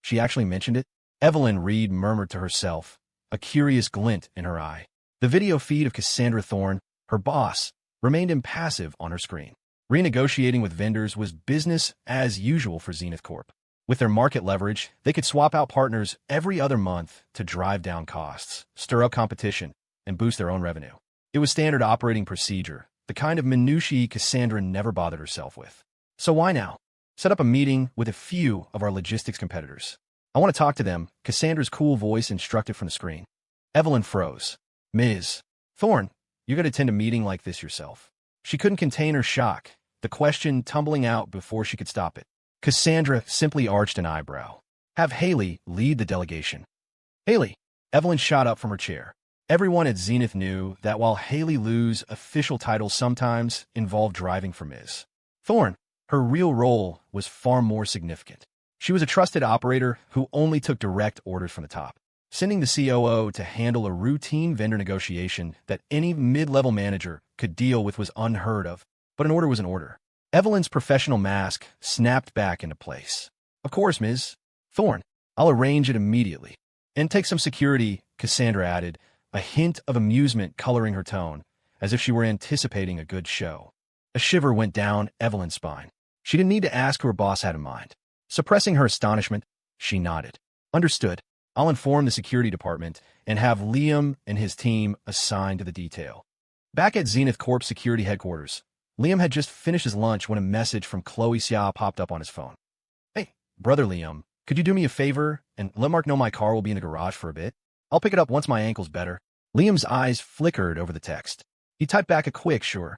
She actually mentioned it? Evelyn Reed murmured to herself, a curious glint in her eye. The video feed of Cassandra Thorne, her boss, remained impassive on her screen. Renegotiating with vendors was business as usual for Zenith Corp. With their market leverage, they could swap out partners every other month to drive down costs, stir up competition, and boost their own revenue. It was standard operating procedure, the kind of minutiae Cassandra never bothered herself with. So why now? Set up a meeting with a few of our logistics competitors. I want to talk to them, Cassandra's cool voice instructed from the screen. Evelyn froze. Ms. Thorne, you're going to attend a meeting like this yourself. She couldn't contain her shock, the question tumbling out before she could stop it. Cassandra simply arched an eyebrow. Have Haley lead the delegation. Haley. Evelyn shot up from her chair. Everyone at Zenith knew that while Haley Liu's official title sometimes involved driving for Ms. Thorne, her real role was far more significant. She was a trusted operator who only took direct orders from the top. Sending the COO to handle a routine vendor negotiation that any mid-level manager could deal with was unheard of, but an order was an order. Evelyn's professional mask snapped back into place. Of course, Ms. Thorne. I'll arrange it immediately. And take some security, Cassandra added, a hint of amusement coloring her tone, as if she were anticipating a good show. A shiver went down Evelyn's spine. She didn't need to ask who her boss had in mind. Suppressing her astonishment, she nodded. Understood. I'll inform the security department and have Liam and his team assigned to the detail. Back at Zenith Corp security headquarters, Liam had just finished his lunch when a message from P2.She popped up on his phone. Hey, brother Liam, could you do me a favor and let Mark know my car will be in the garage for a bit? I'll pick it up once my ankle's better. Liam's eyes flickered over the text. He typed back a quick sure.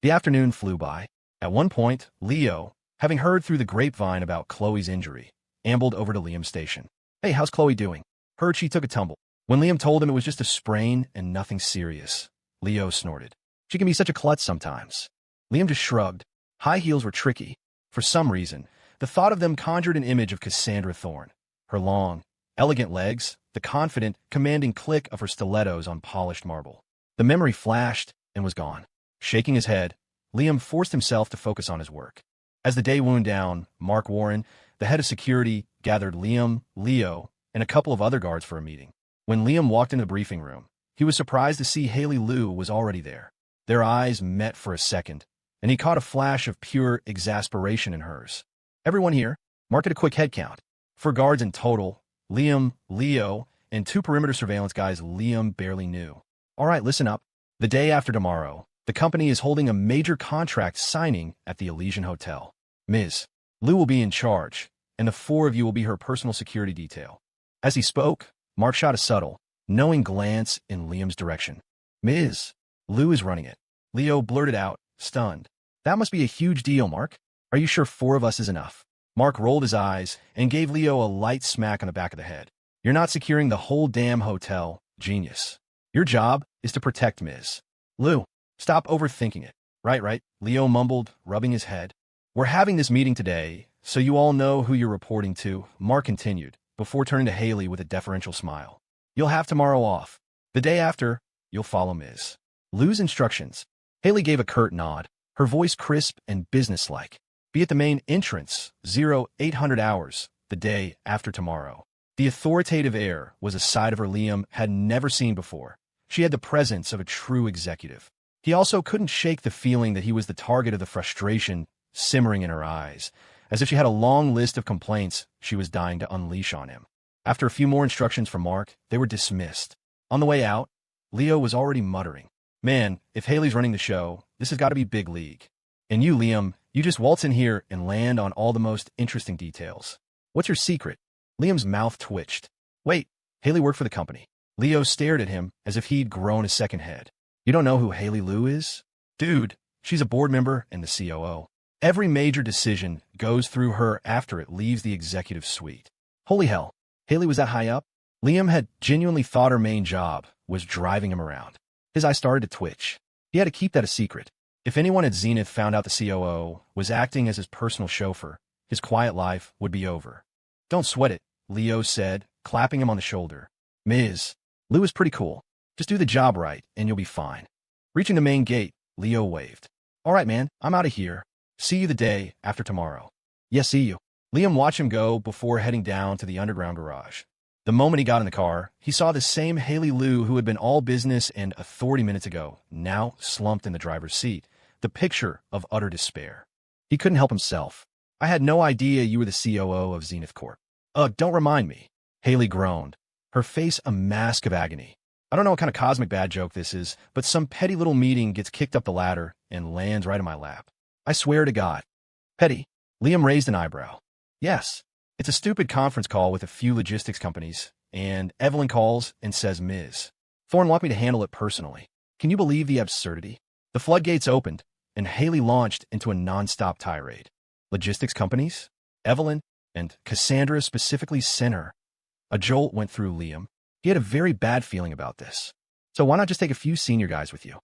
The afternoon flew by. At one point, Leo, having heard through the grapevine about Chloe's injury, ambled over to Liam's station. Hey, how's Chloe doing? Heard she took a tumble. When Liam told him it was just a sprain and nothing serious, Leo snorted. She can be such a klutz sometimes. Liam just shrugged. High heels were tricky. For some reason, the thought of them conjured an image of Cassandra Thorne. Her long, elegant legs, the confident, commanding click of her stilettos on polished marble. The memory flashed and was gone. Shaking his head, Liam forced himself to focus on his work. As the day wound down, Mark Warren, the head of security, gathered Liam, Leo, and a couple of other guards for a meeting. When Liam walked into the briefing room, he was surprised to see Haley Liu was already there. Their eyes met for a second, and he caught a flash of pure exasperation in hers. Everyone here, Mark at a quick head count. 4 guards in total, Liam, Leo, and 2 perimeter surveillance guys Liam barely knew. All right, listen up. The day after tomorrow, the company is holding a major contract signing at the Elysian Hotel. Ms. Liu will be in charge, and the 4 of you will be her personal security detail. As he spoke, Mark shot a subtle, knowing glance in Liam's direction. Ms. Liu is running it. Leo blurted out, stunned. That must be a huge deal, Mark. Are you sure 4 of us is enough? Mark rolled his eyes and gave Leo a light smack on the back of the head. You're not securing the whole damn hotel, genius. Your job is to protect Ms. Liu. Stop overthinking it. Right, Leo mumbled, rubbing his head. We're having this meeting today, so you all know who you're reporting to, Mark continued, before turning to Haley with a deferential smile. You'll have tomorrow off. The day after, you'll follow Ms. Liu's instructions. Haley gave a curt nod, her voice crisp and businesslike. Be at the main entrance, 0800 hours, the day after tomorrow. The authoritative air was a side of her Liam had never seen before. She had the presence of a true executive. He also couldn't shake the feeling that he was the target of the frustration simmering in her eyes, as if she had a long list of complaints she was dying to unleash on him. After a few more instructions from Mark, they were dismissed. On the way out, Leo was already muttering, Man, if Haley's running the show, this has got to be big league. And you, Liam, you just waltz in here and land on all the most interesting details. What's your secret? Liam's mouth twitched. Wait, Haley worked for the company. Leo stared at him as if he'd grown a second head. You don't know who Haley Liu is? Dude, she's a board member and the COO. Every major decision goes through her after it leaves the executive suite. Holy hell, Haley was that high up? Liam had genuinely thought her main job was driving him around. His eyes started to twitch. He had to keep that a secret. If anyone at Zenith found out the COO was acting as his personal chauffeur, his quiet life would be over. Don't sweat it, Leo said, clapping him on the shoulder. Ms. Liu is pretty cool. Just do the job right, and you'll be fine. Reaching the main gate, Leo waved. All right, man, I'm out of here. See you the day after tomorrow. Yeah, see you. Liam watched him go before heading down to the underground garage. The moment he got in the car, he saw the same Haley Liu who had been all business and authority minutes ago, now slumped in the driver's seat, the picture of utter despair. He couldn't help himself. "I had no idea you were the COO of Zenith Corp." "Ugh, don't remind me." Haley groaned, her face a mask of agony. "I don't know what kind of cosmic bad joke this is, but some petty little meeting gets kicked up the ladder and lands right in my lap. I swear to God." "Petty?" Liam raised an eyebrow. "Yes. It's a stupid conference call with a few logistics companies, and Evelyn calls and says Ms. Thorne want me to handle it personally. Can you believe the absurdity?" The floodgates opened, and Haley launched into a nonstop tirade. Logistics companies? Evelyn and Cassandra specifically sent her. A jolt went through Liam. He had a very bad feeling about this. "So why not just take a few senior guys with you?"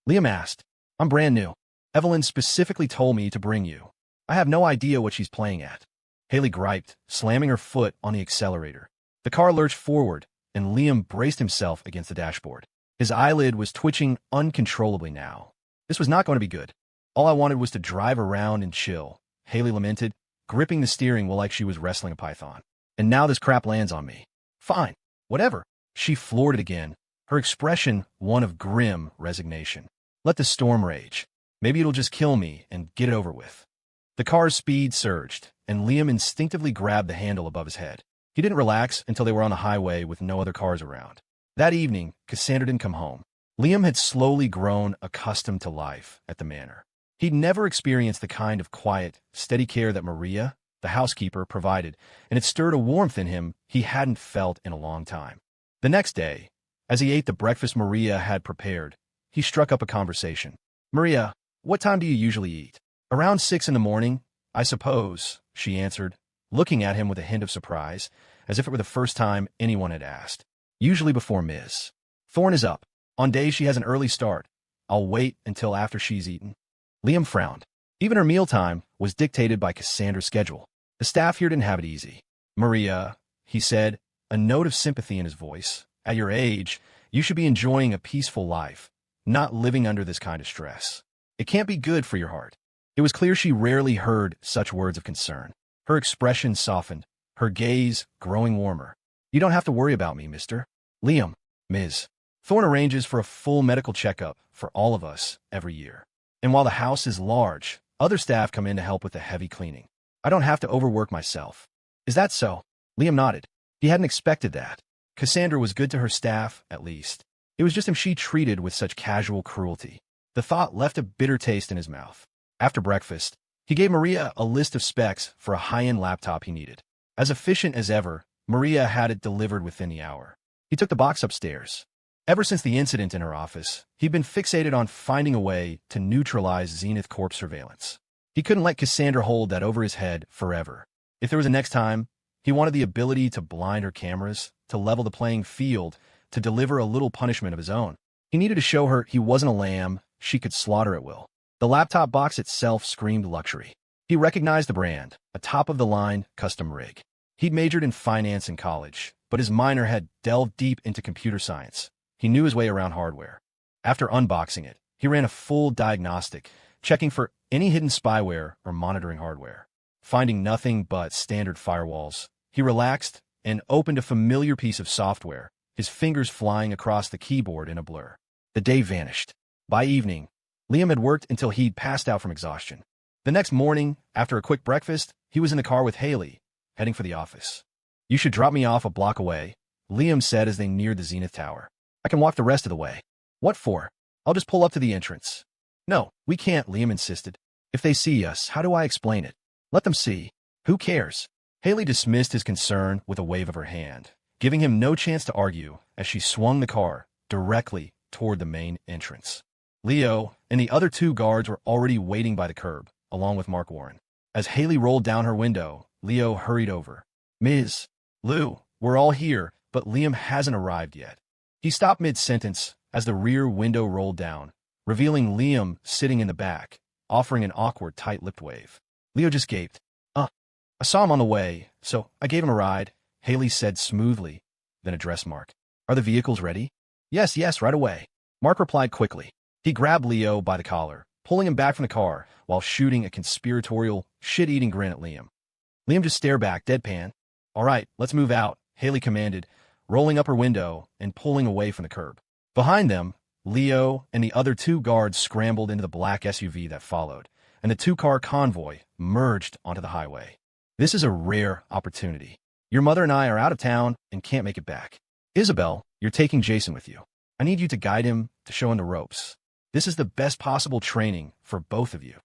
Liam asked. "I'm brand new. Evelyn specifically told me to bring you. I have no idea what she's playing at." Haley griped, slamming her foot on the accelerator. The car lurched forward, and Liam braced himself against the dashboard. His eyelid was twitching uncontrollably now. This was not going to be good. "All I wanted was to drive around and chill," Haley lamented, gripping the steering wheel like she was wrestling a python. "And now this crap lands on me." "Fine. Whatever." She floored it again, her expression one of grim resignation. "Let the storm rage. Maybe it'll just kill me and get it over with." The car's speed surged, and Liam instinctively grabbed the handle above his head. He didn't relax until they were on the highway with no other cars around. That evening, Cassandra didn't come home. Liam had slowly grown accustomed to life at the manor. He'd never experienced the kind of quiet, steady care that Maria, the housekeeper, provided, and it stirred a warmth in him he hadn't felt in a long time. The next day, as he ate the breakfast Maria had prepared, he struck up a conversation. "Maria, what time do you usually eat?" "Around 6 in the morning, I suppose," she answered, looking at him with a hint of surprise, as if it were the first time anyone had asked. "Usually before Ms. Thorne is up. On days she has an early start. I'll wait until after she's eaten." Liam frowned. Even her mealtime was dictated by Cassandra's schedule. The staff here didn't have it easy. "Maria," he said, a note of sympathy in his voice, "at your age, you should be enjoying a peaceful life, not living under this kind of stress. It can't be good for your heart." It was clear she rarely heard such words of concern. Her expression softened, her gaze growing warmer. "You don't have to worry about me, Mr. Liam. Ms. Thorne arranges for a full medical checkup for all of us every year. And while the house is large, other staff come in to help with the heavy cleaning. I don't have to overwork myself." "Is that so?" Liam nodded. He hadn't expected that. Cassandra was good to her staff, at least. It was just him she treated with such casual cruelty. The thought left a bitter taste in his mouth. After breakfast, he gave Maria a list of specs for a high-end laptop he needed. As efficient as ever, Maria had it delivered within the hour. He took the box upstairs. Ever since the incident in her office, he'd been fixated on finding a way to neutralize Zenith Corp surveillance. He couldn't let Cassandra hold that over his head forever. If there was a next time, he wanted the ability to blind her cameras, to level the playing field, to deliver a little punishment of his own. He needed to show her he wasn't a lamb she could slaughter at will. The laptop box itself screamed luxury. He recognized the brand, a top-of-the-line custom rig. He'd majored in finance in college, but his minor had delved deep into computer science. He knew his way around hardware. After unboxing it, he ran a full diagnostic, checking for any hidden spyware or monitoring hardware. Finding nothing but standard firewalls, he relaxed and opened a familiar piece of software, his fingers flying across the keyboard in a blur. The day vanished. By evening, Liam had worked until he'd passed out from exhaustion. The next morning, after a quick breakfast, he was in the car with Haley, heading for the office. "You should drop me off a block away," Liam said as they neared the Zenith Tower. "I can walk the rest of the way." "What for?" "I'll just pull up to the entrance." "No, we can't," Liam insisted. "If they see us, how do I explain it?" "Let them see. Who cares?" Haley dismissed his concern with a wave of her hand, giving him no chance to argue as she swung the car directly toward the main entrance. Leo and the other two guards were already waiting by the curb, along with Mark Warren. As Haley rolled down her window, Leo hurried over. "Ms. Lou, we're all here, but Liam hasn't arrived yet." He stopped mid-sentence as the rear window rolled down, revealing Liam sitting in the back, offering an awkward tight-lipped wave. Leo just gaped. I saw him on the way, so I gave him a ride," Haley said smoothly, then addressed Mark. "Are the vehicles ready?" Yes, right away." Mark replied quickly. He grabbed Leo by the collar, pulling him back from the car while shooting a conspiratorial, shit-eating grin at Liam. Liam just stared back, deadpan. All right, let's move out, Haley commanded, rolling up her window and pulling away from the curb. Behind them, Leo and the other two guards scrambled into the black SUV that followed, and the two-car convoy merged onto the highway. This is a rare opportunity. Your mother and I are out of town and can't make it back. Isabel, you're taking Jason with you. I need you to guide him, to show him the ropes. This is the best possible training for both of you.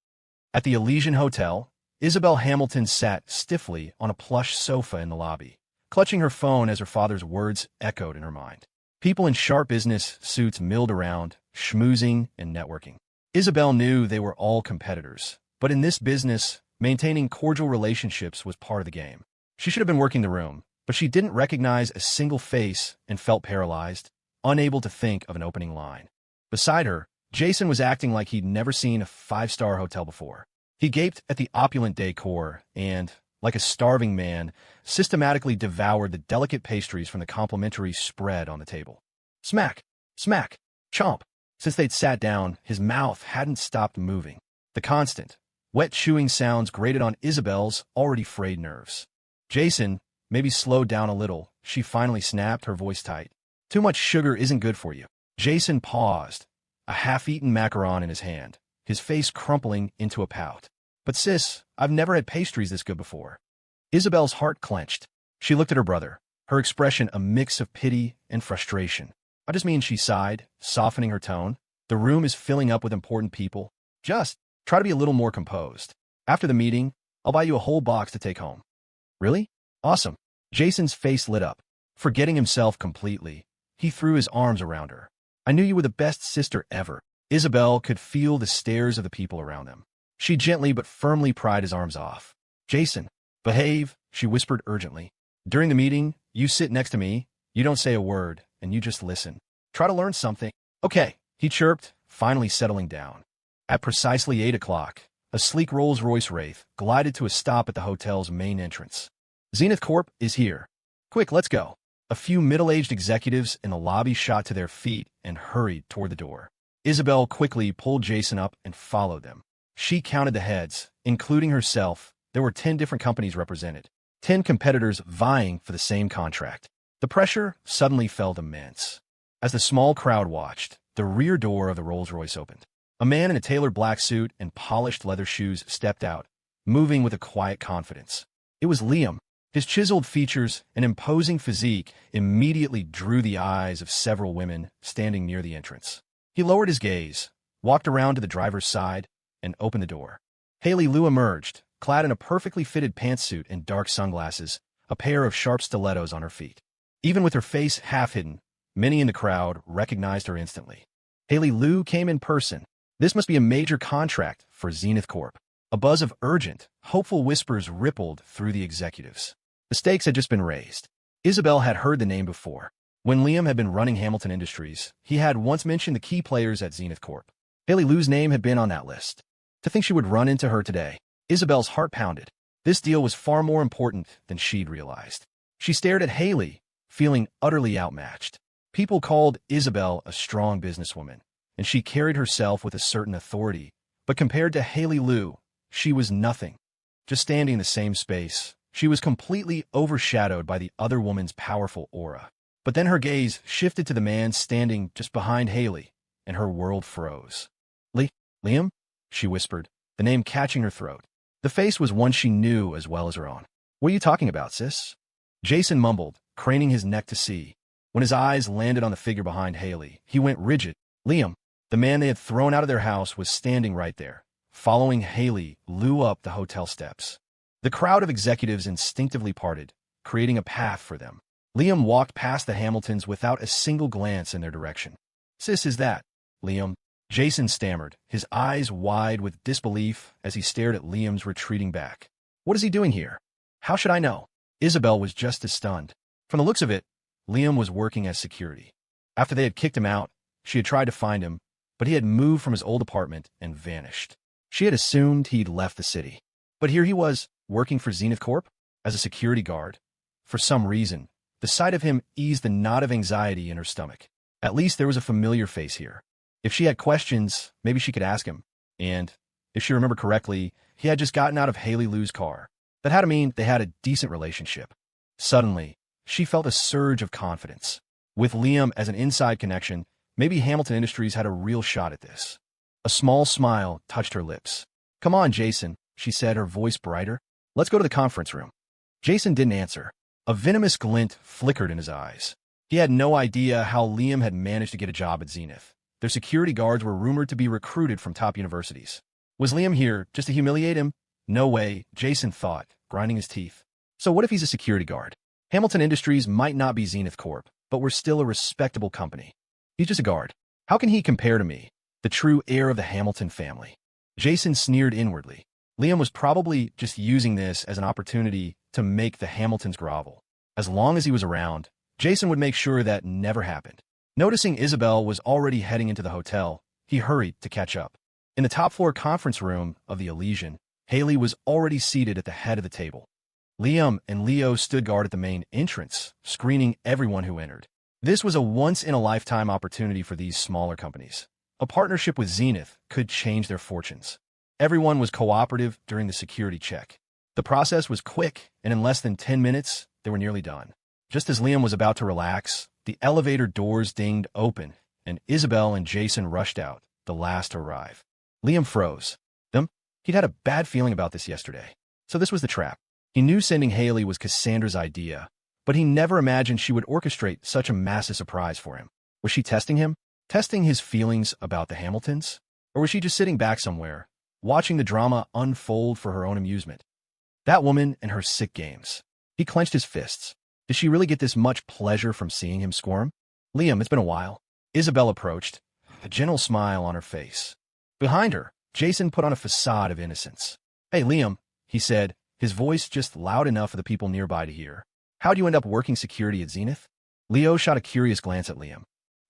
At the Elysian Hotel, Isabel Hamilton sat stiffly on a plush sofa in the lobby, clutching her phone as her father's words echoed in her mind. People in sharp business suits milled around, schmoozing and networking. Isabel knew they were all competitors, but in this business, maintaining cordial relationships was part of the game. She should have been working the room, but she didn't recognize a single face and felt paralyzed, unable to think of an opening line. Beside her, Jason was acting like he'd never seen a five-star hotel before. He gaped at the opulent decor and, like a starving man, systematically devoured the delicate pastries from the complimentary spread on the table. Smack, smack, chomp. Since they'd sat down, his mouth hadn't stopped moving. The constant, wet chewing sounds grated on Isabel's already frayed nerves. Jason, maybe slow down a little, she finally snapped, her voice tight. Too much sugar isn't good for you. Jason paused, a half-eaten macaron in his hand, his face crumpling into a pout. But sis, I've never had pastries this good before. Isabel's heart clenched. She looked at her brother, her expression a mix of pity and frustration. I just mean, she sighed, softening her tone. The room is filling up with important people. Just try to be a little more composed. After the meeting, I'll buy you a whole box to take home. Really? Awesome. Jason's face lit up. Forgetting himself completely, he threw his arms around her. I knew you were the best sister ever. Isabel could feel the stares of the people around them. She gently but firmly pried his arms off. Jason, behave, she whispered urgently. During the meeting, you sit next to me, you don't say a word, and you just listen. Try to learn something. Okay, he chirped, finally settling down. At precisely 8 o'clock, a sleek Rolls-Royce Wraith glided to a stop at the hotel's main entrance. Zenith Corp is here. Quick, let's go. A few middle-aged executives in the lobby shot to their feet and hurried toward the door. Isabel quickly pulled Jason up and followed them. She counted the heads, including herself. There were 10 different companies represented, 10 competitors vying for the same contract. The pressure suddenly felt immense. As the small crowd watched, the rear door of the Rolls-Royce opened. A man in a tailored black suit and polished leather shoes stepped out, moving with a quiet confidence. It was Liam. His chiseled features and imposing physique immediately drew the eyes of several women standing near the entrance. He lowered his gaze, walked around to the driver's side, and opened the door. Haley Lu emerged, clad in a perfectly fitted pantsuit and dark sunglasses, a pair of sharp stilettos on her feet. Even with her face half hidden, many in the crowd recognized her instantly. Haley Lu came in person. This must be a major contract for Zenith Corp. A buzz of urgent, hopeful whispers rippled through the executives. The stakes had just been raised. Isabel had heard the name before. When Liam had been running Hamilton Industries, he had once mentioned the key players at Zenith Corp. Haley Lu's name had been on that list. To think she would run into her today, Isabel's heart pounded. This deal was far more important than she'd realized. She stared at Haley, feeling utterly outmatched. People called Isabel a strong businesswoman, and she carried herself with a certain authority. But compared to Haley Lu, she was nothing. Just standing in the same space, she was completely overshadowed by the other woman's powerful aura. But then her gaze shifted to the man standing just behind Haley, and her world froze. Liam? She whispered, the name catching her throat. The face was one she knew as well as her own. What are you talking about, sis? Jason mumbled, craning his neck to see. When his eyes landed on the figure behind Haley, he went rigid. Liam, the man they had thrown out of their house, was standing right there, following Haley Lu up the hotel steps. The crowd of executives instinctively parted, creating a path for them. Liam walked past the Hamiltons without a single glance in their direction. Sis, is that Liam? Jason stammered, his eyes wide with disbelief as he stared at Liam's retreating back. What is he doing here? How should I know? Isabel was just as stunned. From the looks of it, Liam was working as security. After they had kicked him out, she had tried to find him, but he had moved from his old apartment and vanished. She had assumed he'd left the city. But here he was, working for Zenith Corp as a security guard. For some reason, the sight of him eased the knot of anxiety in her stomach. At least there was a familiar face here. If she had questions, maybe she could ask him. And, if she remembered correctly, he had just gotten out of Haley Lu's car. That had to mean they had a decent relationship. Suddenly, she felt a surge of confidence. With Liam as an inside connection, maybe Hamilton Industries had a real shot at this. A small smile touched her lips. "Come on, Jason," she said, her voice brighter. "Let's go to the conference room." Jason didn't answer. A venomous glint flickered in his eyes. He had no idea how Liam had managed to get a job at Zenith. Their security guards were rumored to be recruited from top universities. Was Liam here just to humiliate him? No way, Jason thought, grinding his teeth. So what if he's a security guard? Hamilton Industries might not be Zenith Corp, but we're still a respectable company. He's just a guard. How can he compare to me, the true heir of the Hamilton family? Jason sneered inwardly. Liam was probably just using this as an opportunity to make the Hamiltons grovel. As long as he was around, Jason would make sure that never happened. Noticing Isabel was already heading into the hotel, he hurried to catch up. In the top-floor conference room of the Elysian, Haley was already seated at the head of the table. Liam and Leo stood guard at the main entrance, screening everyone who entered. This was a once-in-a-lifetime opportunity for these smaller companies. A partnership with Zenith could change their fortunes. Everyone was cooperative during the security check. The process was quick, and in less than 10 minutes, they were nearly done. Just as Liam was about to relax, the elevator doors dinged open, and Isabel and Jason rushed out, the last to arrive. Liam froze. He'd had a bad feeling about this yesterday. So this was the trap. He knew sending Haley was Cassandra's idea, but he never imagined she would orchestrate such a massive surprise for him. Was she testing him? Testing his feelings about the Hamiltons? Or was she just sitting back somewhere, watching the drama unfold for her own amusement? That woman and her sick games. He clenched his fists. Did she really get this much pleasure from seeing him squirm? "Liam, it's been a while." Isabel approached, a gentle smile on her face. Behind her, Jason put on a facade of innocence. "Hey, Liam," he said, his voice just loud enough for the people nearby to hear. "How'd you end up working security at Zenith?" Leo shot a curious glance at Liam.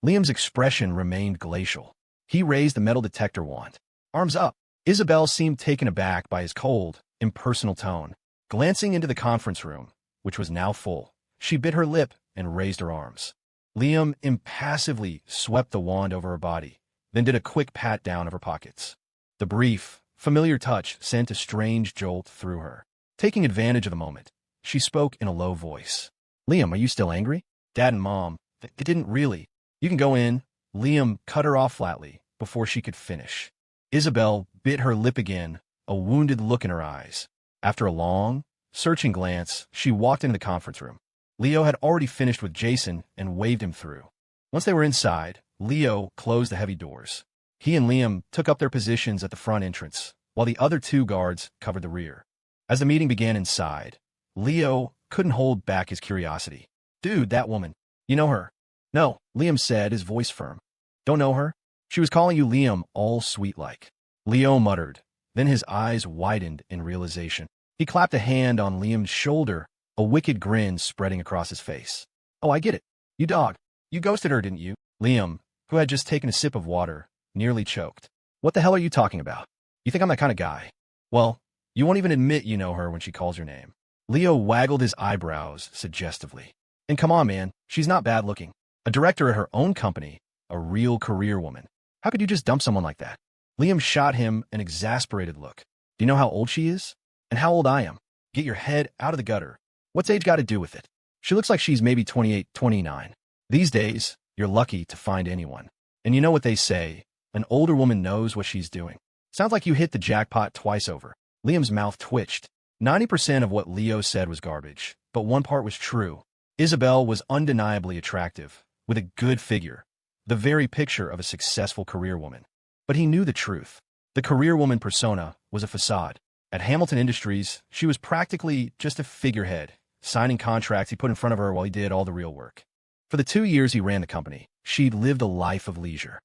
Liam's expression remained glacial. He raised the metal detector wand. "Arms up." Isabel seemed taken aback by his cold, impersonal tone. Glancing into the conference room, which was now full, she bit her lip and raised her arms. Liam impassively swept the wand over her body, then did a quick pat down of her pockets. The brief, familiar touch sent a strange jolt through her. Taking advantage of the moment, she spoke in a low voice. "Liam, are you still angry?" "Dad and Mom, it didn't really." "You can go in." Liam cut her off flatly before she could finish. Isabel bit her lip again, a wounded look in her eyes. After a long, searching glance, she walked into the conference room. Leo had already finished with Jason and waved him through. Once they were inside, Leo closed the heavy doors. He and Liam took up their positions at the front entrance, while the other two guards covered the rear. As the meeting began inside, Leo couldn't hold back his curiosity. "Dude, that woman. You know her?" "No," Liam said, his voice firm. "Don't know her? She was calling you Liam all sweet-like." Leo muttered, then his eyes widened in realization. He clapped a hand on Liam's shoulder, a wicked grin spreading across his face. "Oh, I get it. You dog. You ghosted her, didn't you?" Liam, who had just taken a sip of water, nearly choked. "What the hell are you talking about? You think I'm that kind of guy? Well, you won't even admit you know her when she calls your name." Leo waggled his eyebrows suggestively. "And come on, man, she's not bad looking. A director at her own company, a real career woman. How could you just dump someone like that?" Liam shot him an exasperated look. "Do you know how old she is? And how old I am? Get your head out of the gutter. What's age got to do with it? She looks like she's maybe 28, 29. These days, you're lucky to find anyone. And you know what they say, an older woman knows what she's doing. Sounds like you hit the jackpot twice over." Liam's mouth twitched. 90% of what Leo said was garbage, but one part was true. Isabel was undeniably attractive, with a good figure, the very picture of a successful career woman. But he knew the truth. The career woman persona was a facade. At Hamilton Industries, she was practically just a figurehead, signing contracts he put in front of her while he did all the real work. For the 2 years he ran the company, she'd lived a life of leisure.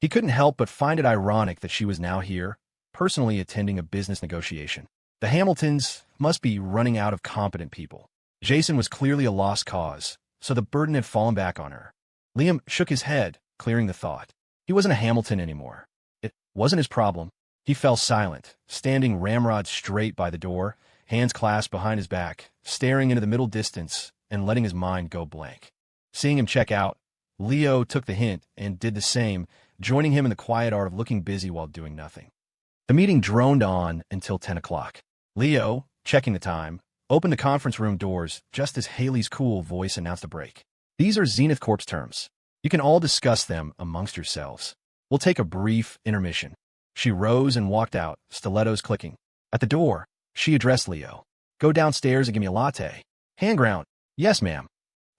He couldn't help but find it ironic that she was now here, personally attending a business negotiation. The Hamiltons must be running out of competent people. Jason was clearly a lost cause, so the burden had fallen back on her. Liam shook his head, clearing the thought. He wasn't a Hamilton anymore. It wasn't his problem. He fell silent, standing ramrod straight by the door, hands clasped behind his back, staring into the middle distance and letting his mind go blank. Seeing him check out, Leo took the hint and did the same, joining him in the quiet art of looking busy while doing nothing. The meeting droned on until 10 o'clock. Leo, checking the time, opened the conference room doors just as Haley's cool voice announced a break. These are Zenith Corp's terms. You can all discuss them amongst yourselves. We'll take a brief intermission. She rose and walked out, stilettos clicking. At the door, she addressed Leo. Go downstairs and give me a latte. Hand ground. Yes, ma'am.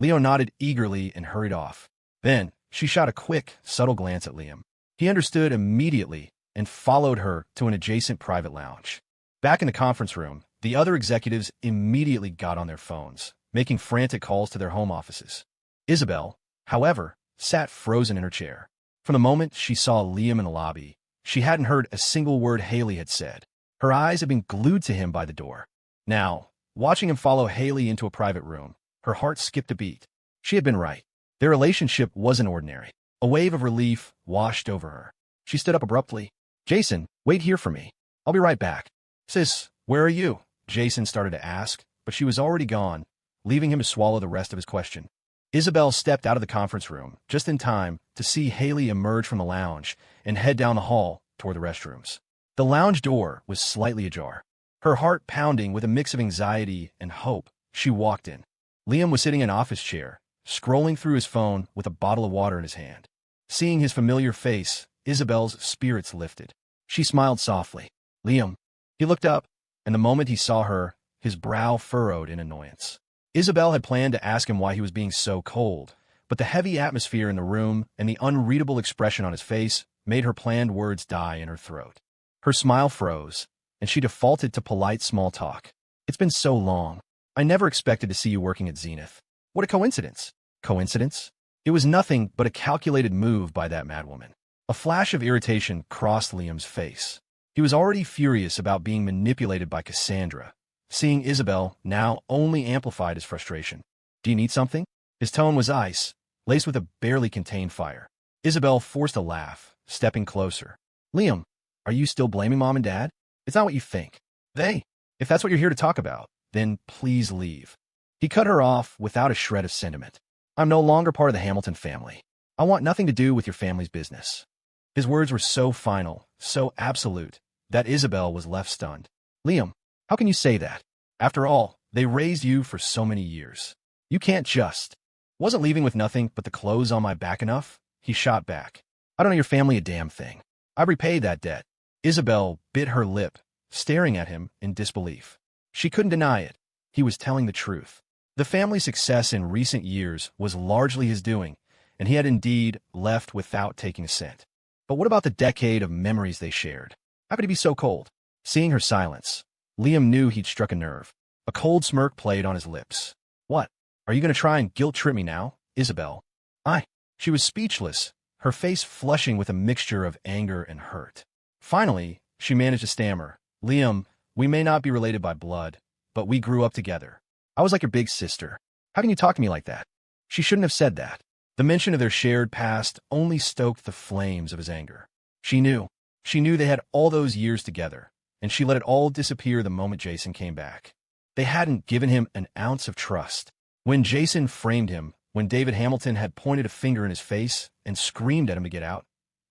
Leo nodded eagerly and hurried off. Then, she shot a quick, subtle glance at Liam. He understood immediately and followed her to an adjacent private lounge. Back in the conference room, the other executives immediately got on their phones, making frantic calls to their home offices. Isabel, however, sat frozen in her chair. From the moment she saw Liam in the lobby, she hadn't heard a single word Haley had said. Her eyes had been glued to him by the door. Now, watching him follow Haley into a private room, her heart skipped a beat. She had been right. Their relationship wasn't ordinary. A wave of relief washed over her. She stood up abruptly. Jason, wait here for me. I'll be right back. Sis, where are you? Jason started to ask, but she was already gone, leaving him to swallow the rest of his question. Isabel stepped out of the conference room just in time to see Haley emerge from the lounge and head down the hall toward the restrooms. The lounge door was slightly ajar. Her heart pounding with a mix of anxiety and hope, she walked in. Liam was sitting in an office chair, scrolling through his phone with a bottle of water in his hand. Seeing his familiar face, Isabel's spirits lifted. She smiled softly. Liam. He looked up, and the moment he saw her, his brow furrowed in annoyance. Isabel had planned to ask him why he was being so cold, but the heavy atmosphere in the room and the unreadable expression on his face made her planned words die in her throat. Her smile froze, and she defaulted to polite small talk. It's been so long. I never expected to see you working at Zenith. What a coincidence. Coincidence? It was nothing but a calculated move by that madwoman. A flash of irritation crossed Liam's face. He was already furious about being manipulated by Cassandra. Seeing Isabel now only amplified his frustration. Do you need something? His tone was ice, laced with a barely contained fire. Isabel forced a laugh, stepping closer. Liam, are you still blaming Mom and Dad? It's not what you think. If that's what you're here to talk about, then please leave. He cut her off without a shred of sentiment. I'm no longer part of the Hamilton family. I want nothing to do with your family's business. His words were so final, so absolute, that Isabel was left stunned. Liam, how can you say that? After all, they raised you for so many years. You can't just. Wasn't leaving with nothing but the clothes on my back enough? He shot back. I don't know your family a damn thing. I've repaid that debt. Isabel bit her lip, staring at him in disbelief. She couldn't deny it. He was telling the truth. The family's success in recent years was largely his doing, and he had indeed left without taking a cent. But what about the decade of memories they shared? How could he be so cold? Seeing her silence, Liam knew he'd struck a nerve. A cold smirk played on his lips. What? Are you going to try and guilt-trip me now, Isabel? She was speechless, her face flushing with a mixture of anger and hurt. Finally, she managed to stammer. Liam, we may not be related by blood, but we grew up together. I was like your big sister. How can you talk to me like that? She shouldn't have said that. The mention of their shared past only stoked the flames of his anger. She knew they had all those years together, and she let it all disappear the moment Jason came back. They hadn't given him an ounce of trust. When Jason framed him, when David Hamilton had pointed a finger in his face and screamed at him to get out,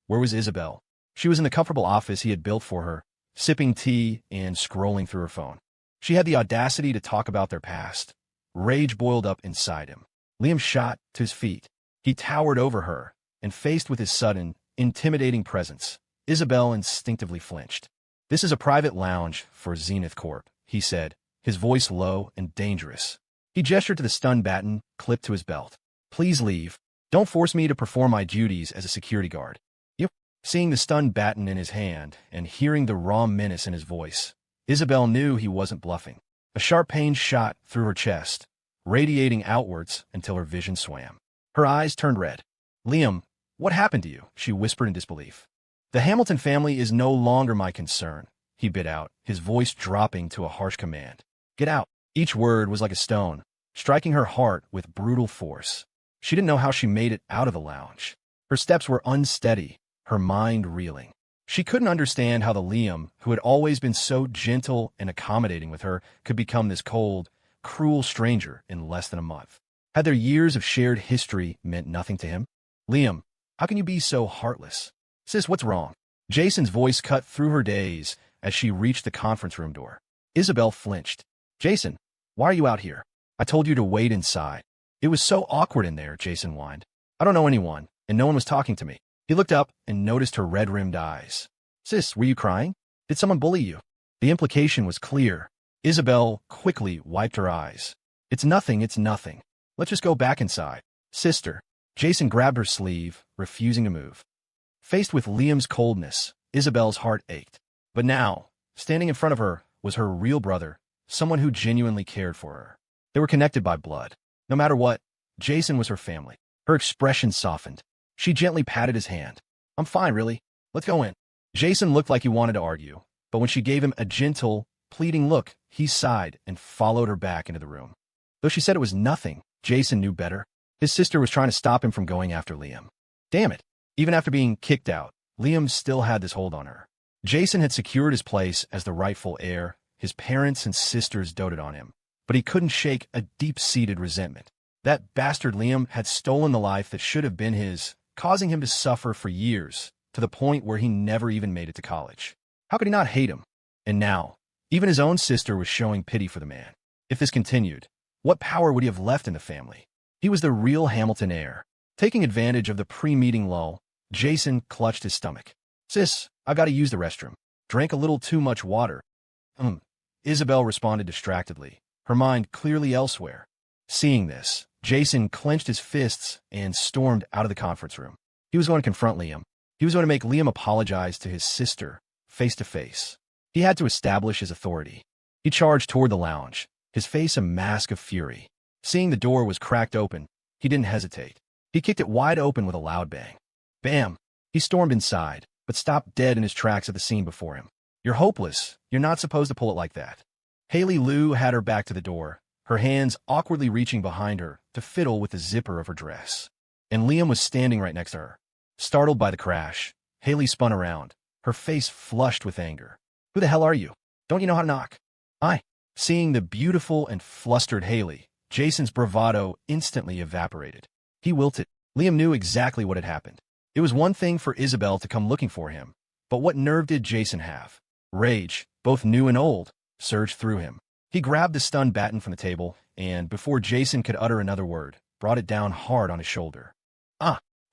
where was Isabel? She was in the comfortable office he had built for her, sipping tea and scrolling through her phone. She had the audacity to talk about their past. Rage boiled up inside him. Liam shot to his feet. He towered over her, and faced with his sudden, intimidating presence, Isabel instinctively flinched. This is a private lounge for Zenith Corp, he said, his voice low and dangerous. He gestured to the stun baton clipped to his belt. Please leave. Don't force me to perform my duties as a security guard. You. Seeing the stun baton in his hand and hearing the raw menace in his voice, Isabel knew he wasn't bluffing. A sharp pain shot through her chest, radiating outwards until her vision swam. Her eyes turned red. Liam, what happened to you? She whispered in disbelief. The Hamilton family is no longer my concern, he bit out, his voice dropping to a harsh command. Get out. Each word was like a stone, striking her heart with brutal force. She didn't know how she made it out of the lounge. Her steps were unsteady, her mind reeling. She couldn't understand how the Liam, who had always been so gentle and accommodating with her, could become this cold, cruel stranger in less than a month. Had their years of shared history meant nothing to him? Liam, how can you be so heartless? Sis, what's wrong? Jason's voice cut through her daze as she reached the conference room door. Isabel flinched. Jason, why are you out here? I told you to wait inside. It was so awkward in there, Jason whined. I don't know anyone, and no one was talking to me. He looked up and noticed her red-rimmed eyes. Sis, were you crying? Did someone bully you? The implication was clear. Isabel quickly wiped her eyes. It's nothing, it's nothing. Let's just go back inside. Sister. Jason grabbed her sleeve, refusing to move. Faced with Liam's coldness, Isabel's heart ached. But now, standing in front of her, was her real brother, someone who genuinely cared for her. They were connected by blood. No matter what, Jason was her family. Her expression softened. She gently patted his hand. I'm fine, really. Let's go in. Jason looked like he wanted to argue, but when she gave him a gentle, pleading look, he sighed and followed her back into the room. Though she said it was nothing, Jason knew better. His sister was trying to stop him from going after Liam. Damn it. Even after being kicked out, Liam still had this hold on her. Jason had secured his place as the rightful heir. His parents and sisters doted on him, but he couldn't shake a deep-seated resentment. That bastard Liam had stolen the life that should have been his, causing him to suffer for years, to the point where he never even made it to college. How could he not hate him? And now, even his own sister was showing pity for the man. If this continued, what power would he have left in the family? He was the real Hamilton heir. Taking advantage of the pre-meeting lull, Jason clutched his stomach. Sis, I gotta use the restroom. Drank a little too much water. Isabel responded distractedly, her mind clearly elsewhere. Seeing this, Jason clenched his fists and stormed out of the conference room. He was going to confront Liam. He was going to make Liam apologize to his sister, face to face. He had to establish his authority. He charged toward the lounge, his face a mask of fury. Seeing the door was cracked open, he didn't hesitate. He kicked it wide open with a loud bang. Bam! He stormed inside, but stopped dead in his tracks at the scene before him. You're hopeless. You're not supposed to pull it like that. Haley Lou had her back to the door, her hands awkwardly reaching behind her to fiddle with the zipper of her dress. And Liam was standing right next to her. Startled by the crash, Haley spun around, her face flushed with anger. Who the hell are you? Don't you know how to knock? Seeing the beautiful and flustered Haley, Jason's bravado instantly evaporated. He wilted. Liam knew exactly what had happened. It was one thing for Isabel to come looking for him, but what nerve did Jason have? Rage, both new and old, surged through him. He grabbed the stun baton from the table and, before Jason could utter another word, brought it down hard on his shoulder.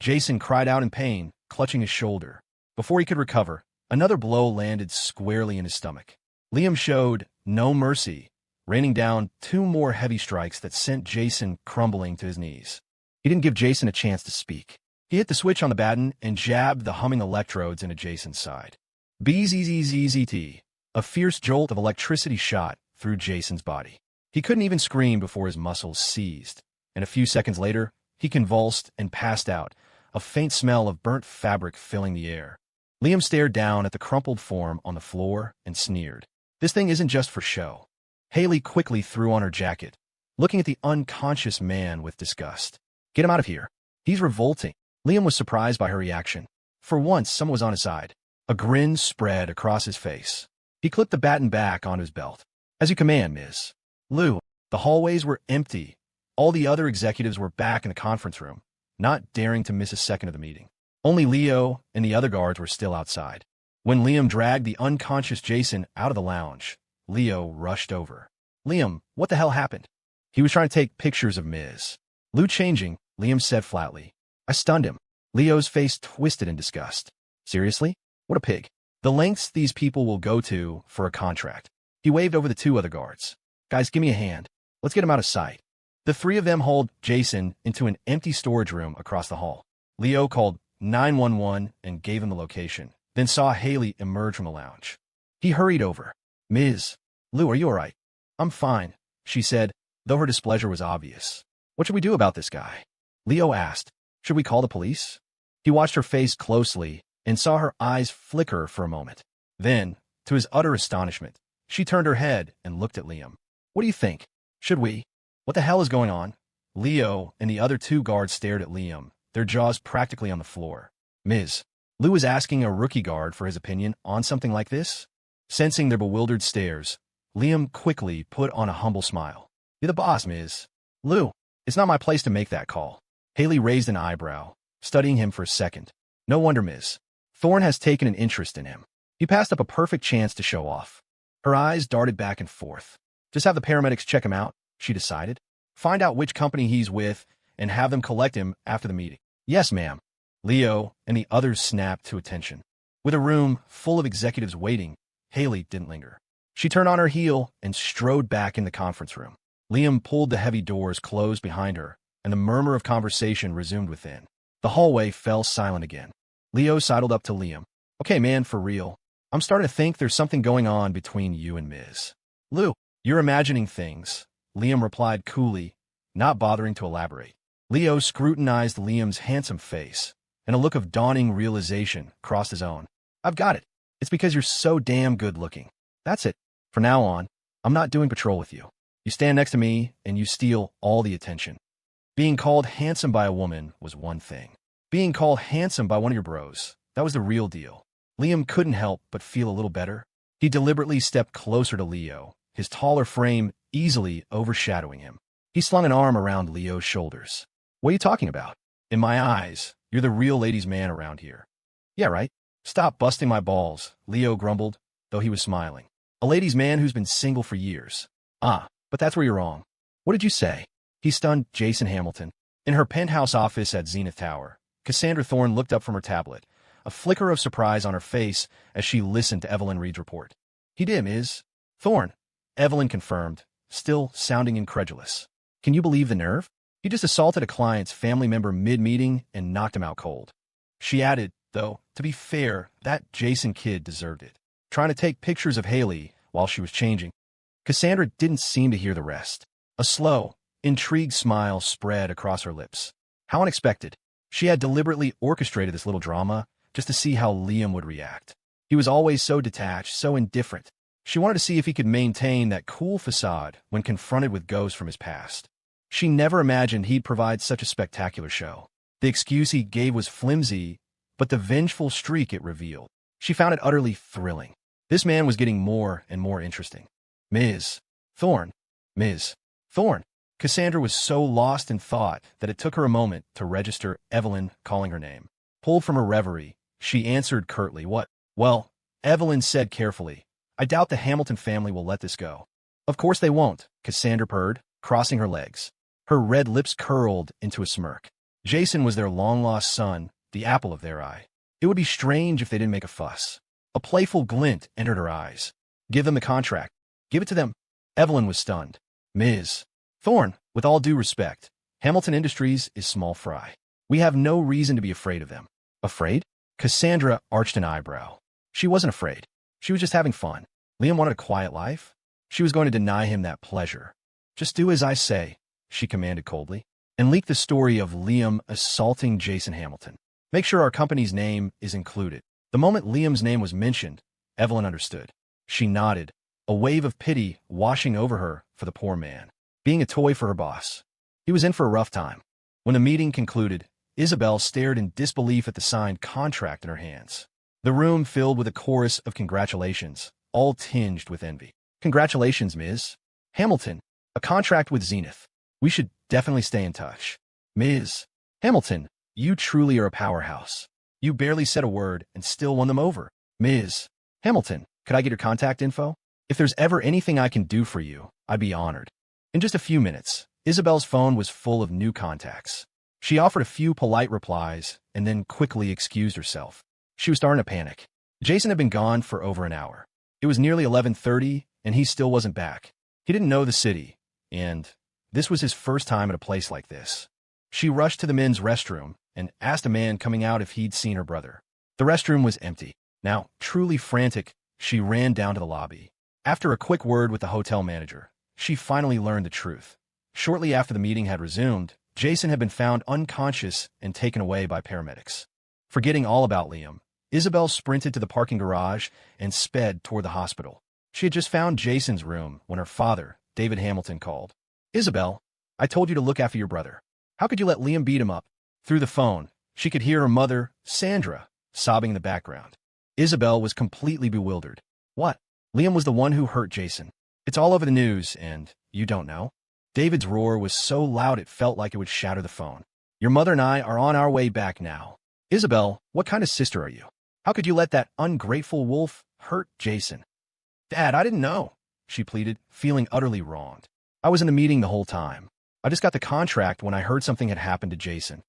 Jason cried out in pain, clutching his shoulder. Before he could recover, another blow landed squarely in his stomach. Liam showed no mercy, raining down 2 more heavy strikes that sent Jason crumbling to his knees. He didn't give Jason a chance to speak. He hit the switch on the baton and jabbed the humming electrodes into Jason's side. Bzzzzzt. A fierce jolt of electricity shot through Jason's body. He couldn't even scream before his muscles seized, and a few seconds later, he convulsed and passed out, a faint smell of burnt fabric filling the air. Liam stared down at the crumpled form on the floor and sneered. This thing isn't just for show. Haley quickly threw on her jacket, looking at the unconscious man with disgust. Get him out of here. He's revolting. Liam was surprised by her reaction. For once, someone was on his side. A grin spread across his face. He clipped the baton back onto his belt. As you command, Miss. Lou. The hallways were empty. All the other executives were back in the conference room, not daring to miss a second of the meeting. Only Leo and the other guards were still outside. When Liam dragged the unconscious Jason out of the lounge, Leo rushed over. Liam, what the hell happened? He was trying to take pictures of Ms. Lou changing, Liam said flatly. I stunned him. Leo's face twisted in disgust. Seriously? What a pig. The lengths these people will go to for a contract. He waved over the 2 other guards. Guys, give me a hand. Let's get him out of sight. The 3 of them hauled Jason into an empty storage room across the hall. Leo called 911 and gave him the location, then saw Haley emerge from the lounge. He hurried over. Ms. Lou, are you all right? I'm fine, she said, though her displeasure was obvious. What should we do about this guy? Leo asked. Should we call the police? He watched her face closely and saw her eyes flicker for a moment. Then, to his utter astonishment, she turned her head and looked at Liam. What do you think? Should we? What the hell is going on? Leo and the other 2 guards stared at Liam, their jaws practically on the floor. Ms. Lou was asking a rookie guard for his opinion on something like this? Sensing their bewildered stares, Liam quickly put on a humble smile. You're the boss, Ms. Lou, it's not my place to make that call. Haley raised an eyebrow, studying him for a second. No wonder, Ms. Thorne has taken an interest in him. He passed up a perfect chance to show off. Her eyes darted back and forth. Just have the paramedics check him out, she decided. Find out which company he's with and have them collect him after the meeting. Yes, ma'am. Leo and the others snapped to attention. With a room full of executives waiting, Haley didn't linger. She turned on her heel and strode back in the conference room. Liam pulled the heavy doors closed behind her, and the murmur of conversation resumed within. The hallway fell silent again. Leo sidled up to Liam. Okay, man, for real. I'm starting to think there's something going on between you and Ms. Lou. You're imagining things, Liam replied coolly, not bothering to elaborate. Leo scrutinized Liam's handsome face, and a look of dawning realization crossed his own. I've got it. It's because you're so damn good looking. That's it. From now on, I'm not doing patrol with you. You stand next to me, and you steal all the attention. Being called handsome by a woman was one thing. Being called handsome by one of your bros, that was the real deal. Liam couldn't help but feel a little better. He deliberately stepped closer to Leo, his taller frame easily overshadowing him. He slung an arm around Leo's shoulders. What are you talking about? In my eyes, you're the real ladies' man around here. Yeah, right. Stop busting my balls, Leo grumbled, though he was smiling. A ladies' man who's been single for years. Ah, but that's where you're wrong. What did you say? He stunned Jason Hamilton. In her penthouse office at Zenith Tower, Cassandra Thorne looked up from her tablet, a flicker of surprise on her face as she listened to Evelyn Reed's report. He did, Ms. Thorne, Evelyn confirmed, still sounding incredulous. Can you believe the nerve? He just assaulted a client's family member mid-meeting and knocked him out cold. She added, though, to be fair, that Jason kid deserved it. Trying to take pictures of Haley while she was changing. Cassandra didn't seem to hear the rest. A slow, intrigued smile spread across her lips. How unexpected. She had deliberately orchestrated this little drama just to see how Liam would react. He was always so detached, so indifferent. She wanted to see if he could maintain that cool facade when confronted with ghosts from his past. She never imagined he'd provide such a spectacular show. The excuse he gave was flimsy, but the vengeful streak it revealed. She found it utterly thrilling. This man was getting more and more interesting. Ms. Thorne. Ms. Thorne. Cassandra was so lost in thought that it took her a moment to register Evelyn calling her name. Pulled from her reverie, she answered curtly, What? Well, Evelyn said carefully, I doubt the Hamilton family will let this go. Of course they won't, Cassandra purred, crossing her legs. Her red lips curled into a smirk. Jason was their long-lost son, the apple of their eye. It would be strange if they didn't make a fuss. A playful glint entered her eyes. Give them the contract. Give it to them. Evelyn was stunned. Ms. Thorne, with all due respect, Hamilton Industries is small fry. We have no reason to be afraid of them. Afraid? Cassandra arched an eyebrow. She wasn't afraid. She was just having fun. Liam wanted a quiet life. She was going to deny him that pleasure. Just do as I say, she commanded coldly, and leak the story of Liam assaulting Jason Hamilton. Make sure our company's name is included. The moment Liam's name was mentioned, Evelyn understood. She nodded, a wave of pity washing over her for the poor man, being a toy for her boss. He was in for a rough time. When the meeting concluded, Isabel stared in disbelief at the signed contract in her hands. The room filled with a chorus of congratulations, all tinged with envy. Congratulations, Ms. Hamilton. A contract with Zenith. We should definitely stay in touch. Ms. Hamilton, you truly are a powerhouse. You barely said a word and still won them over. Ms. Hamilton, could I get your contact info? If there's ever anything I can do for you, I'd be honored. In just a few minutes, Isabel's phone was full of new contacts. She offered a few polite replies and then quickly excused herself. She was starting to panic. Jason had been gone for over an hour. It was nearly 11:30, and he still wasn't back. He didn't know the city, and this was his first time at a place like this. She rushed to the men's restroom and asked a man coming out if he'd seen her brother. The restroom was empty. Now, truly frantic, she ran down to the lobby. After a quick word with the hotel manager, she finally learned the truth. Shortly after the meeting had resumed, Jason had been found unconscious and taken away by paramedics. Forgetting all about Liam, Isabel sprinted to the parking garage and sped toward the hospital. She had just found Jason's room when her father, David Hamilton, called. Isabel, I told you to look after your brother. How could you let Liam beat him up? Through the phone, she could hear her mother, Sandra, sobbing in the background. Isabel was completely bewildered. What? Liam was the one who hurt Jason. It's all over the news, and you don't know? David's roar was so loud it felt like it would shatter the phone. Your mother and I are on our way back now. Isabel, what kind of sister are you? How could you let that ungrateful wolf hurt Jason? Dad, I didn't know, she pleaded, feeling utterly wronged. I was in the meeting the whole time. I just got the contract when I heard something had happened to Jason.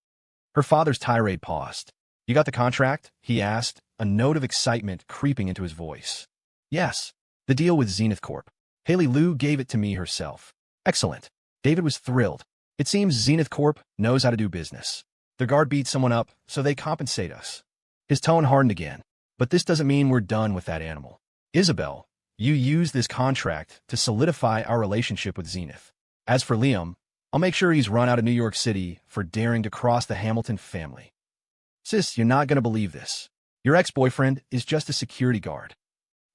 Her father's tirade paused. You got the contract? He asked, a note of excitement creeping into his voice. Yes, the deal with Zenith Corp. Haley Lou gave it to me herself. Excellent. David was thrilled. It seems Zenith Corp knows how to do business. Their guard beat someone up, so they compensate us. His tone hardened again. But this doesn't mean we're done with that animal. Isabel, you used this contract to solidify our relationship with Zenith. As for Liam, I'll make sure he's run out of New York City for daring to cross the Hamilton family. Sis, you're not going to believe this. Your ex-boyfriend is just a security guard.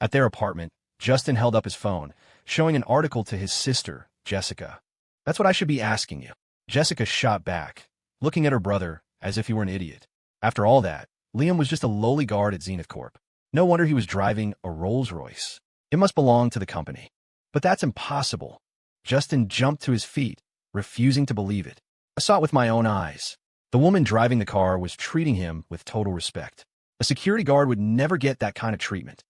At their apartment, Justin held up his phone, showing an article to his sister, Jessica. That's what I should be asking you. Jessica shot back, looking at her brother as if he were an idiot. After all that, Liam was just a lowly guard at Zenith Corp. No wonder he was driving a Rolls-Royce. It must belong to the company. But that's impossible. Justin jumped to his feet, refusing to believe it. I saw it with my own eyes. The woman driving the car was treating him with total respect. A security guard would never get that kind of treatment.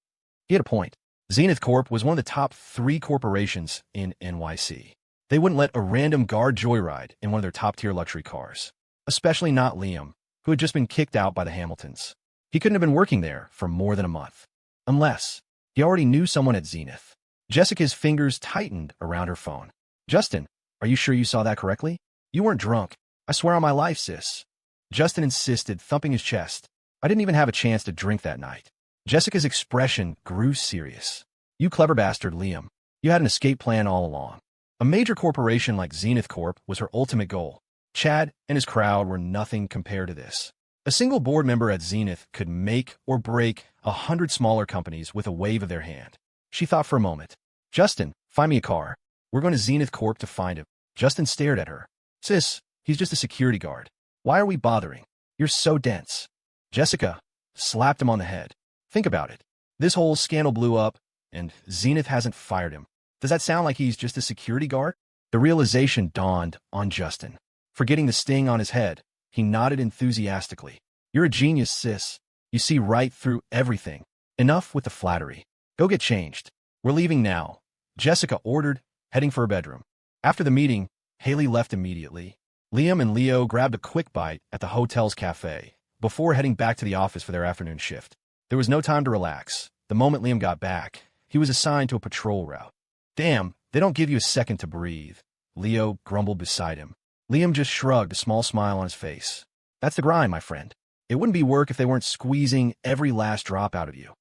He had a point. Zenith Corp was one of the top 3 corporations in NYC. They wouldn't let a random guard joyride in one of their top-tier luxury cars. Especially not Liam, who had just been kicked out by the Hamiltons. He couldn't have been working there for more than a month. Unless he already knew someone at Zenith. Jessica's fingers tightened around her phone. Justin, are you sure you saw that correctly? You weren't drunk. I swear on my life, sis. Justin insisted, thumping his chest. I didn't even have a chance to drink that night. Jessica's expression grew serious. You clever bastard, Liam. You had an escape plan all along. A major corporation like Zenith Corp was her ultimate goal. Chad and his crowd were nothing compared to this. A single board member at Zenith could make or break 100 smaller companies with a wave of their hand. She thought for a moment. Justin, find me a car. We're going to Zenith Corp to find him. Justin stared at her. Sis, he's just a security guard. Why are we bothering? You're so dense. Jessica slapped him on the head. Think about it. This whole scandal blew up, and Zenith hasn't fired him. Does that sound like he's just a security guard? The realization dawned on Justin. Forgetting the sting on his head, he nodded enthusiastically. You're a genius, sis. You see right through everything. Enough with the flattery. Go get changed. We're leaving now, Jessica ordered, heading for her bedroom. After the meeting, Haley left immediately. Liam and Leo grabbed a quick bite at the hotel's cafe before heading back to the office for their afternoon shift. There was no time to relax. The moment Liam got back, he was assigned to a patrol route. Damn, they don't give you a second to breathe, Leo grumbled beside him. Liam just shrugged, a small smile on his face. That's the grind, my friend. It wouldn't be work if they weren't squeezing every last drop out of you.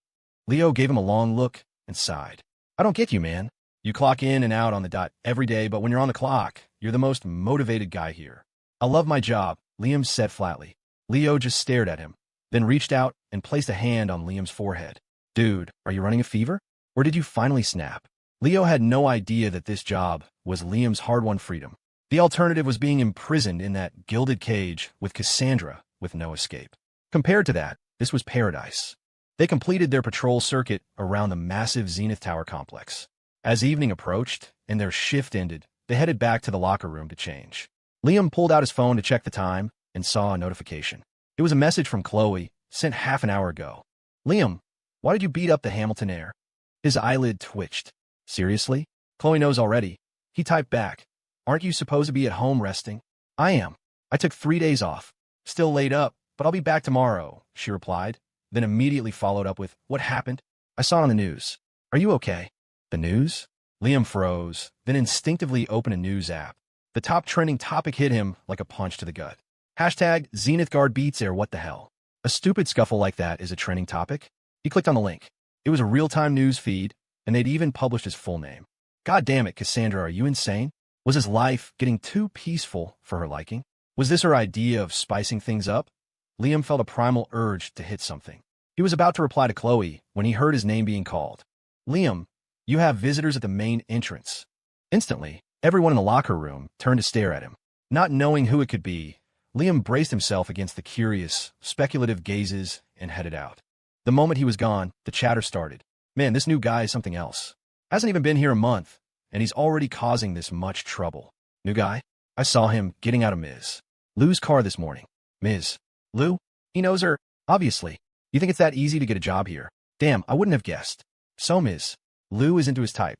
Leo gave him a long look and sighed. I don't get you, man. You clock in and out on the dot every day, but when you're on the clock, you're the most motivated guy here. I love my job, Liam said flatly. Leo just stared at him, then reached out and placed a hand on Liam's forehead. Dude, are you running a fever? Or did you finally snap? Leo had no idea that this job was Liam's hard-won freedom. The alternative was being imprisoned in that gilded cage with Cassandra with no escape. Compared to that, this was paradise. They completed their patrol circuit around the massive Zenith Tower complex. As evening approached and their shift ended, they headed back to the locker room to change. Liam pulled out his phone to check the time and saw a notification. It was a message from Chloe, sent half an hour ago. Liam, why did you beat up the Hamilton heir? His eyelid twitched. Seriously? Chloe knows already. He typed back. Aren't you supposed to be at home resting? I am. I took 3 days off. Still laid up, but I'll be back tomorrow, she replied, then immediately followed up with, what happened? I saw it on the news. Are you okay? The news? Liam froze, then instinctively opened a news app. The top trending topic hit him like a punch to the gut. Hashtag Zenith Guard beats air, what the hell? A stupid scuffle like that is a trending topic? He clicked on the link. It was a real-time news feed, and they'd even published his full name. God damn it, Cassandra, are you insane? Was his life getting too peaceful for her liking? Was this her idea of spicing things up? Liam felt a primal urge to hit something. He was about to reply to Chloe when he heard his name being called. Liam, you have visitors at the main entrance. Instantly, everyone in the locker room turned to stare at him. Not knowing who it could be, Liam braced himself against the curious, speculative gazes and headed out. The moment he was gone, the chatter started. Man, this new guy is something else. Hasn't even been here a month, and he's already causing this much trouble. New guy? I saw him getting out of Ms. Lou's car this morning. Ms. Lou? He knows her, obviously. You think it's that easy to get a job here? Damn, I wouldn't have guessed. So, Ms. Lou is into his type.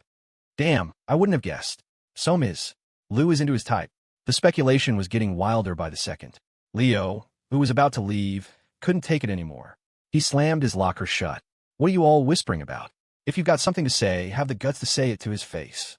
Damn, I wouldn't have guessed. So Ms. Lou is into his type. The speculation was getting wilder by the second. Leo, who was about to leave, couldn't take it anymore. He slammed his locker shut. What are you all whispering about? If you've got something to say, have the guts to say it to his face.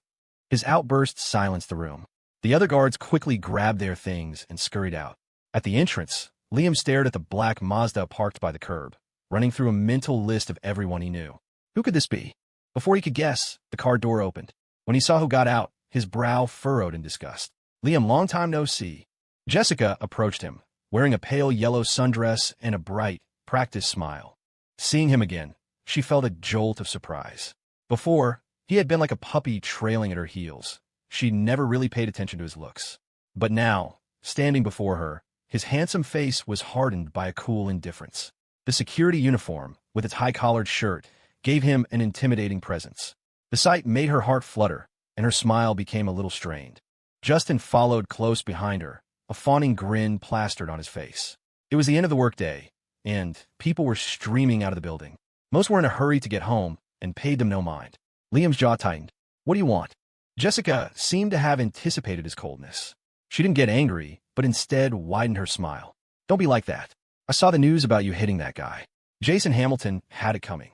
His outburst silenced the room. The other guards quickly grabbed their things and scurried out. At the entrance, Liam stared at the black Mazda parked by the curb, running through a mental list of everyone he knew. Who could this be? Before he could guess, the car door opened. When he saw who got out, his brow furrowed in disgust. Liam, long time no see. Jessica approached him, wearing a pale yellow sundress and a bright, practiced smile. Seeing him again, she felt a jolt of surprise. Before, he had been like a puppy trailing at her heels. She'd never really paid attention to his looks. But now, standing before her, his handsome face was hardened by a cool indifference. The security uniform, with its high-collared shirt, gave him an intimidating presence. The sight made her heart flutter, and her smile became a little strained. Justin followed close behind her, a fawning grin plastered on his face. It was the end of the workday, and people were streaming out of the building. Most were in a hurry to get home, and paid them no mind. Liam's jaw tightened. What do you want? Jessica seemed to have anticipated his coldness. She didn't get angry, but instead widened her smile. Don't be like that. I saw the news about you hitting that guy. Jason Hamilton had it coming.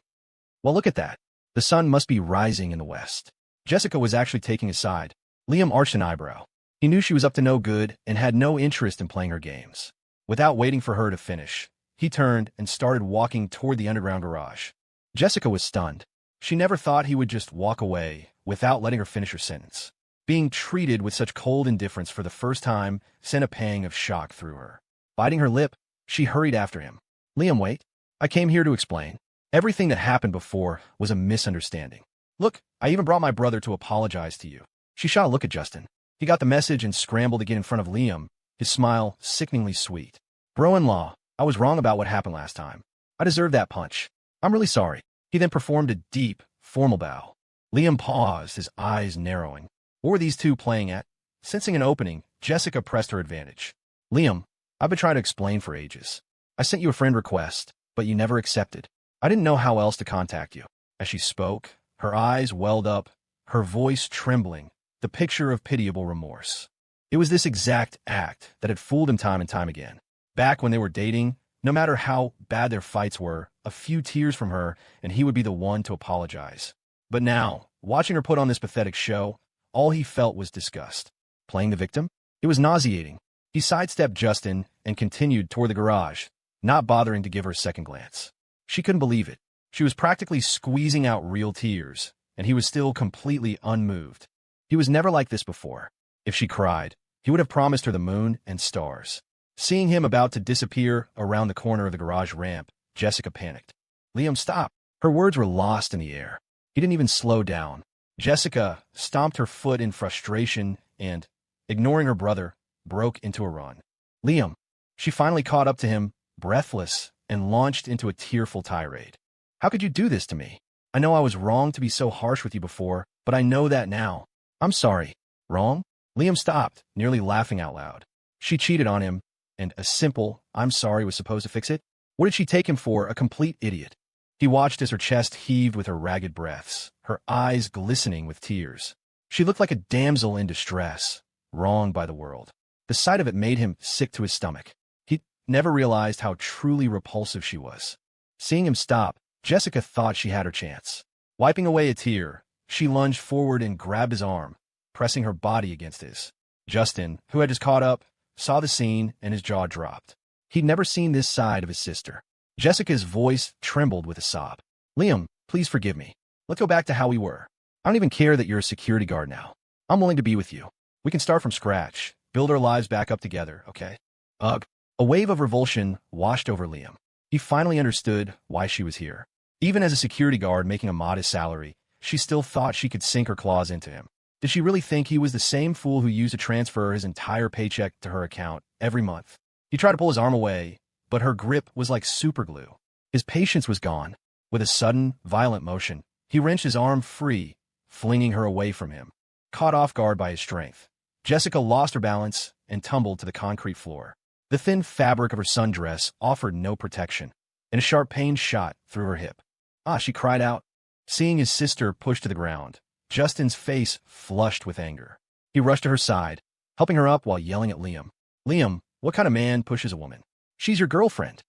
Well, look at that. The sun must be rising in the west. Jessica was actually taking his side. Liam arched an eyebrow. He knew she was up to no good and had no interest in playing her games. Without waiting for her to finish, he turned and started walking toward the underground garage. Jessica was stunned. She never thought he would just walk away without letting her finish her sentence. Being treated with such cold indifference for the first time sent a pang of shock through her. Biting her lip, she hurried after him. Liam, wait. I came here to explain. Everything that happened before was a misunderstanding. Look, I even brought my brother to apologize to you. She shot a look at Justin. He got the message and scrambled to get in front of Liam, his smile sickeningly sweet. Bro-in-law, I was wrong about what happened last time. I deserved that punch. I'm really sorry. He then performed a deep, formal bow. Liam paused, his eyes narrowing. What were these two playing at? Sensing an opening, Jessica pressed her advantage. Liam, I've been trying to explain for ages. I sent you a friend request, but you never accepted. I didn't know how else to contact you. As she spoke, her eyes welled up, her voice trembling, the picture of pitiable remorse. It was this exact act that had fooled him time and time again. Back when they were dating, no matter how bad their fights were, a few tears from her and he would be the one to apologize. But now, watching her put on this pathetic show, all he felt was disgust. Playing the victim? It was nauseating. He sidestepped Justin and continued toward the garage, not bothering to give her a second glance. She couldn't believe it. She was practically squeezing out real tears, and he was still completely unmoved. He was never like this before. If she cried, he would have promised her the moon and stars. Seeing him about to disappear around the corner of the garage ramp, Jessica panicked. Liam, stop. Her words were lost in the air. He didn't even slow down. Jessica stomped her foot in frustration and, ignoring her brother, broke into a run. Liam. She finally caught up to him, breathless, and launched into a tearful tirade. How could you do this to me? I know I was wrong to be so harsh with you before, but I know that now. I'm sorry. Wrong? Liam stopped, nearly laughing out loud. She cheated on him, and a simple, I'm sorry was supposed to fix it? What did she take him for, a complete idiot? He watched as her chest heaved with her ragged breaths, her eyes glistening with tears. She looked like a damsel in distress, wronged by the world. The sight of it made him sick to his stomach. He never realized how truly repulsive she was. Seeing him stop, Jessica thought she had her chance. Wiping away a tear, she lunged forward and grabbed his arm, pressing her body against his. Justin, who had just caught up, saw the scene and his jaw dropped. He'd never seen this side of his sister. Jessica's voice trembled with a sob. Liam, please forgive me. Let's go back to how we were. I don't even care that you're a security guard now. I'm willing to be with you. We can start from scratch, build our lives back up together, okay? Ugh. A wave of revulsion washed over Liam. He finally understood why she was here. Even as a security guard making a modest salary, she still thought she could sink her claws into him. Did she really think he was the same fool who used to transfer his entire paycheck to her account every month? He tried to pull his arm away, but her grip was like superglue. His patience was gone. With a sudden, violent motion, he wrenched his arm free, flinging her away from him. Caught off guard by his strength, Jessica lost her balance and tumbled to the concrete floor. The thin fabric of her sundress offered no protection, and a sharp pain shot through her hip. Ah, she cried out. Seeing his sister pushed to the ground, Justin's face flushed with anger. He rushed to her side, helping her up while yelling at Liam. Liam, what kind of man pushes a woman? She's your girlfriend.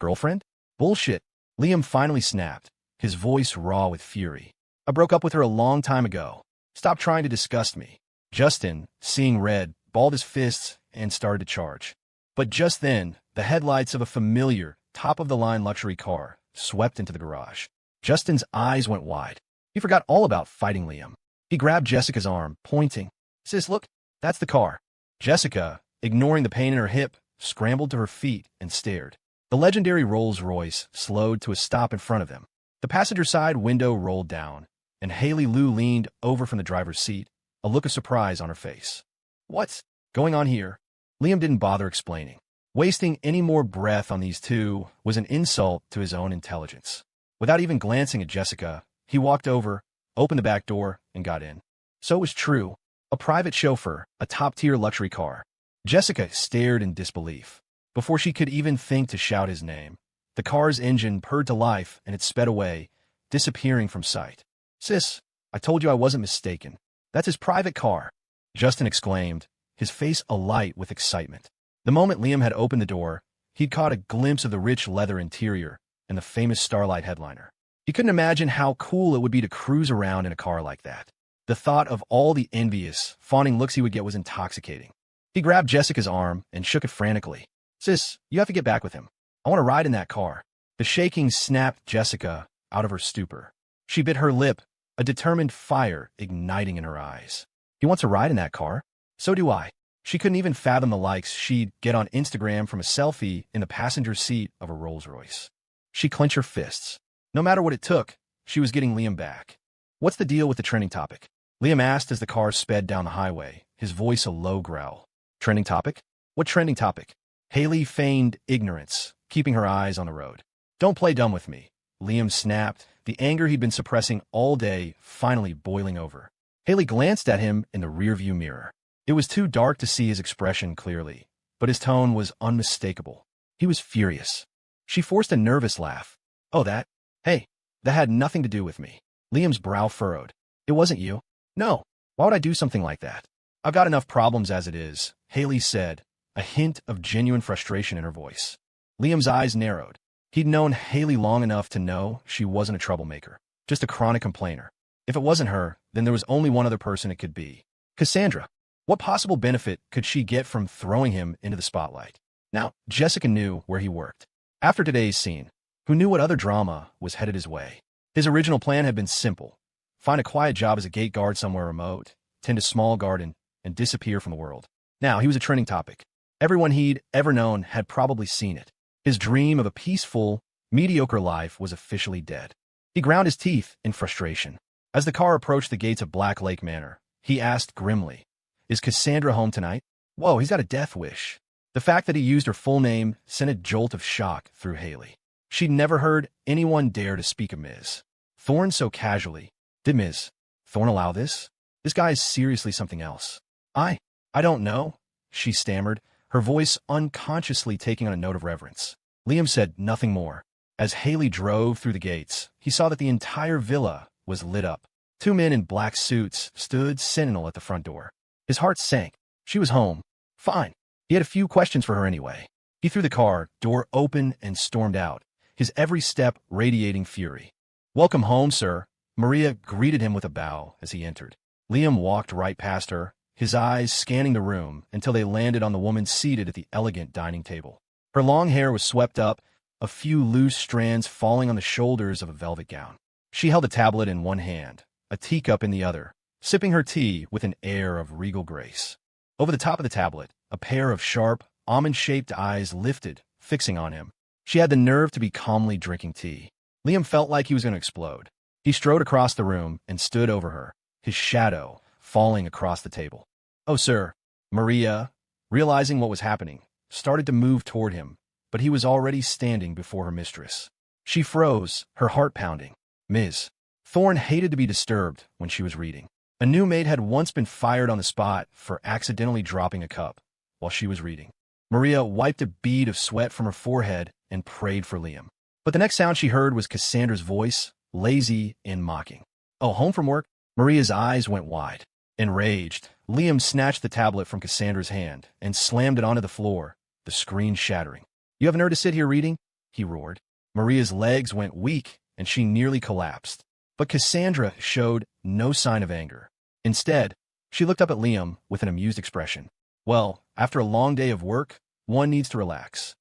Girlfriend? Bullshit. Liam finally snapped, his voice raw with fury. I broke up with her a long time ago. Stop trying to disgust me. Justin, seeing red, balled his fists and started to charge. But just then, the headlights of a familiar, top-of-the-line luxury car swept into the garage. Justin's eyes went wide. He forgot all about fighting Liam. He grabbed Jessica's arm, pointing. Sis, look, that's the car. Jessica, ignoring the pain in her hip, scrambled to her feet and stared. The legendary Rolls-Royce slowed to a stop in front of them. The passenger side window rolled down, and Haley Lou leaned over from the driver's seat, a look of surprise on her face. What's going on here? Liam didn't bother explaining. Wasting any more breath on these two was an insult to his own intelligence. Without even glancing at Jessica, he walked over, opened the back door, and got in. So it was true. A private chauffeur, a top-tier luxury car. Jessica stared in disbelief. Before she could even think to shout his name, the car's engine purred to life and it sped away, disappearing from sight. Sis, I told you I wasn't mistaken. That's his private car, Justin exclaimed, his face alight with excitement. The moment Liam had opened the door, he'd caught a glimpse of the rich leather interior and the famous Starlight headliner. He couldn't imagine how cool it would be to cruise around in a car like that. The thought of all the envious, fawning looks he would get was intoxicating. He grabbed Jessica's arm and shook it frantically. Sis, you have to get back with him. I want to ride in that car. The shaking snapped Jessica out of her stupor. She bit her lip, a determined fire igniting in her eyes. He wants to ride in that car? So do I. She couldn't even fathom the likes she'd get on Instagram from a selfie in the passenger seat of a Rolls-Royce. She clenched her fists. No matter what it took, she was getting Liam back. What's the deal with the trending topic? Liam asked as the car sped down the highway, his voice a low growl. Trending topic? What trending topic? Haley feigned ignorance, keeping her eyes on the road. Don't play dumb with me, Liam snapped, the anger he'd been suppressing all day finally boiling over. Haley glanced at him in the rearview mirror. It was too dark to see his expression clearly, but his tone was unmistakable. He was furious. She forced a nervous laugh. Oh, that? Hey, that had nothing to do with me. Liam's brow furrowed. It wasn't you? No. Why would I do something like that? I've got enough problems as it is, Haley said, a hint of genuine frustration in her voice. Liam's eyes narrowed. He'd known Haley long enough to know she wasn't a troublemaker, just a chronic complainer. If it wasn't her, then there was only one other person it could be. Cassandra. What possible benefit could she get from throwing him into the spotlight? Now, Jessica knew where he worked. After today's scene, who knew what other drama was headed his way? His original plan had been simple. Find a quiet job as a gate guard somewhere remote, tend a small garden, and disappear from the world. Now, he was a trending topic. Everyone he'd ever known had probably seen it. His dream of a peaceful, mediocre life was officially dead. He ground his teeth in frustration. As the car approached the gates of Black Lake Manor, he asked grimly, Is Cassandra home tonight? Whoa, he's got a death wish. The fact that he used her full name sent a jolt of shock through Haley. She'd never heard anyone dare to speak of Ms. Thorne so casually. Did Ms. Thorne allow this? This guy is seriously something else. I don't know, she stammered, her voice unconsciously taking on a note of reverence. Liam said nothing more. As Haley drove through the gates, he saw that the entire villa was lit up. Two men in black suits stood sentinel at the front door. His heart sank. She was home. Fine. He had a few questions for her anyway. He threw the car door open and stormed out, his every step radiating fury. Welcome home, sir. Maria greeted him with a bow as he entered. Liam walked right past her, his eyes scanning the room until they landed on the woman seated at the elegant dining table. Her long hair was swept up, a few loose strands falling on the shoulders of a velvet gown. She held a tablet in one hand, a teacup in the other, sipping her tea with an air of regal grace. Over the top of the tablet, a pair of sharp, almond-shaped eyes lifted, fixing on him. She had the nerve to be calmly drinking tea. Liam felt like he was going to explode. He strode across the room and stood over her, his shadow falling across the table. Oh, sir. Maria, realizing what was happening, started to move toward him, but he was already standing before her mistress. She froze, her heart pounding. Ms. Thorne hated to be disturbed when she was reading. A new maid had once been fired on the spot for accidentally dropping a cup while she was reading. Maria wiped a bead of sweat from her forehead and prayed for Liam. But the next sound she heard was Cassandra's voice, lazy and mocking. "Oh, home from work?" Maria's eyes went wide. Enraged, Liam snatched the tablet from Cassandra's hand and slammed it onto the floor, the screen shattering. "You have a nerve to sit here reading?" he roared. Maria's legs went weak, and she nearly collapsed. But Cassandra showed no sign of anger. Instead, she looked up at Liam with an amused expression. "Well, after a long day of work, one needs to relax."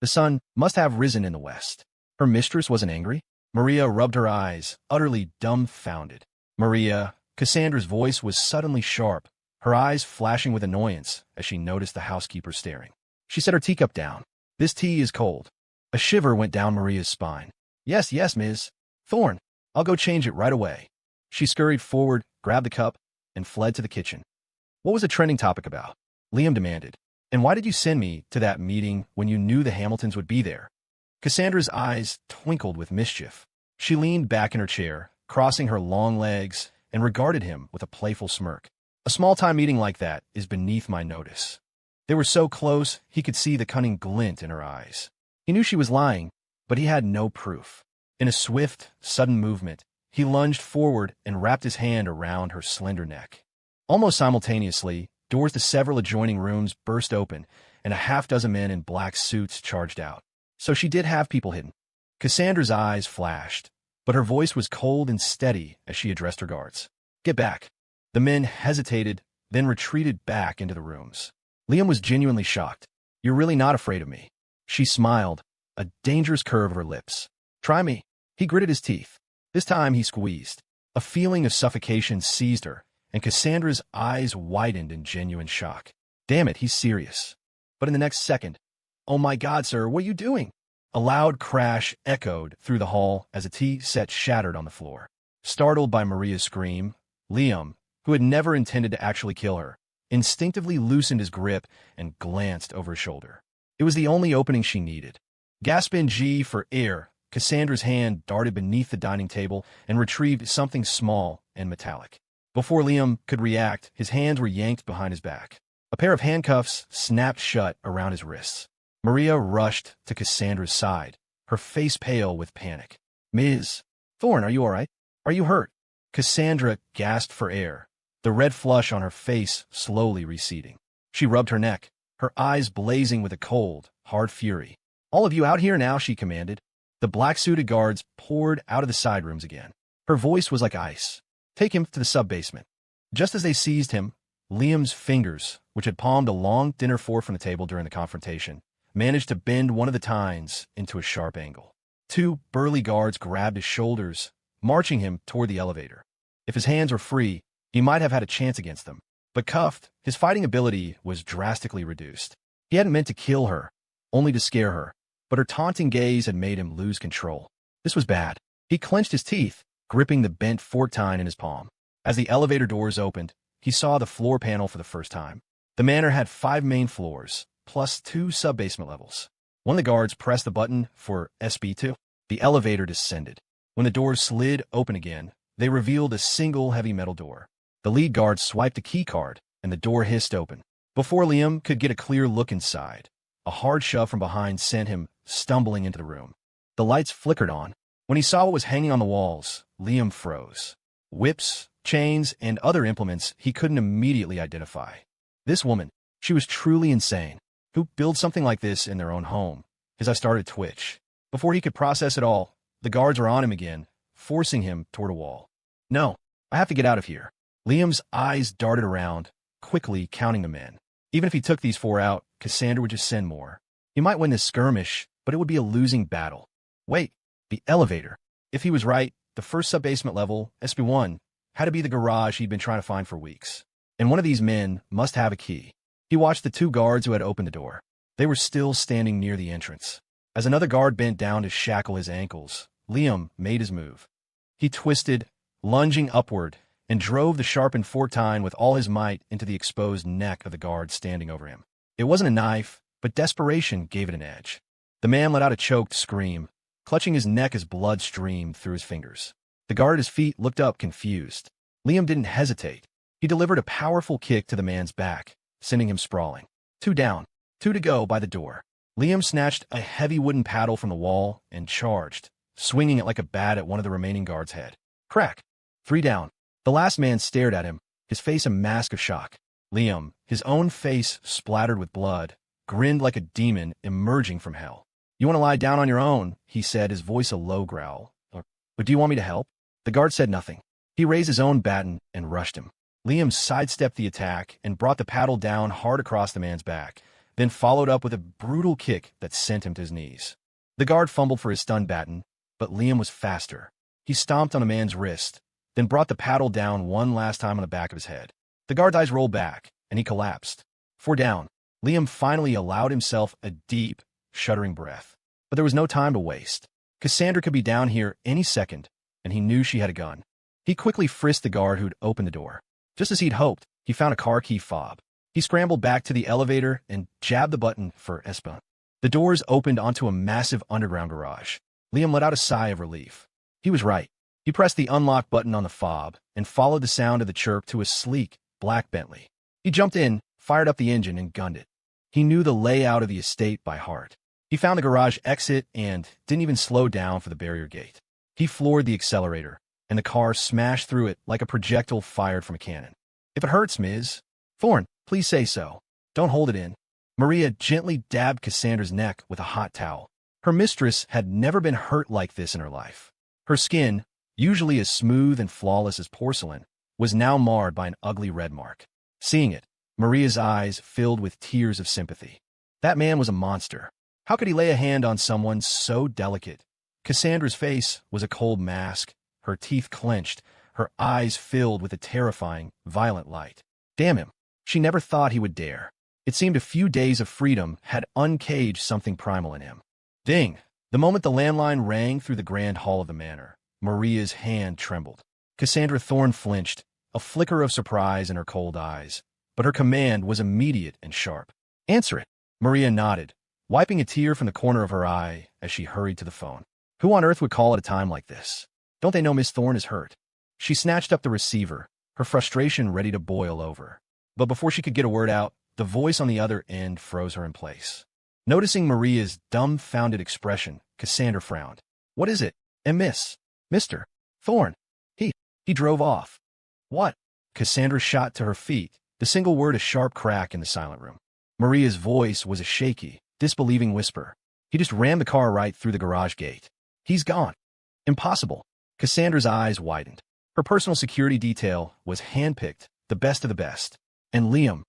The sun must have risen in the west. Her mistress wasn't angry. Maria rubbed her eyes, utterly dumbfounded. "Maria," Cassandra's voice was suddenly sharp, her eyes flashing with annoyance as she noticed the housekeeper staring. She set her teacup down. "This tea is cold." A shiver went down Maria's spine. Yes, Miss Thorne. I'll go change it right away." She scurried forward, grabbed the cup, and fled to the kitchen. "What was the trending topic about?" Liam demanded. "And why did you send me to that meeting when you knew the Hamiltons would be there?" Cassandra's eyes twinkled with mischief. She leaned back in her chair, crossing her long legs, and regarded him with a playful smirk. "A small-time meeting like that is beneath my notice." They were so close, he could see the cunning glint in her eyes. He knew she was lying, but he had no proof. In a swift, sudden movement, he lunged forward and wrapped his hand around her slender neck. Almost simultaneously, doors to several adjoining rooms burst open, and a half-dozen men in black suits charged out. So she did have people hidden. Cassandra's eyes flashed, but her voice was cold and steady as she addressed her guards. "Get back." The men hesitated, then retreated back into the rooms. Liam was genuinely shocked. "You're really not afraid of me." She smiled, a dangerous curve of her lips. "Try me." He gritted his teeth. This time he squeezed. A feeling of suffocation seized her, and Cassandra's eyes widened in genuine shock. Damn it, he's serious. But in the next second, "Oh my God, sir, what are you doing?" A loud crash echoed through the hall as a tea set shattered on the floor. Startled by Maria's scream, Liam, who had never intended to actually kill her, instinctively loosened his grip and glanced over his shoulder. It was the only opening she needed. Gasping G for air, Cassandra's hand darted beneath the dining table and retrieved something small and metallic. Before Liam could react, his hands were yanked behind his back. A pair of handcuffs snapped shut around his wrists. Maria rushed to Cassandra's side, her face pale with panic. "Ms. Thorne, are you all right? Are you hurt?" Cassandra gasped for air, the red flush on her face slowly receding. She rubbed her neck, her eyes blazing with a cold, hard fury. "All of you out here now," she commanded. The black-suited guards poured out of the side rooms again. Her voice was like ice. "Take him to the sub-basement." Just as they seized him, Liam's fingers, which had palmed a long dinner fork from the table during the confrontation, managed to bend one of the tines into a sharp angle. Two burly guards grabbed his shoulders, marching him toward the elevator. If his hands were free, he might have had a chance against them. But cuffed, his fighting ability was drastically reduced. He hadn't meant to kill her, only to scare her, but her taunting gaze had made him lose control. This was bad. He clenched his teeth, gripping the bent fork tine in his palm. As the elevator doors opened, he saw the floor panel for the first time. The manor had 5 main floors, plus 2 sub-basement levels. One of the guards pressed the button for SB2. The elevator descended. When the doors slid open again, they revealed a single heavy metal door. The lead guard swiped a key card, and the door hissed open. Before Liam could get a clear look inside, a hard shove from behind sent him stumbling into the room. The lights flickered on. When he saw what was hanging on the walls, Liam froze. Whips, chains, and other implements he couldn't immediately identify. This woman, she was truly insane. Who builds something like this in their own home? His eyes started to twitch. Before he could process it all, the guards were on him again, forcing him toward a wall. "No, I have to get out of here." Liam's eyes darted around, quickly counting the men. Even if he took these 4 out, Cassandra would just send more. He might win this skirmish, but it would be a losing battle. Wait, the elevator. If he was right, the first sub-basement level, SB1, had to be the garage he'd been trying to find for weeks. And one of these men must have a key. He watched the 2 guards who had opened the door. They were still standing near the entrance. As another guard bent down to shackle his ankles, Liam made his move. He twisted, lunging upward, and drove the sharpened fork tine with all his might into the exposed neck of the guard standing over him. It wasn't a knife, but desperation gave it an edge. The man let out a choked scream, clutching his neck as blood streamed through his fingers. The guard at his feet looked up confused. Liam didn't hesitate. He delivered a powerful kick to the man's back, sending him sprawling. 2 down, 2 to go by the door. Liam snatched a heavy wooden paddle from the wall and charged, swinging it like a bat at one of the remaining guards' head. Crack! 3 down. The last man stared at him, his face a mask of shock. Liam, his own face splattered with blood, grinned like a demon emerging from hell. You want to lie down on your own, he said, his voice a low growl. But do you want me to help? The guard said nothing. He raised his own baton and rushed him. Liam sidestepped the attack and brought the paddle down hard across the man's back, then followed up with a brutal kick that sent him to his knees. The guard fumbled for his stun baton, but Liam was faster. He stomped on the man's wrist, then brought the paddle down one last time on the back of his head. The guard's eyes rolled back, and he collapsed. 4 down. Liam finally allowed himself a deep, shuddering breath. But there was no time to waste. Cassandra could be down here any second, and he knew she had a gun. He quickly frisked the guard who'd opened the door. Just as he'd hoped, he found a car key fob. He scrambled back to the elevator and jabbed the button for Espa. The doors opened onto a massive underground garage. Liam let out a sigh of relief. He was right. He pressed the unlock button on the fob and followed the sound of the chirp to a sleek, black Bentley. He jumped in, fired up the engine, and gunned it. He knew the layout of the estate by heart. He found the garage exit and didn't even slow down for the barrier gate. He floored the accelerator, and the car smashed through it like a projectile fired from a cannon. If it hurts, Ms. Thorne, please say so. Don't hold it in. Maria gently dabbed Cassandra's neck with a hot towel. Her mistress had never been hurt like this in her life. Her skin, usually as smooth and flawless as porcelain, was now marred by an ugly red mark. Seeing it, Maria's eyes filled with tears of sympathy. That man was a monster. How could he lay a hand on someone so delicate? Cassandra's face was a cold mask, her teeth clenched, her eyes filled with a terrifying, violent light. Damn him. She never thought he would dare. It seemed a few days of freedom had uncaged something primal in him. Ding! The moment the landline rang through the grand hall of the manor, Maria's hand trembled. Cassandra Thorne flinched, a flicker of surprise in her cold eyes, but her command was immediate and sharp. Answer it. Maria nodded, wiping a tear from the corner of her eye as she hurried to the phone. Who on earth would call at a time like this? Don't they know Miss Thorne is hurt? She snatched up the receiver, her frustration ready to boil over. But before she could get a word out, the voice on the other end froze her in place. Noticing Maria's dumbfounded expression, Cassandra frowned. What is it? Mr. Thorne. He drove off. What? Cassandra shot to her feet, the single word a sharp crack in the silent room. Maria's voice was a shaky, disbelieving whisper. He just rammed the car right through the garage gate. He's gone. Impossible. Cassandra's eyes widened. Her personal security detail was handpicked, the best of the best. And Liam.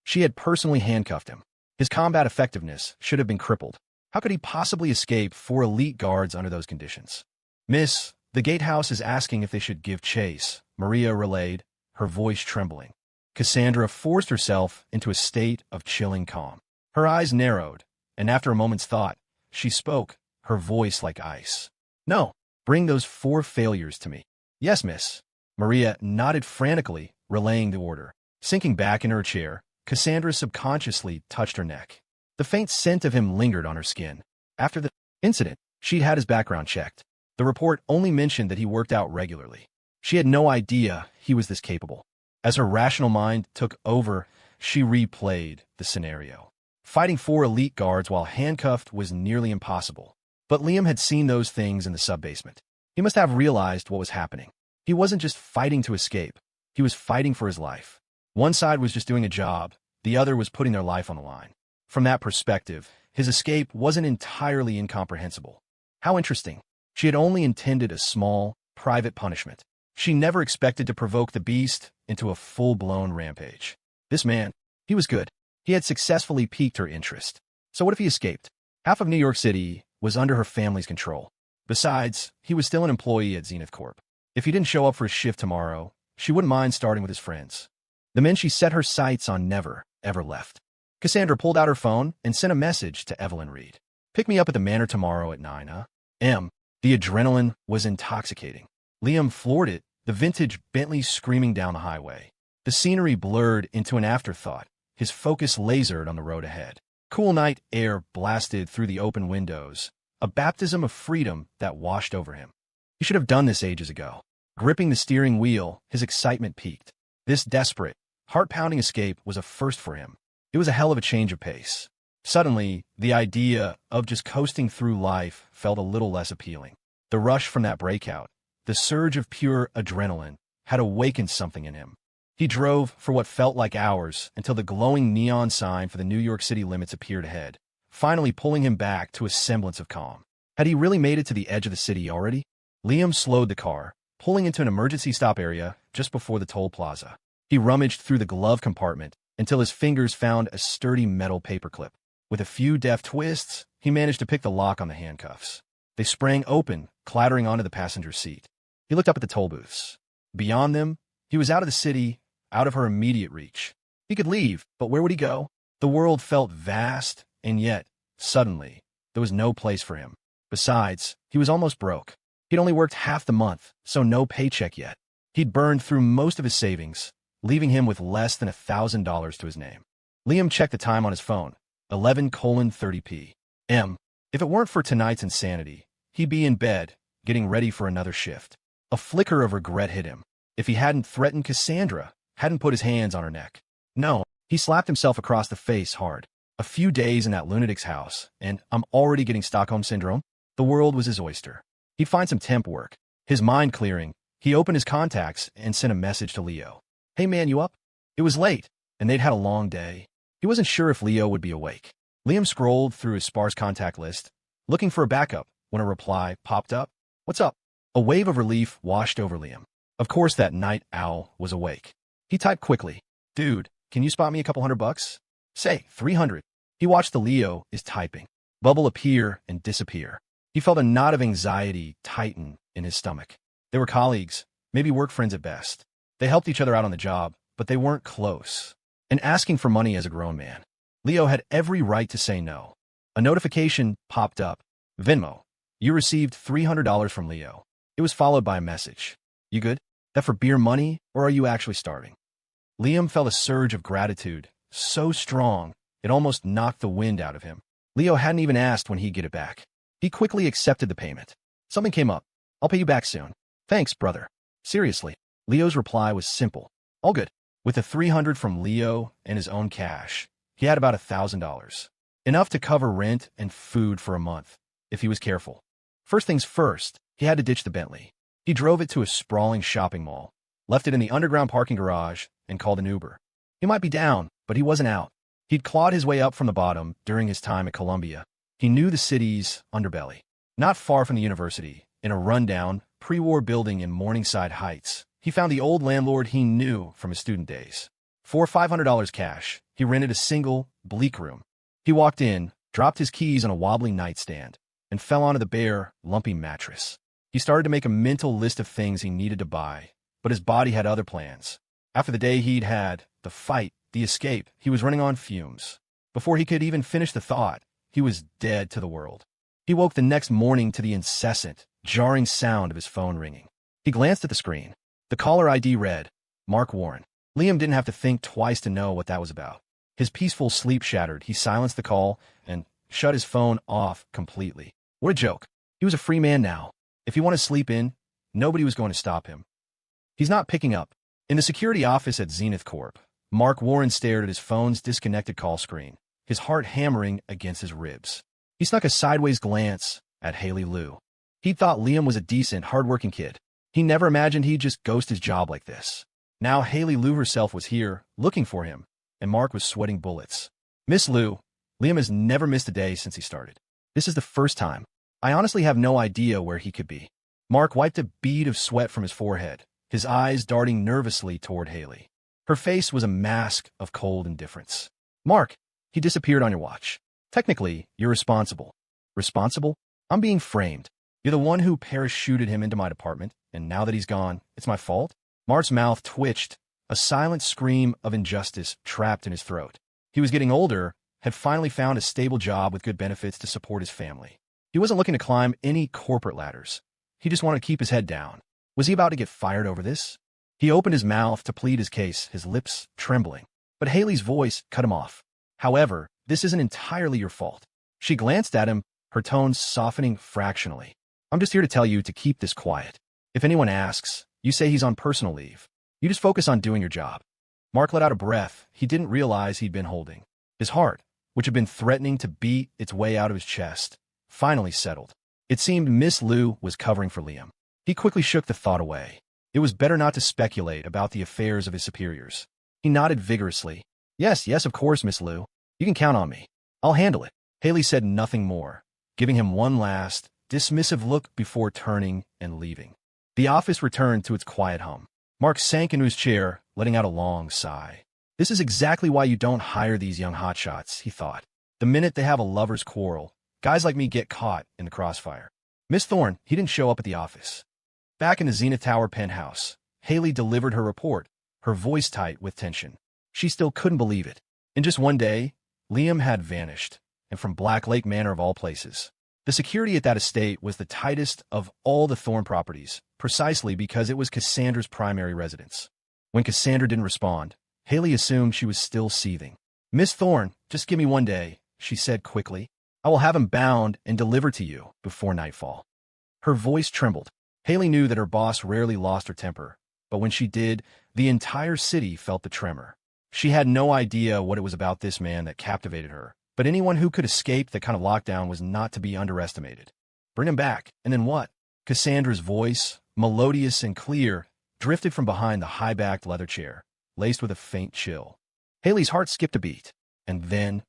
She had personally handcuffed him. His combat effectiveness should have been crippled. How could he possibly escape 4 elite guards under those conditions? Miss, the gatehouse is asking if they should give chase, Maria relayed, her voice trembling. Cassandra forced herself into a state of chilling calm. Her eyes narrowed, and after a moment's thought, she spoke, her voice like ice. No, bring those 4 failures to me. Yes, miss. Maria nodded frantically, relaying the order. Sinking back in her chair, Cassandra subconsciously touched her neck. The faint scent of him lingered on her skin. After the incident, she'd had his background checked. The report only mentioned that he worked out regularly. She had no idea he was this capable. As her rational mind took over, she replayed the scenario. Fighting 4 elite guards while handcuffed was nearly impossible. But Liam had seen those things in the sub-basement. He must have realized what was happening. He wasn't just fighting to escape. He was fighting for his life. One side was just doing a job. The other was putting their life on the line. From that perspective, his escape wasn't entirely incomprehensible. How interesting. She had only intended a small, private punishment. She never expected to provoke the beast into a full-blown rampage. This man, he was good. He had successfully piqued her interest. So what if he escaped? Half of New York City was under her family's control. Besides, he was still an employee at Zenith Corp. If he didn't show up for his shift tomorrow, she wouldn't mind starting with his friends. The men she set her sights on never, ever left. Cassandra pulled out her phone and sent a message to Evelyn Reed. Pick me up at the manor tomorrow at 9, huh? The adrenaline was intoxicating. Liam floored it, the vintage Bentley screaming down the highway. The scenery blurred into an afterthought, his focus lasered on the road ahead. Cool night air blasted through the open windows, a baptism of freedom that washed over him. He should have done this ages ago. Gripping the steering wheel, his excitement peaked. This desperate, heart-pounding escape was a first for him. It was a hell of a change of pace. Suddenly, the idea of just coasting through life felt a little less appealing. The rush from that breakout, the surge of pure adrenaline, had awakened something in him. He drove for what felt like hours until the glowing neon sign for the New York City limits appeared ahead, finally pulling him back to a semblance of calm. Had he really made it to the edge of the city already? Liam slowed the car, pulling into an emergency stop area just before the toll plaza. He rummaged through the glove compartment until his fingers found a sturdy metal paperclip. With a few deft twists, he managed to pick the lock on the handcuffs. They sprang open, clattering onto the passenger seat. He looked up at the toll booths. Beyond them, he was out of the city, out of her immediate reach. He could leave, but where would he go? The world felt vast, and yet, suddenly, there was no place for him. Besides, he was almost broke. He'd only worked half the month, so no paycheck yet. He'd burned through most of his savings, leaving him with less than $1,000 to his name. Liam checked the time on his phone, 11:30 p.m. If it weren't for tonight's insanity, he'd be in bed, getting ready for another shift. A flicker of regret hit him. If he hadn't threatened Cassandra, hadn't put his hands on her neck. No, he slapped himself across the face hard. A few days in that lunatic's house, and I'm already getting Stockholm Syndrome. The world was his oyster. He'd find some temp work. His mind clearing, he opened his contacts and sent a message to Leo. Hey man, you up? It was late, and they'd had a long day. He wasn't sure if Leo would be awake. Liam scrolled through his sparse contact list, looking for a backup, when a reply popped up. What's up? A wave of relief washed over Liam. Of course that night owl was awake. He typed quickly. Dude, can you spot me a couple $100? Say, 300. He watched the Leo is typing. Bubble appear and disappear. He felt a knot of anxiety tighten in his stomach. They were colleagues, maybe work friends at best. They helped each other out on the job, but they weren't close. And asking for money as a grown man, Leo had every right to say no. A notification popped up. Venmo. You received $300 from Leo. It was followed by a message. You good? That for beer money, or are you actually starving? Liam felt a surge of gratitude, so strong, it almost knocked the wind out of him. Leo hadn't even asked when he'd get it back. He quickly accepted the payment. Something came up. I'll pay you back soon. Thanks, brother. Seriously. Leo's reply was simple. All good. With the $300 from Leo and his own cash, he had about $1,000. Enough to cover rent and food for a month, if he was careful. First things first, he had to ditch the Bentley. He drove it to a sprawling shopping mall, left it in the underground parking garage, and called an Uber. He might be down, but he wasn't out. He'd clawed his way up from the bottom during his time at Columbia. He knew the city's underbelly. Not far from the university, in a rundown, pre-war building in Morningside Heights, he found the old landlord he knew from his student days. For $500 cash, he rented a single, bleak room. He walked in, dropped his keys on a wobbly nightstand, and fell onto the bare, lumpy mattress. He started to make a mental list of things he needed to buy, but his body had other plans. After the day he'd had, the fight, the escape, he was running on fumes. Before he could even finish the thought, he was dead to the world. He woke the next morning to the incessant, jarring sound of his phone ringing. He glanced at the screen. The caller ID read, Mark Warren. Liam didn't have to think twice to know what that was about. His peaceful sleep shattered. He silenced the call and shut his phone off completely. What a joke. He was a free man now. If he wanted to sleep in, nobody was going to stop him. He's not picking up. In the security office at Zenith Corp, Mark Warren stared at his phone's disconnected call screen, his heart hammering against his ribs. He snuck a sideways glance at Haley Liu. He'd thought Liam was a decent, hardworking kid. He never imagined he'd just ghost his job like this. Now Haley Liu herself was here, looking for him, and Mark was sweating bullets. Miss Liu, Liam has never missed a day since he started. This is the first time. I honestly have no idea where he could be. Mark wiped a bead of sweat from his forehead, his eyes darting nervously toward Haley. Her face was a mask of cold indifference. Mark, he disappeared on your watch. Technically, you're responsible. Responsible? I'm being framed. You're the one who parachuted him into my department, and now that he's gone, it's my fault? Mark's mouth twitched, a silent scream of injustice trapped in his throat. He was getting older, had finally found a stable job with good benefits to support his family. He wasn't looking to climb any corporate ladders. He just wanted to keep his head down. Was he about to get fired over this? He opened his mouth to plead his case, his lips trembling. But Haley's voice cut him off. However, this isn't entirely your fault. She glanced at him, her tones softening fractionally. I'm just here to tell you to keep this quiet. If anyone asks, you say he's on personal leave. You just focus on doing your job. Mark let out a breath he didn't realize he'd been holding. His heart, which had been threatening to beat its way out of his chest, finally settled. It seemed Miss Liu was covering for Liam. He quickly shook the thought away. It was better not to speculate about the affairs of his superiors. He nodded vigorously. Yes, of course, Miss Liu. You can count on me. I'll handle it. Haley said nothing more, giving him one last, dismissive look before turning and leaving. The office returned to its quiet hum. Mark sank into his chair, letting out a long sigh. This is exactly why you don't hire these young hotshots, he thought. The minute they have a lover's quarrel, guys like me get caught in the crossfire. Miss Thorne, he didn't show up at the office. Back in the Zenith Tower penthouse, Haley delivered her report, her voice tight with tension. She still couldn't believe it. In just one day, Liam had vanished, and from Black Lake Manor of all places. The security at that estate was the tightest of all the Thorne properties, precisely because it was Cassandra's primary residence. When Cassandra didn't respond, Haley assumed she was still seething. Miss Thorne, just give me one day, she said quickly. I will have him bound and delivered to you before nightfall. Her voice trembled. Haley knew that her boss rarely lost her temper, but when she did, the entire city felt the tremor. She had no idea what it was about this man that captivated her, but anyone who could escape that kind of lockdown was not to be underestimated. Bring him back, and then what? Cassandra's voice, melodious and clear, drifted from behind the high-backed leather chair, laced with a faint chill. Haley's heart skipped a beat, and then...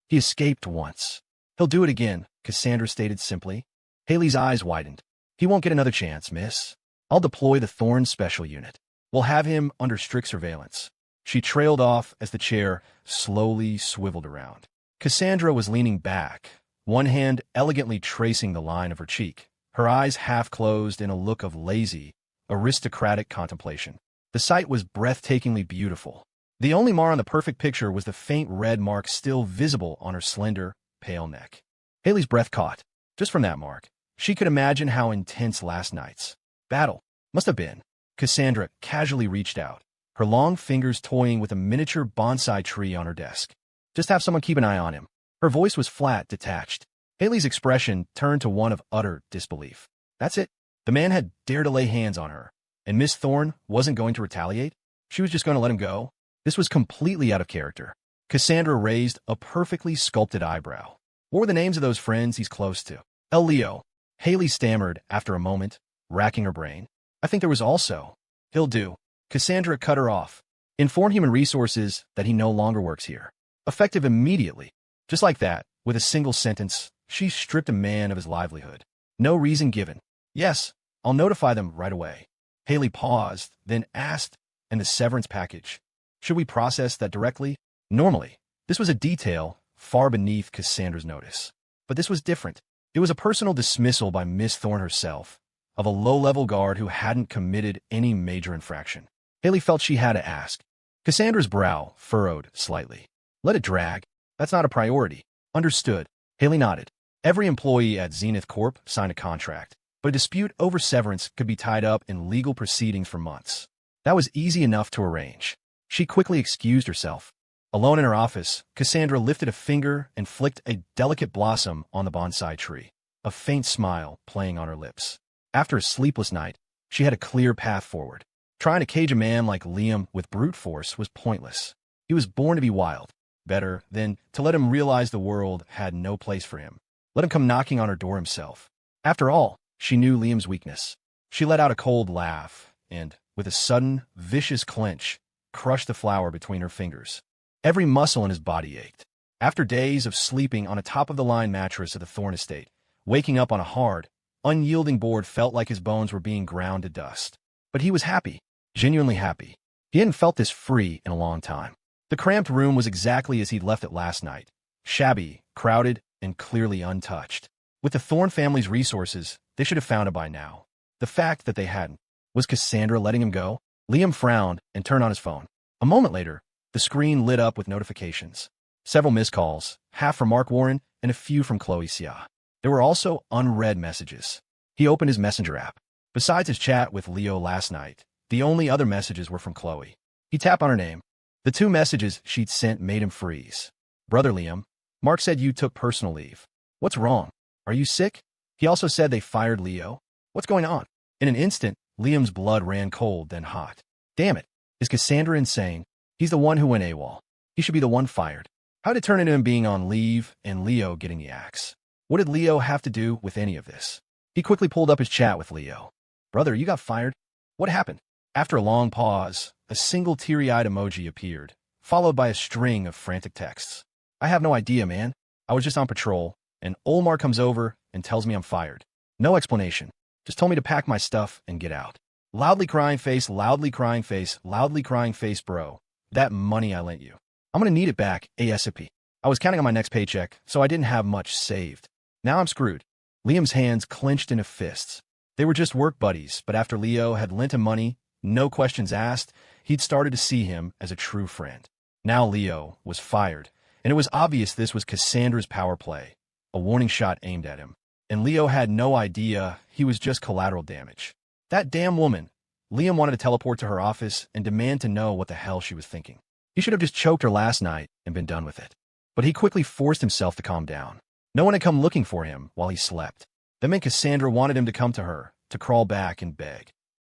He escaped once. He'll do it again, Cassandra stated simply. Haley's eyes widened. He won't get another chance, miss. I'll deploy the Thorne Special Unit. We'll have him under strict surveillance. She trailed off as the chair slowly swiveled around. Cassandra was leaning back, one hand elegantly tracing the line of her cheek, her eyes half closed in a look of lazy, aristocratic contemplation. The sight was breathtakingly beautiful. The only mar on the perfect picture was the faint red mark still visible on her slender, pale neck. Haley's breath caught. Just from that mark, she could imagine how intense last night's battle must have been. Cassandra casually reached out, her long fingers toying with a miniature bonsai tree on her desk. Just have someone keep an eye on him. Her voice was flat, detached. Haley's expression turned to one of utter disbelief. That's it. The man had dared to lay hands on her, and Miss Thorne wasn't going to retaliate? She was just going to let him go? This was completely out of character. Cassandra raised a perfectly sculpted eyebrow. What were the names of those friends he's close to? El Leo. Haley stammered after a moment, racking her brain. I think there was also. He'll do. Cassandra cut her off. Inform Human Resources that he no longer works here. Effective immediately. Just like that, with a single sentence, she stripped a man of his livelihood. No reason given. Yes, I'll notify them right away. Haley paused, then asked, and the severance package. Should we process that directly? Normally, this was a detail far beneath Cassandra's notice. But this was different. It was a personal dismissal by Miss Thorne herself, of a low-level guard who hadn't committed any major infraction. Haley felt she had to ask. Cassandra's brow furrowed slightly. Let it drag. That's not a priority. Understood. Haley nodded. Every employee at Zenith Corp signed a contract, but a dispute over severance could be tied up in legal proceedings for months. That was easy enough to arrange. She quickly excused herself. Alone in her office, Cassandra lifted a finger and flicked a delicate blossom on the bonsai tree, a faint smile playing on her lips. After a sleepless night, she had a clear path forward. Trying to cage a man like Liam with brute force was pointless. He was born to be wild. Better than to let him realize the world had no place for him. Let him come knocking on her door himself. After all, she knew Liam's weakness. She let out a cold laugh and, with a sudden, vicious clench, crushed the flower between her fingers. Every muscle in his body ached. After days of sleeping on a top-of-the-line mattress at the Thorne estate, waking up on a hard, unyielding board felt like his bones were being ground to dust. But he was happy, genuinely happy. He hadn't felt this free in a long time. The cramped room was exactly as he'd left it last night, shabby, crowded, and clearly untouched. With the Thorne family's resources, they should have found it by now. The fact that they hadn't. Was Cassandra letting him go? Liam frowned and turned on his phone. A moment later, the screen lit up with notifications. Several missed calls, half from Mark Warren and a few from Chloe Xia. There were also unread messages. He opened his messenger app. Besides his chat with Leo last night, the only other messages were from Chloe. He tapped on her name. The two messages she'd sent made him freeze. Brother Liam, Mark said you took personal leave. What's wrong? Are you sick? He also said they fired Leo. What's going on? In an instant, Liam's blood ran cold, then hot. Damn it. Is Cassandra insane? He's the one who went AWOL. He should be the one fired. How'd it turn into him being on leave and Leo getting the axe? What did Leo have to do with any of this? He quickly pulled up his chat with Leo. Brother, you got fired? What happened? After a long pause, a single teary-eyed emoji appeared, followed by a string of frantic texts. I have no idea, man. I was just on patrol, and Olmar comes over and tells me I'm fired. No explanation. Just told me to pack my stuff and get out. Loudly crying face, loudly crying face, loudly crying face, bro. That money I lent you. I'm gonna need it back ASAP. I was counting on my next paycheck, so I didn't have much saved. Now I'm screwed. Liam's hands clenched into fists. They were just work buddies, but after Leo had lent him money, no questions asked, he'd started to see him as a true friend. Now Leo was fired, and it was obvious this was Cassandra's power play, a warning shot aimed at him. And Leo had no idea he was just collateral damage. That damn woman. Liam wanted to teleport to her office and demand to know what the hell she was thinking. He should have just choked her last night and been done with it. But he quickly forced himself to calm down. No one had come looking for him while he slept. That meant Cassandra wanted him to come to her, to crawl back and beg.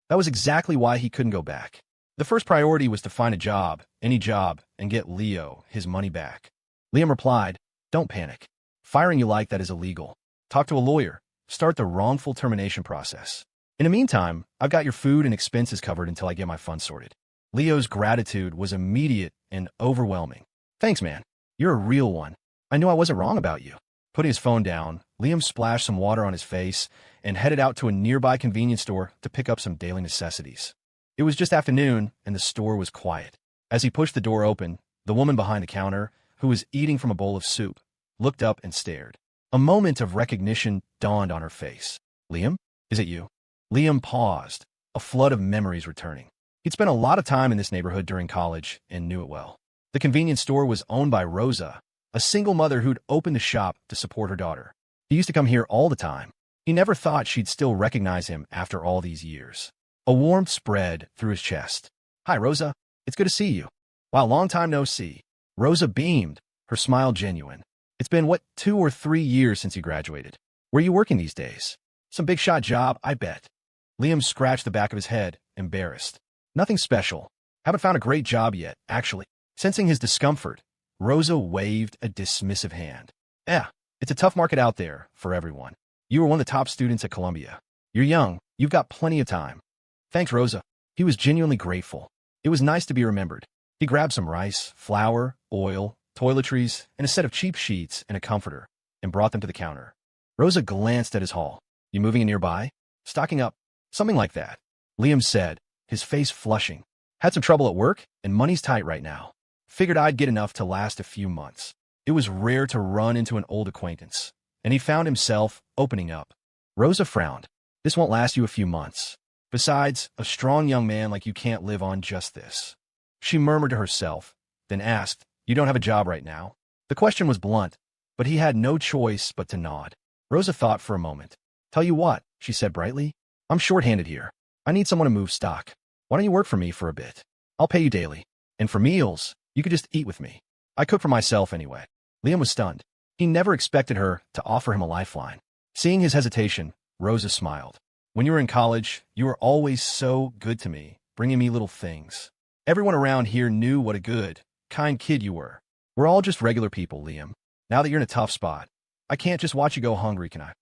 That was exactly why he couldn't go back. The first priority was to find a job, any job, and get Leo his money back. Liam replied, "Don't panic. Firing you like that is illegal. Talk to a lawyer. Start the wrongful termination process. In the meantime, I've got your food and expenses covered until I get my funds sorted." Leo's gratitude was immediate and overwhelming. "Thanks, man. You're a real one. I knew I wasn't wrong about you." Putting his phone down, Liam splashed some water on his face and headed out to a nearby convenience store to pick up some daily necessities. It was just afternoon, and the store was quiet. As he pushed the door open, the woman behind the counter, who was eating from a bowl of soup, looked up and stared. A moment of recognition dawned on her face. "Liam, is it you?" Liam paused, a flood of memories returning. He'd spent a lot of time in this neighborhood during college and knew it well. The convenience store was owned by Rosa, a single mother who'd opened a shop to support her daughter. He used to come here all the time. He never thought she'd still recognize him after all these years. A warmth spread through his chest. "Hi, Rosa. It's good to see you." "Wow, long time no see." Rosa beamed, her smile genuine. "It's been, 2 or 3 years since you graduated. Where are you working these days? Some big shot job, I bet." Liam scratched the back of his head, embarrassed. "Nothing special. Haven't found a great job yet, actually." Sensing his discomfort, Rosa waved a dismissive hand. "Yeah, it's a tough market out there for everyone. You were one of the top students at Columbia. You're young. You've got plenty of time." "Thanks, Rosa." He was genuinely grateful. It was nice to be remembered. He grabbed some rice, flour, oil, toiletries, and a set of cheap sheets and a comforter, and brought them to the counter. Rosa glanced at his haul. "You moving in nearby? Stocking up?" "Something like that," Liam said, his face flushing. "Had some trouble at work, and money's tight right now. Figured I'd get enough to last a few months." It was rare to run into an old acquaintance, and he found himself opening up. Rosa frowned. "This won't last you a few months. Besides, a strong young man like you can't live on just this." She murmured to herself, then asked, "You don't have a job right now?" The question was blunt, but he had no choice but to nod. Rosa thought for a moment. "Tell you what," she said brightly, "I'm short-handed here. I need someone to move stock. Why don't you work for me for a bit? I'll pay you daily. And for meals, you could just eat with me. I cook for myself anyway." Liam was stunned. He never expected her to offer him a lifeline. Seeing his hesitation, Rosa smiled. "When you were in college, you were always so good to me, bringing me little things. Everyone around here knew what a good, kind kid you were. We're all just regular people, Liam. Now that you're in a tough spot, I can't just watch you go hungry, can I?"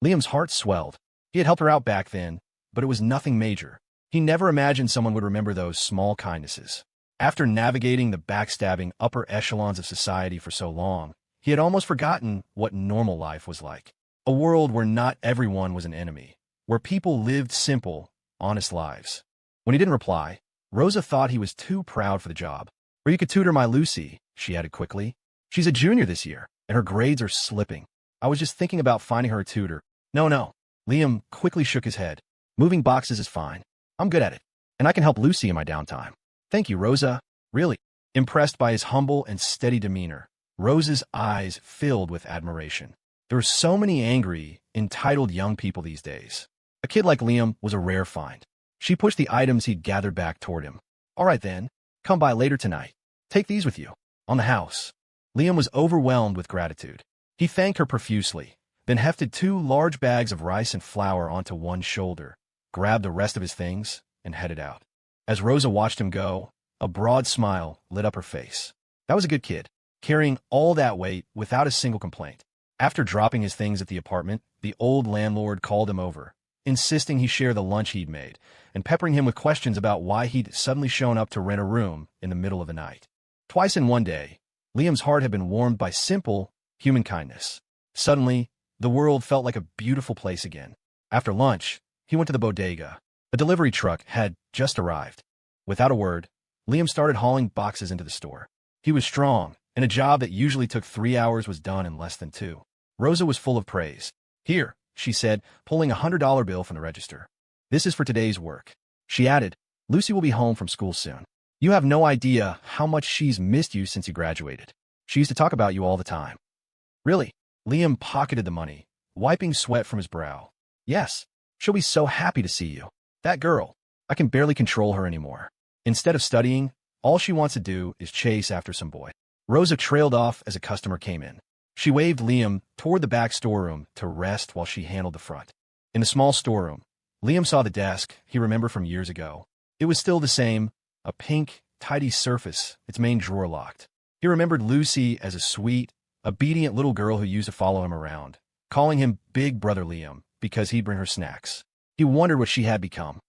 Liam's heart swelled. He had helped her out back then, but it was nothing major. He never imagined someone would remember those small kindnesses. After navigating the backstabbing upper echelons of society for so long, he had almost forgotten what normal life was like. A world where not everyone was an enemy, where people lived simple, honest lives. When he didn't reply, Rosa thought he was too proud for the job. "Or you could tutor my Lucy," she added quickly. "She's a junior this year, and her grades are slipping. I was just thinking about finding her a tutor." No. Liam quickly shook his head. "Moving boxes is fine. I'm good at it, and I can help Lucy in my downtime." "Thank you, Rosa." Really impressed by his humble and steady demeanor, Rosa's eyes filled with admiration. There were so many angry, entitled young people these days. A kid like Liam was a rare find. She pushed the items he'd gathered back toward him. "All right then, come by later tonight. Take these with you. On the house." Liam was overwhelmed with gratitude. He thanked her profusely, then hefted 2 large bags of rice and flour onto one shoulder, grabbed the rest of his things, and headed out. As Rosa watched him go, a broad smile lit up her face. That was a good kid, carrying all that weight without a single complaint. After dropping his things at the apartment, the old landlord called him over, insisting he share the lunch he'd made, and peppering him with questions about why he'd suddenly shown up to rent a room in the middle of the night. Twice in one day, Liam's heart had been warmed by simple, human kindness. Suddenly, the world felt like a beautiful place again. After lunch, he went to the bodega. A delivery truck had just arrived. Without a word, Liam started hauling boxes into the store. He was strong, and a job that usually took 3 hours was done in less than 2. Rosa was full of praise. "Here," she said, pulling a $100 bill from the register. "This is for today's work." She added, "Lucy will be home from school soon. You have no idea how much she's missed you since you graduated. She used to talk about you all the time." "Really?" Liam pocketed the money, wiping sweat from his brow. "Yes, she'll be so happy to see you. That girl, I can barely control her anymore. Instead of studying, all she wants to do is chase after some boy." Rosa trailed off as a customer came in. She waved Liam toward the back storeroom to rest while she handled the front. In the small storeroom, Liam saw the desk he remembered from years ago. It was still the same, a pink, tidy surface, its main drawer locked. He remembered Lucy as a sweet, obedient little girl who used to follow him around, calling him Big Brother Liam because he'd bring her snacks. He wondered what she had become.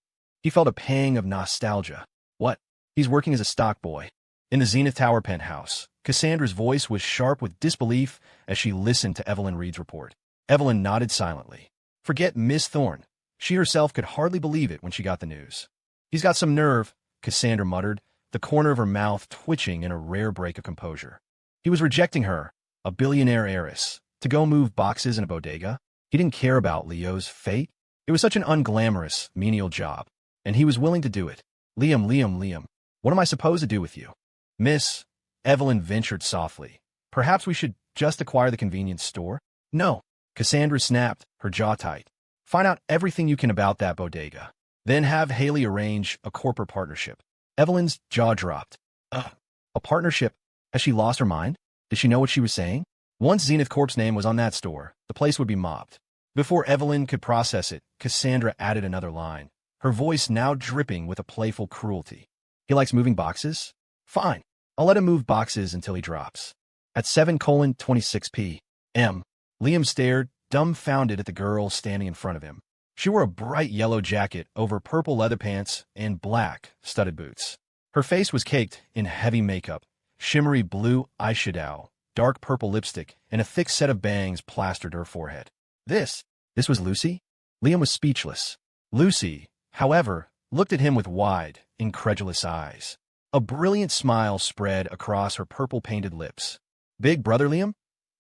He felt a pang of nostalgia. What? He's working as a stock boy. In the Zenith Tower penthouse, Cassandra's voice was sharp with disbelief as she listened to Evelyn Reed's report. Evelyn nodded silently. Forget Miss Thorne. She herself could hardly believe it when she got the news. "He's got some nerve," Cassandra muttered, the corner of her mouth twitching in a rare break of composure. He was rejecting her, a billionaire heiress, to go move boxes in a bodega. He didn't care about Leo's fate. It was such an unglamorous, menial job, and he was willing to do it. Liam, what am I supposed to do with you?" "Miss," Evelyn ventured softly, "perhaps we should just acquire the convenience store?" "No," Cassandra snapped, her jaw tight. "Find out everything you can about that bodega. Then have Haley arrange a corporate partnership." Evelyn's jaw dropped. A partnership? Has she lost her mind? Did she know what she was saying? Once Zenith Corp's name was on that store, the place would be mobbed. Before Evelyn could process it, Cassandra added another line, her voice now dripping with a playful cruelty. "He likes moving boxes? Fine. I'll let him move boxes until he drops." At 7:26 p.m., Liam stared, dumbfounded at the girl standing in front of him. She wore a bright yellow jacket over purple leather pants and black, studded boots. Her face was caked in heavy makeup, shimmery blue eyeshadow, dark purple lipstick, and a thick set of bangs plastered to her forehead. This was Lucy? Liam was speechless. Lucy, however, looked at him with wide, incredulous eyes. A brilliant smile spread across her purple-painted lips. "Big Brother Liam?"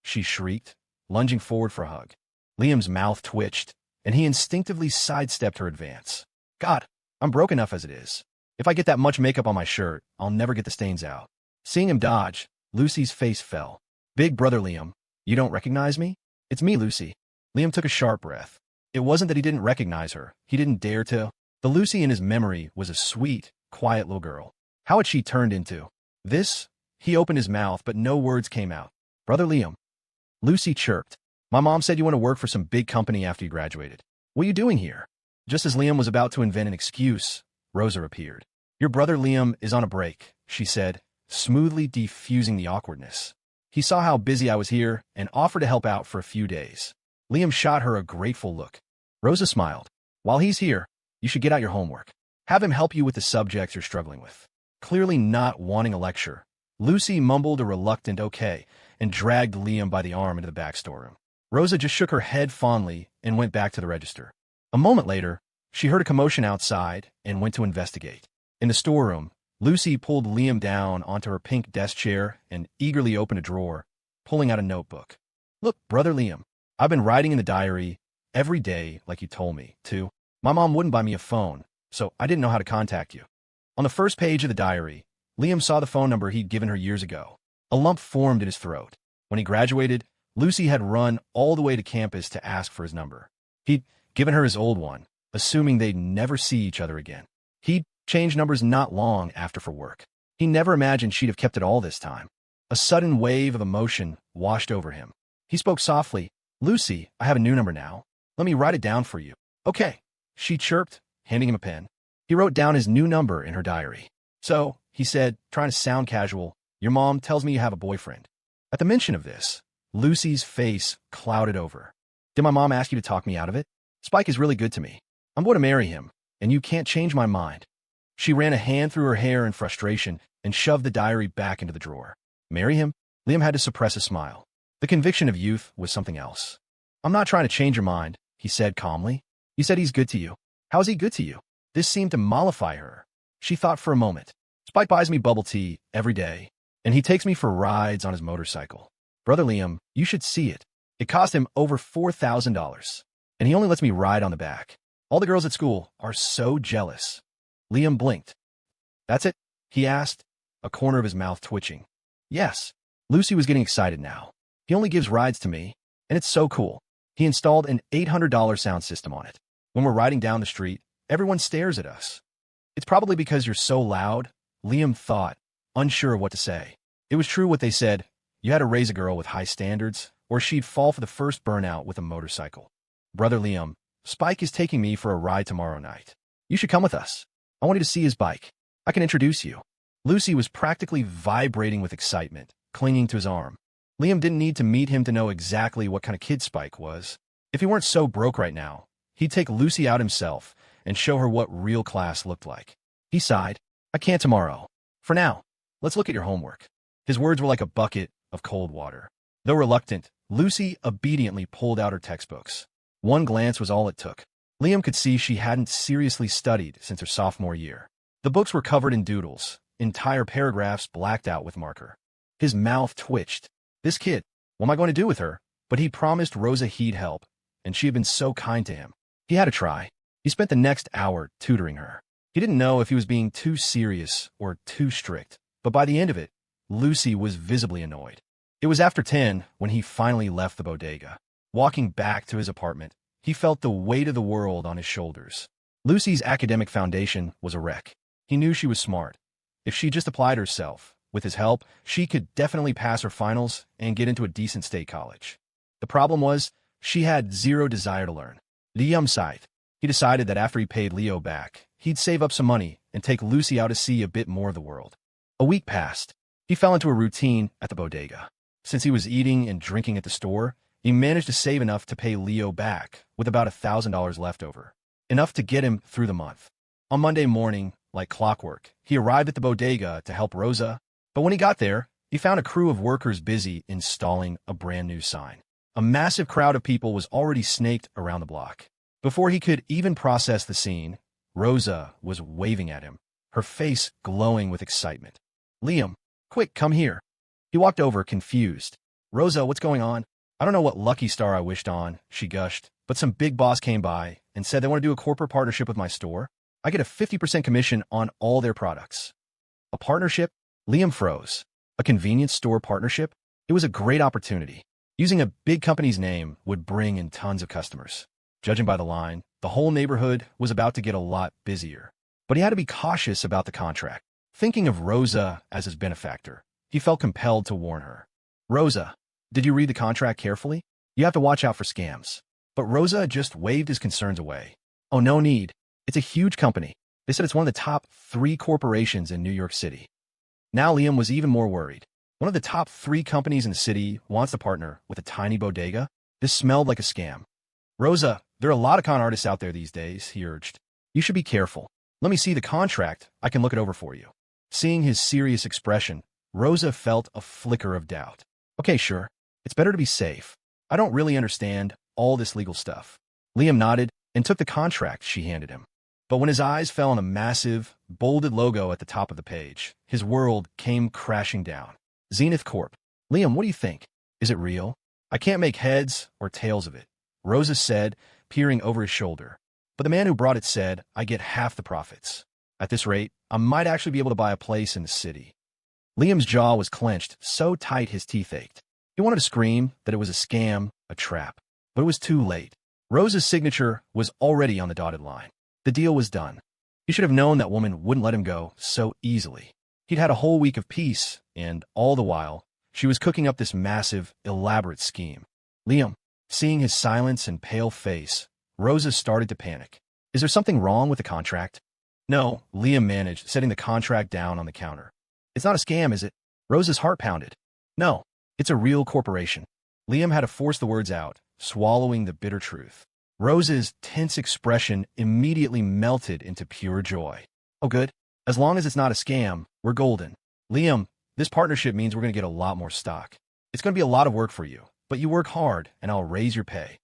she shrieked, lunging forward for a hug. Liam's mouth twitched, and he instinctively sidestepped her advance. "God, I'm broke enough as it is. If I get that much makeup on my shirt, I'll never get the stains out." Seeing him dodge, Lucy's face fell. "Big Brother Liam, you don't recognize me?" "It's me, Lucy." Liam took a sharp breath. It wasn't that he didn't recognize her. He didn't dare to. The Lucy in his memory was a sweet, quiet little girl. How had she turned into this? He opened his mouth, but no words came out. "Brother Liam." Lucy chirped. "My mom said you want to work for some big company after you graduated. What are you doing here?" Just as Liam was about to invent an excuse, Rosa appeared. "Your brother Liam is on a break," she said, smoothly defusing the awkwardness. "He saw how busy I was here and offered to help out for a few days." Liam shot her a grateful look. Rosa smiled. "While he's here, you should get out your homework. Have him help you with the subjects you're struggling with." Clearly not wanting a lecture, Lucy mumbled a reluctant okay and dragged Liam by the arm into the back storeroom. Rosa just shook her head fondly and went back to the register. A moment later, she heard a commotion outside and went to investigate. In the storeroom, Lucy pulled Liam down onto her pink desk chair and eagerly opened a drawer, pulling out a notebook. "Look, Brother Liam, I've been writing in the diary every day like you told me to. My mom wouldn't buy me a phone, so I didn't know how to contact you." On the first page of the diary, Liam saw the phone number he'd given her years ago. A lump formed in his throat. When he graduated, Lucy had run all the way to campus to ask for his number. He'd given her his old one, assuming they'd never see each other again. He'd changed numbers not long after for work. He never imagined she'd have kept it all this time. A sudden wave of emotion washed over him. He spoke softly. "Lucy, I have a new number now. Let me write it down for you." "Okay," she chirped, handing him a pen. He wrote down his new number in her diary. "So," he said, trying to sound casual, "your mom tells me you have a boyfriend." At the mention of this, Lucy's face clouded over. Did my mom ask you to talk me out of it? Spike is really good to me. I'm going to marry him, and you can't change my mind. She ran a hand through her hair in frustration and shoved the diary back into the drawer. Marry him? Liam had to suppress a smile. The conviction of youth was something else. I'm not trying to change your mind, he said calmly. You said he's good to you. How is he good to you? This seemed to mollify her. She thought for a moment. Spike buys me bubble tea every day, and he takes me for rides on his motorcycle. Brother Liam, you should see it. It cost him over $4,000, and he only lets me ride on the back. All the girls at school are so jealous. Liam blinked. That's it? He asked, a corner of his mouth twitching. Yes. Lucy was getting excited now. He only gives rides to me, and it's so cool. He installed an $800 sound system on it. When we're riding down the street, everyone stares at us. It's probably because you're so loud, Liam thought, unsure of what to say. It was true what they said. You had to raise a girl with high standards, or she'd fall for the first burnout with a motorcycle. Brother Liam, Spike is taking me for a ride tomorrow night. You should come with us. I want you to see his bike. I can introduce you. Lucy was practically vibrating with excitement, clinging to his arm. Liam didn't need to meet him to know exactly what kind of kid Spike was. If he weren't so broke right now, he'd take Lucy out himself and show her what real class looked like. He sighed. I can't tomorrow. For now, let's look at your homework. His words were like a bucket of cold water. Though reluctant, Lucy obediently pulled out her textbooks. One glance was all it took. Liam could see she hadn't seriously studied since her sophomore year. The books were covered in doodles, entire paragraphs blacked out with marker. His mouth twitched. This kid, what am I going to do with her? But he promised Rosa he'd help, and she had been so kind to him. He had to try. He spent the next hour tutoring her. He didn't know if he was being too serious or too strict, but by the end of it, Lucy was visibly annoyed. It was after 10 when he finally left the bodega. Walking back to his apartment, he felt the weight of the world on his shoulders. Lucy's academic foundation was a wreck. He knew she was smart. If she just applied herself, with his help, she could definitely pass her finals and get into a decent state college. The problem was, she had zero desire to learn. Liam sighed. He decided that after he paid Leo back, he'd save up some money and take Lucy out to see a bit more of the world. A week passed. He fell into a routine at the bodega. Since he was eating and drinking at the store, he managed to save enough to pay Leo back, with about $1,000 left over. Enough to get him through the month. On Monday morning, like clockwork, he arrived at the bodega to help Rosa, but when he got there, he found a crew of workers busy installing a brand new sign. A massive crowd of people was already snaked around the block. Before he could even process the scene, Rosa was waving at him, her face glowing with excitement. Liam, quick, come here. He walked over, confused. Rosa, what's going on? I don't know what lucky star I wished on, she gushed, but some big boss came by and said they want to do a corporate partnership with my store. I get a 50% commission on all their products. A partnership? Liam froze. A convenience store partnership? It was a great opportunity. Using a big company's name would bring in tons of customers. Judging by the line, the whole neighborhood was about to get a lot busier. But he had to be cautious about the contract. Thinking of Rosa as his benefactor, he felt compelled to warn her. Rosa, did you read the contract carefully? You have to watch out for scams. But Rosa just waved his concerns away. Oh, no need. It's a huge company. They said it's one of the top 3 corporations in New York City. Now Liam was even more worried. One of the top 3 companies in the city wants to partner with a tiny bodega. This smelled like a scam. Rosa, there are a lot of con artists out there these days, he urged. You should be careful. Let me see the contract. I can look it over for you. Seeing his serious expression, Rosa felt a flicker of doubt. Okay, sure. It's better to be safe. I don't really understand all this legal stuff. Liam nodded and took the contract she handed him. But when his eyes fell on a massive, bolded logo at the top of the page, his world came crashing down. Zenith Corp. Liam, what do you think? Is it real? I can't make heads or tails of it, Rosa said, peering over his shoulder. But the man who brought it said, I get half the profits. At this rate, I might actually be able to buy a place in the city. Liam's jaw was clenched so tight his teeth ached. He wanted to scream that it was a scam, a trap. But it was too late. Rosa's signature was already on the dotted line. The deal was done. He should have known that woman wouldn't let him go so easily. He'd had a whole week of peace, and all the while, she was cooking up this massive, elaborate scheme. Liam, seeing his silence and pale face, Rosa started to panic. Is there something wrong with the contract? No, Liam managed, setting the contract down on the counter. It's not a scam, is it? Rosa's heart pounded. No, it's a real corporation. Liam had to force the words out, swallowing the bitter truth. Rosa's tense expression immediately melted into pure joy. Oh good. As long as it's not a scam, we're golden. Liam, this partnership means we're going to get a lot more stock. It's going to be a lot of work for you, but you work hard and I'll raise your pay.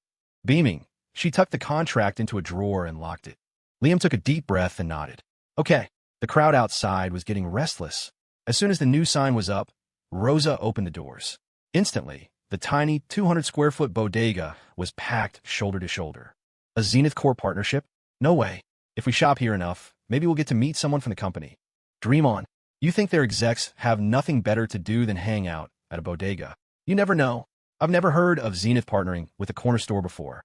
Beaming, she tucked the contract into a drawer and locked it. Liam took a deep breath and nodded. Okay. The crowd outside was getting restless. As soon as the new sign was up, Rosa opened the doors. Instantly, the tiny 200-square-foot bodega was packed shoulder to shoulder. A Zenith Corp partnership? No way. If we shop here enough, maybe we'll get to meet someone from the company. Dream on. You think their execs have nothing better to do than hang out at a bodega? You never know. I've never heard of Zenith partnering with a corner store before.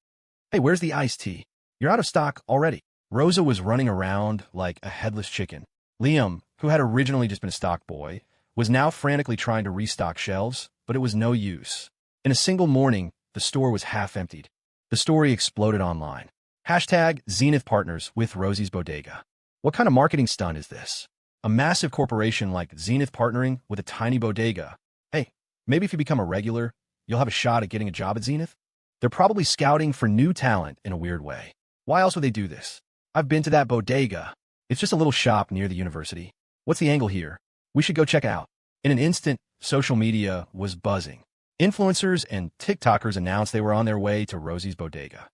Hey, where's the iced tea? You're out of stock already. Rosa was running around like a headless chicken. Liam, who had originally just been a stock boy, was now frantically trying to restock shelves, but it was no use. In a single morning, the store was half emptied. The story exploded online. Hashtag Zenith Partners with Rosie's Bodega. What kind of marketing stunt is this? A massive corporation like Zenith partnering with a tiny bodega. Hey, maybe if you become a regular, you'll have a shot at getting a job at Zenith? They're probably scouting for new talent in a weird way. Why else would they do this? I've been to that bodega. It's just a little shop near the university. What's the angle here? We should go check it out. In an instant, social media was buzzing. Influencers and TikTokers announced they were on their way to Rosie's Bodega.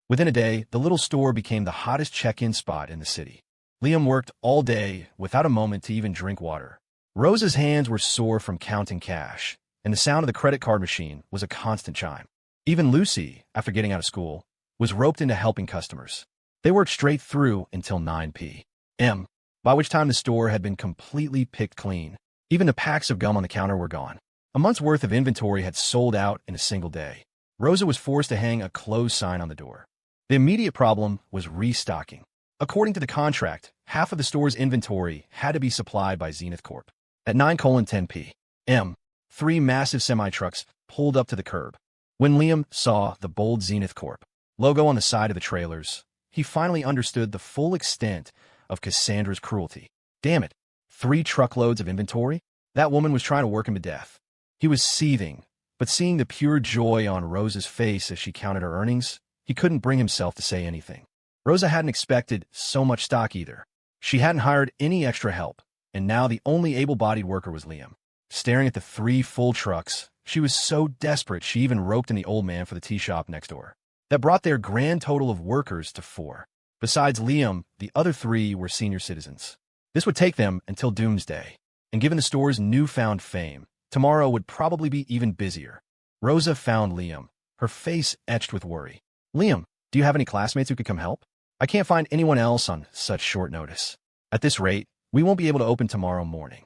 Within a day, the little store became the hottest check-in spot in the city. Liam worked all day without a moment to even drink water. Rosa's hands were sore from counting cash, and the sound of the credit card machine was a constant chime. Even Lucy, after getting out of school, was roped into helping customers. They worked straight through until 9 p.m., by which time the store had been completely picked clean. Even the packs of gum on the counter were gone. A month's worth of inventory had sold out in a single day. Rosa was forced to hang a close sign on the door. The immediate problem was restocking. According to the contract, half of the store's inventory had to be supplied by Zenith Corp. At 9:10 p.m., 3 massive semi-trucks pulled up to the curb. When Liam saw the bold Zenith Corp. logo on the side of the trailers, he finally understood the full extent of Cassandra's cruelty. Damn it, 3 truckloads of inventory? That woman was trying to work him to death. He was seething, but seeing the pure joy on Rosa's face as she counted her earnings, he couldn't bring himself to say anything. Rosa hadn't expected so much stock either. She hadn't hired any extra help, and now the only able-bodied worker was Liam. Staring at the 3 full trucks, she was so desperate she even roped in the old man for the tea shop next door. That brought their grand total of workers to 4. Besides Liam, the other 3 were senior citizens. This would take them until doomsday, and given the store's newfound fame, tomorrow would probably be even busier. Rosa found Liam, her face etched with worry. Liam, do you have any classmates who could come help? I can't find anyone else on such short notice. At this rate, we won't be able to open tomorrow morning.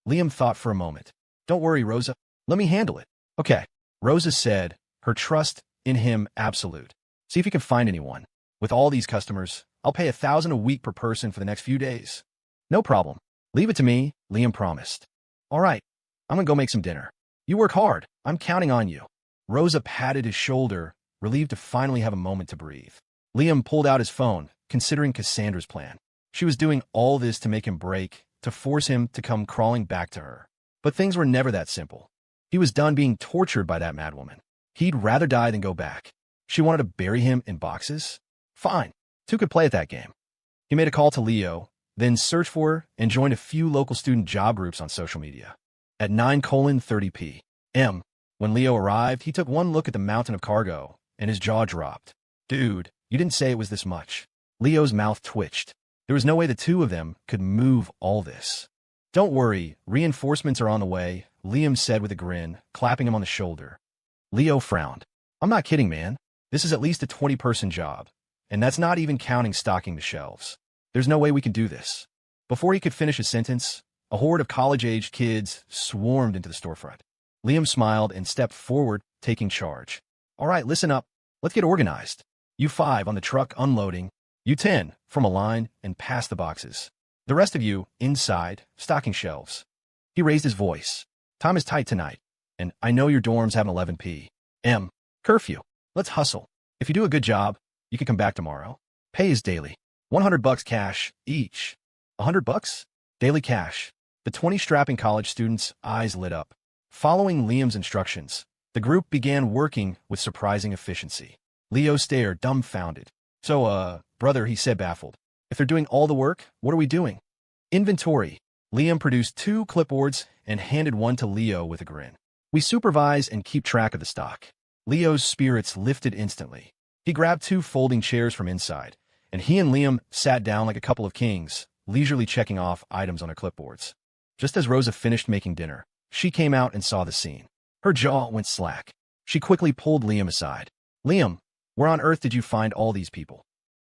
Liam thought for a moment. Don't worry, Rosa. Let me handle it. Okay, Rosa said, her trust in him absolute. See if you can find anyone. With all these customers, I'll pay $1,000 a week per person for the next few days. No problem. Leave it to me, Liam promised. All right, I'm gonna go make some dinner. You work hard. I'm counting on you. Rosa patted his shoulder, relieved to finally have a moment to breathe. Liam pulled out his phone, considering Cassandra's plan. She was doing all this to make him break, to force him to come crawling back to her. But things were never that simple. He was done being tortured by that madwoman. He'd rather die than go back. She wanted to bury him in boxes? Fine. 2 could play at that game. He made a call to Leo, then searched for her and joined a few local student job groups on social media. At 9:30 p.m., when Leo arrived, he took one look at the mountain of cargo, and his jaw dropped. Dude, you didn't say it was this much. Leo's mouth twitched. There was no way the 2 of them could move all this. Don't worry, reinforcements are on the way, Liam said with a grin, clapping him on the shoulder. Leo frowned. I'm not kidding, man. This is at least a 20-person job, and that's not even counting stocking the shelves. There's no way we can do this. Before he could finish his sentence, a horde of college-aged kids swarmed into the storefront. Liam smiled and stepped forward, taking charge. All right, listen up. Let's get organized. You 5 on the truck unloading. You 10 from a line and past the boxes. The rest of you inside, stocking shelves. He raised his voice. Time is tight tonight, and I know your dorms have an 11 p.m. curfew. Let's hustle. If you do a good job, you can come back tomorrow. Pay is daily. $100 cash each. $100? Daily cash. The 20 strapping college students' eyes lit up. Following Liam's instructions, The group began working with surprising efficiency. Leo stared, dumbfounded. So, brother, he said, baffled. If they're doing all the work, what are we doing? Inventory. Liam produced 2 clipboards and handed one to Leo with a grin. We supervise and keep track of the stock. Leo's spirits lifted instantly. He grabbed 2 folding chairs from inside, and he and Liam sat down like a couple of kings, leisurely checking off items on their clipboards. Just as Rosa finished making dinner, she came out and saw the scene. Her jaw went slack. She quickly pulled Liam aside. Liam, where on earth did you find all these people?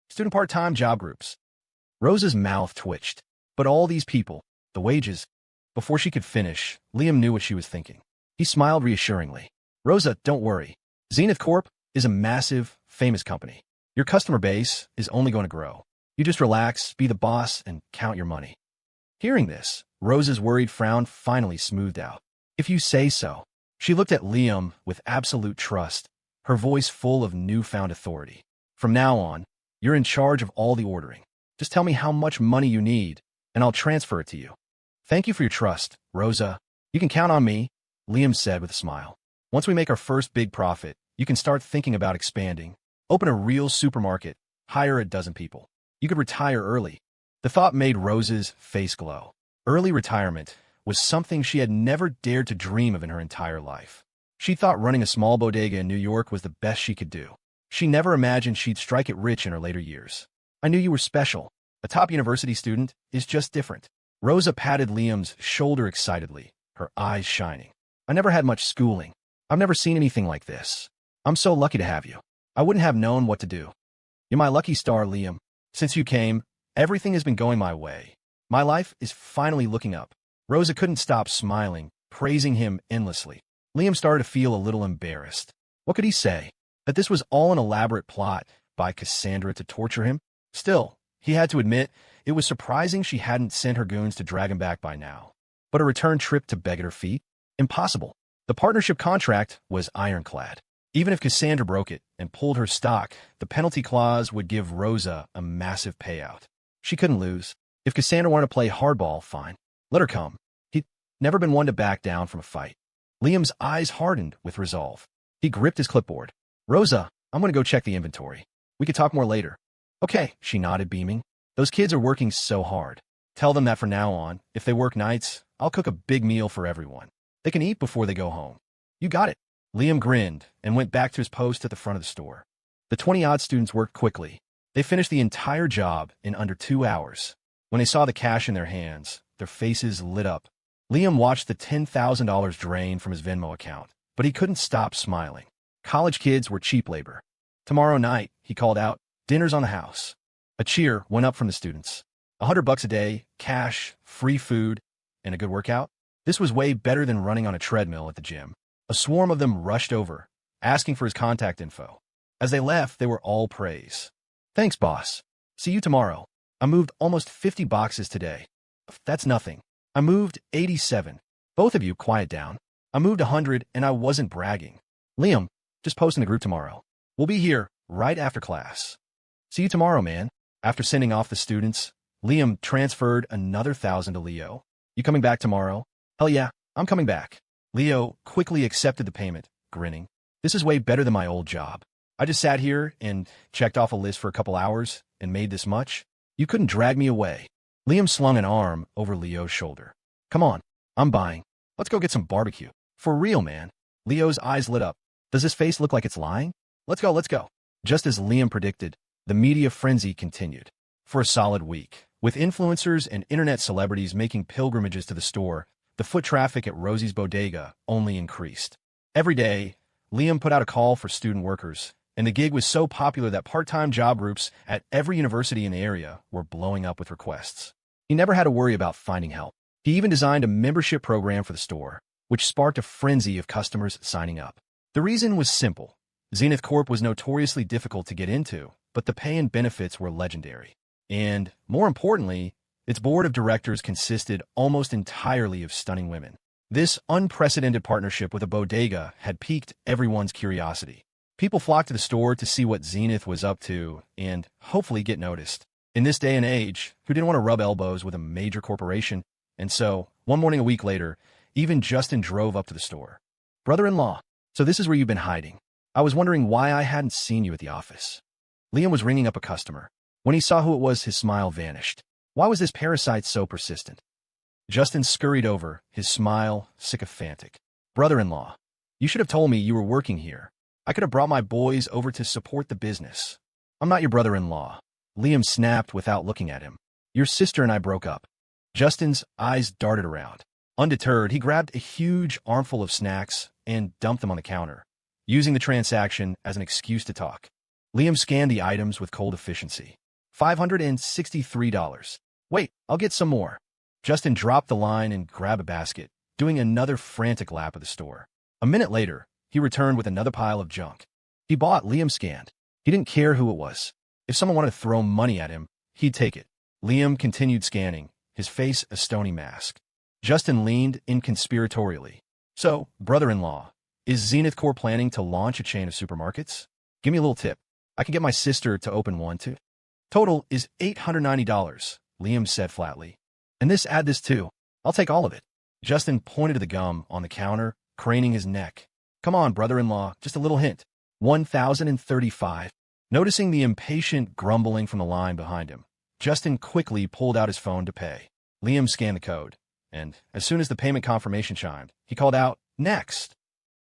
Student part-time job groups. Rosa's mouth twitched. But all these people, the wages. Before she could finish, Liam knew what she was thinking. He smiled reassuringly. Rosa, don't worry. Zenith Corp is a massive, famous company. Your customer base is only going to grow. You just relax, be the boss, and count your money. Hearing this, Rosa's worried frown finally smoothed out. If you say so. She looked at Liam with absolute trust, her voice full of newfound authority. From now on, you're in charge of all the ordering. Just tell me how much money you need, and I'll transfer it to you. Thank you for your trust, Rosa. You can count on me, Liam said with a smile. Once we make our first big profit, you can start thinking about expanding. Open a real supermarket, hire a dozen people. You could retire early. The thought made Rosa's face glow. Early retirement was something she had never dared to dream of in her entire life. She thought running a small bodega in New York was the best she could do. She never imagined she'd strike it rich in her later years. I knew you were special. A top university student is just different. Rosa patted Liam's shoulder excitedly, her eyes shining. I never had much schooling. I've never seen anything like this. I'm so lucky to have you. I wouldn't have known what to do. You're my lucky star, Liam. Since you came, everything has been going my way. My life is finally looking up. Rosa couldn't stop smiling, praising him endlessly. Liam started to feel a little embarrassed. What could he say? That this was all an elaborate plot by Cassandra to torture him? Still, he had to admit, it was surprising she hadn't sent her goons to drag him back by now. But a return trip to beg at her feet? Impossible. The partnership contract was ironclad. Even if Cassandra broke it and pulled her stock, the penalty clause would give Rosa a massive payout. She couldn't lose. If Cassandra wanted to play hardball, fine. Let her come. He'd never been one to back down from a fight. Liam's eyes hardened with resolve. He gripped his clipboard. Rosa, I'm going to go check the inventory. We could talk more later. Okay, she nodded, beaming. Those kids are working so hard. Tell them that from now on, if they work nights, I'll cook a big meal for everyone. They can eat before they go home. You got it. Liam grinned and went back to his post at the front of the store. The 20-odd students worked quickly. They finished the entire job in under 2 hours. When they saw the cash in their hands, their faces lit up. Liam watched the $10,000 drain from his Venmo account, but he couldn't stop smiling. College kids were cheap labor. Tomorrow night, he called out, dinner's on the house. A cheer went up from the students. $100 a day, cash, free food, and a good workout? This was way better than running on a treadmill at the gym. A swarm of them rushed over, asking for his contact info. As they left, they were all praise. Thanks, boss. See you tomorrow. I moved almost 50 boxes today. That's nothing. I moved 87. Both of you, quiet down. I moved 100, and I wasn't bragging. Liam, just post in the group tomorrow. We'll be here right after class. See you tomorrow, man. After sending off the students, Liam transferred another 1,000 to Leo. You coming back tomorrow? Hell yeah, I'm coming back. Leo quickly accepted the payment, grinning. This is way better than my old job. I just sat here and checked off a list for a couple hours and made this much. You couldn't drag me away. Liam slung an arm over Leo's shoulder. Come on, I'm buying. Let's go get some barbecue. For real, man. Leo's eyes lit up. Does his face look like it's lying? Let's go, let's go. Just as Liam predicted, the media frenzy continued. For a solid week, with influencers and internet celebrities making pilgrimages to the store, the foot traffic at Rosie's bodega only increased. Every day, Liam put out a call for student workers, and the gig was so popular that part-time job groups at every university in the area were blowing up with requests. He never had to worry about finding help. He even designed a membership program for the store, which sparked a frenzy of customers signing up. The reason was simple. Zenith Corp was notoriously difficult to get into, but the pay and benefits were legendary. And, more importantly, its board of directors consisted almost entirely of stunning women. This unprecedented partnership with a bodega had piqued everyone's curiosity. People flocked to the store to see what Zenith was up to and hopefully get noticed. In this day and age, who didn't want to rub elbows with a major corporation? And so, one morning a week later, even Justin drove up to the store. Brother-in-law, So this is where you've been hiding. I was wondering why I hadn't seen you at the office. Liam was ringing up a customer. When he saw who it was, his smile vanished. Why was this parasite so persistent? Justin scurried over, his smile sycophantic. Brother-in-law, you should have told me you were working here. I could have brought my boys over to support the business. I'm not your brother-in-law. Liam snapped without looking at him. Your sister and I broke up. Justin's eyes darted around. Undeterred, he grabbed a huge armful of snacks and dumped them on the counter, using the transaction as an excuse to talk. Liam scanned the items with cold efficiency. $563. Wait, I'll get some more. Justin dropped the line and grabbed a basket, doing another frantic lap of the store. A minute later, he returned with another pile of junk. He bought, Liam scanned. He didn't care who it was. If someone wanted to throw money at him, he'd take it. Liam continued scanning, his face a stony mask. Justin leaned inconspiratorially. So, brother-in-law, is Zenith Corp planning to launch a chain of supermarkets? Give me a little tip. I can get my sister to open one too. Total is $890, Liam said flatly. And add this too. I'll take all of it. Justin pointed to the gum on the counter, craning his neck. Come on, brother-in-law, just a little hint. $1,035. Noticing the impatient grumbling from the line behind him, Justin quickly pulled out his phone to pay. Liam scanned the code, and as soon as the payment confirmation chimed, he called out, "Next!"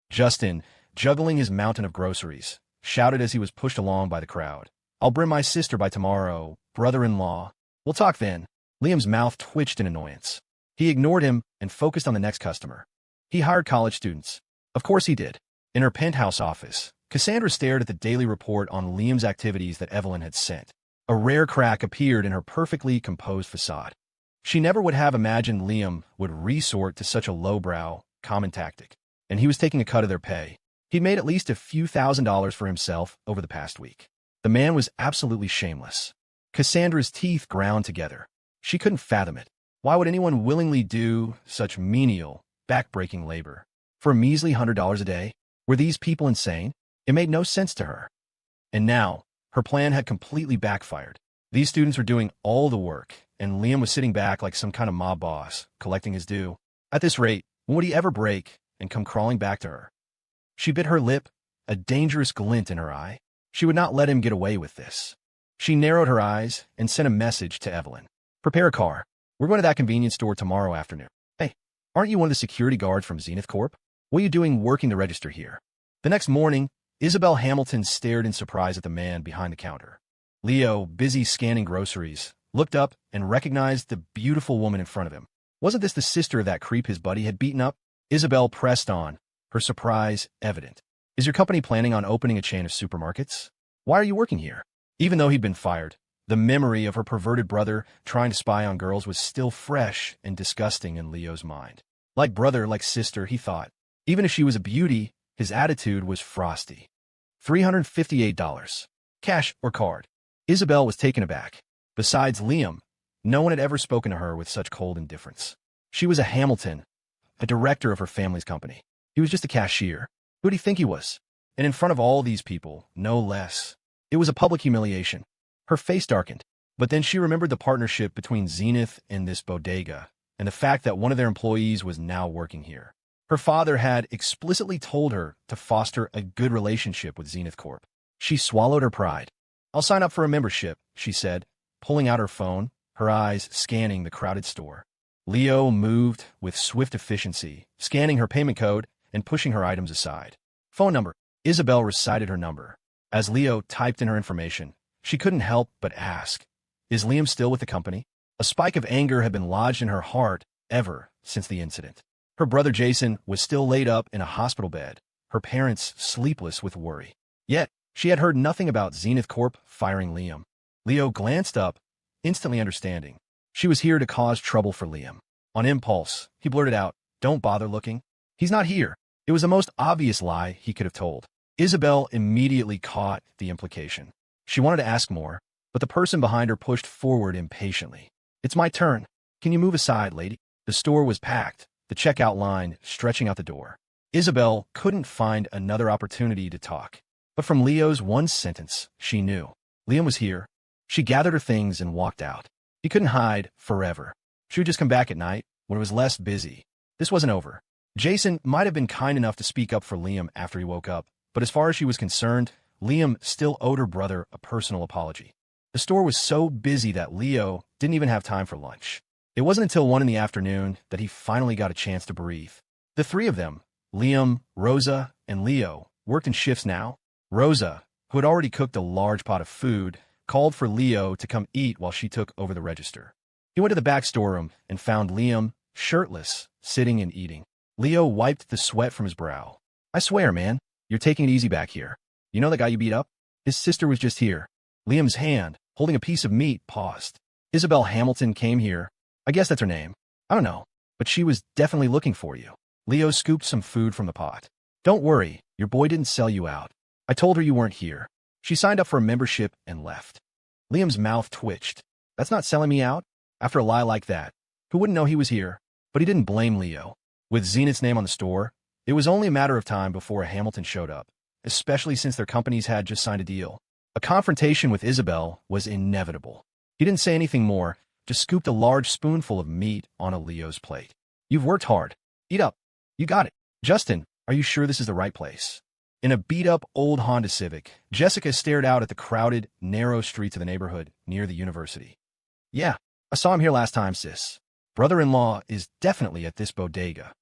Justin, juggling his mountain of groceries, shouted as he was pushed along by the crowd. I'll bring my sister by tomorrow, brother-in-law. We'll talk then. Liam's mouth twitched in annoyance. He ignored him and focused on the next customer. He hired college students. Of course he did. In her penthouse office, Cassandra stared at the daily report on Liam's activities that Evelyn had sent. A rare crack appeared in her perfectly composed facade. She never would have imagined Liam would resort to such a lowbrow, common tactic, and he was taking a cut of their pay. He'd made at least a few $1,000s for himself over the past week. The man was absolutely shameless. Cassandra's teeth ground together. She couldn't fathom it. Why would anyone willingly do such menial, back-breaking labor? For a measly $100 a day? Were these people insane? It made no sense to her. And now, her plan had completely backfired. These students were doing all the work, and Liam was sitting back like some kind of mob boss, collecting his due. At this rate, when would he ever break and come crawling back to her? She bit her lip, a dangerous glint in her eye. She would not let him get away with this. She narrowed her eyes and sent a message to Evelyn. Prepare a car. We're going to that convenience store tomorrow afternoon. Hey, aren't you one of the security guards from Zenith Corp? What are you doing working the register here? The next morning, Isabel Hamilton stared in surprise at the man behind the counter. Leo, busy scanning groceries, looked up and recognized the beautiful woman in front of him. Wasn't this the sister of that creep his buddy had beaten up? Isabel pressed on, her surprise evident. Is your company planning on opening a chain of supermarkets? Why are you working here? Even though he'd been fired, the memory of her perverted brother trying to spy on girls was still fresh and disgusting in Leo's mind. Like brother, like sister, he thought. Even if she was a beauty, his attitude was frosty. $358. Cash or card? Isabel was taken aback. Besides Liam, no one had ever spoken to her with such cold indifference. She was a Hamilton, a director of her family's company. He was just a cashier. Who did he think he was? And in front of all these people, no less. It was a public humiliation. Her face darkened, but then she remembered the partnership between Zenith and this bodega, and the fact that one of their employees was now working here. Her father had explicitly told her to foster a good relationship with Zenith Corp. She swallowed her pride. I'll sign up for a membership, she said, pulling out her phone, her eyes scanning the crowded store. Leo moved with swift efficiency, scanning her payment code and pushing her items aside. Phone number. Isabel recited her number. As Leo typed in her information, she couldn't help but ask, is Liam still with the company? A spike of anger had been lodged in her heart ever since the incident. Her brother Jason was still laid up in a hospital bed, her parents sleepless with worry. Yet, she had heard nothing about Zenith Corp firing Liam. Leo glanced up, instantly understanding. She was here to cause trouble for Liam. On impulse, he blurted out, don't bother looking. He's not here. It was the most obvious lie he could have told. Isabel immediately caught the implication. She wanted to ask more, but the person behind her pushed forward impatiently. It's my turn. Can you move aside, lady? The store was packed, the checkout line stretching out the door. Isabel couldn't find another opportunity to talk. But from Leo's one sentence, she knew. Liam was here. She gathered her things and walked out. He couldn't hide forever. She would just come back at night, when it was less busy. This wasn't over. Jason might have been kind enough to speak up for Liam after he woke up, but as far as she was concerned, Liam still owed her brother a personal apology. The store was so busy that Leo didn't even have time for lunch. It wasn't until 1 in the afternoon that he finally got a chance to breathe. The three of them, Liam, Rosa, and Leo, worked in shifts now. Rosa, who had already cooked a large pot of food, called for Leo to come eat while she took over the register. He went to the back storeroom and found Liam, shirtless, sitting and eating. Leo wiped the sweat from his brow. "I swear, man, you're taking it easy back here. You know that guy you beat up? His sister was just here." Liam's hand, holding a piece of meat, paused. "Isabel Hamilton came here. I guess that's her name. I don't know, but she was definitely looking for you." Leo scooped some food from the pot. "Don't worry, your boy didn't sell you out. I told her you weren't here. She signed up for a membership and left." Liam's mouth twitched. "That's not selling me out? After a lie like that, who wouldn't know he was here?" But he didn't blame Leo. With Zenith's name on the store, it was only a matter of time before a Hamilton showed up, especially since their companies had just signed a deal. A confrontation with Isabel was inevitable. He didn't say anything more, just scooped a large spoonful of meat onto Leo's plate. "You've worked hard. Eat up. You got it. Justin, are you sure this is the right place?" In a beat-up old Honda Civic, Jessica stared out at the crowded, narrow streets of the neighborhood near the university. "Yeah, I saw him here last time, sis. Brother-in-law is definitely at this bodega."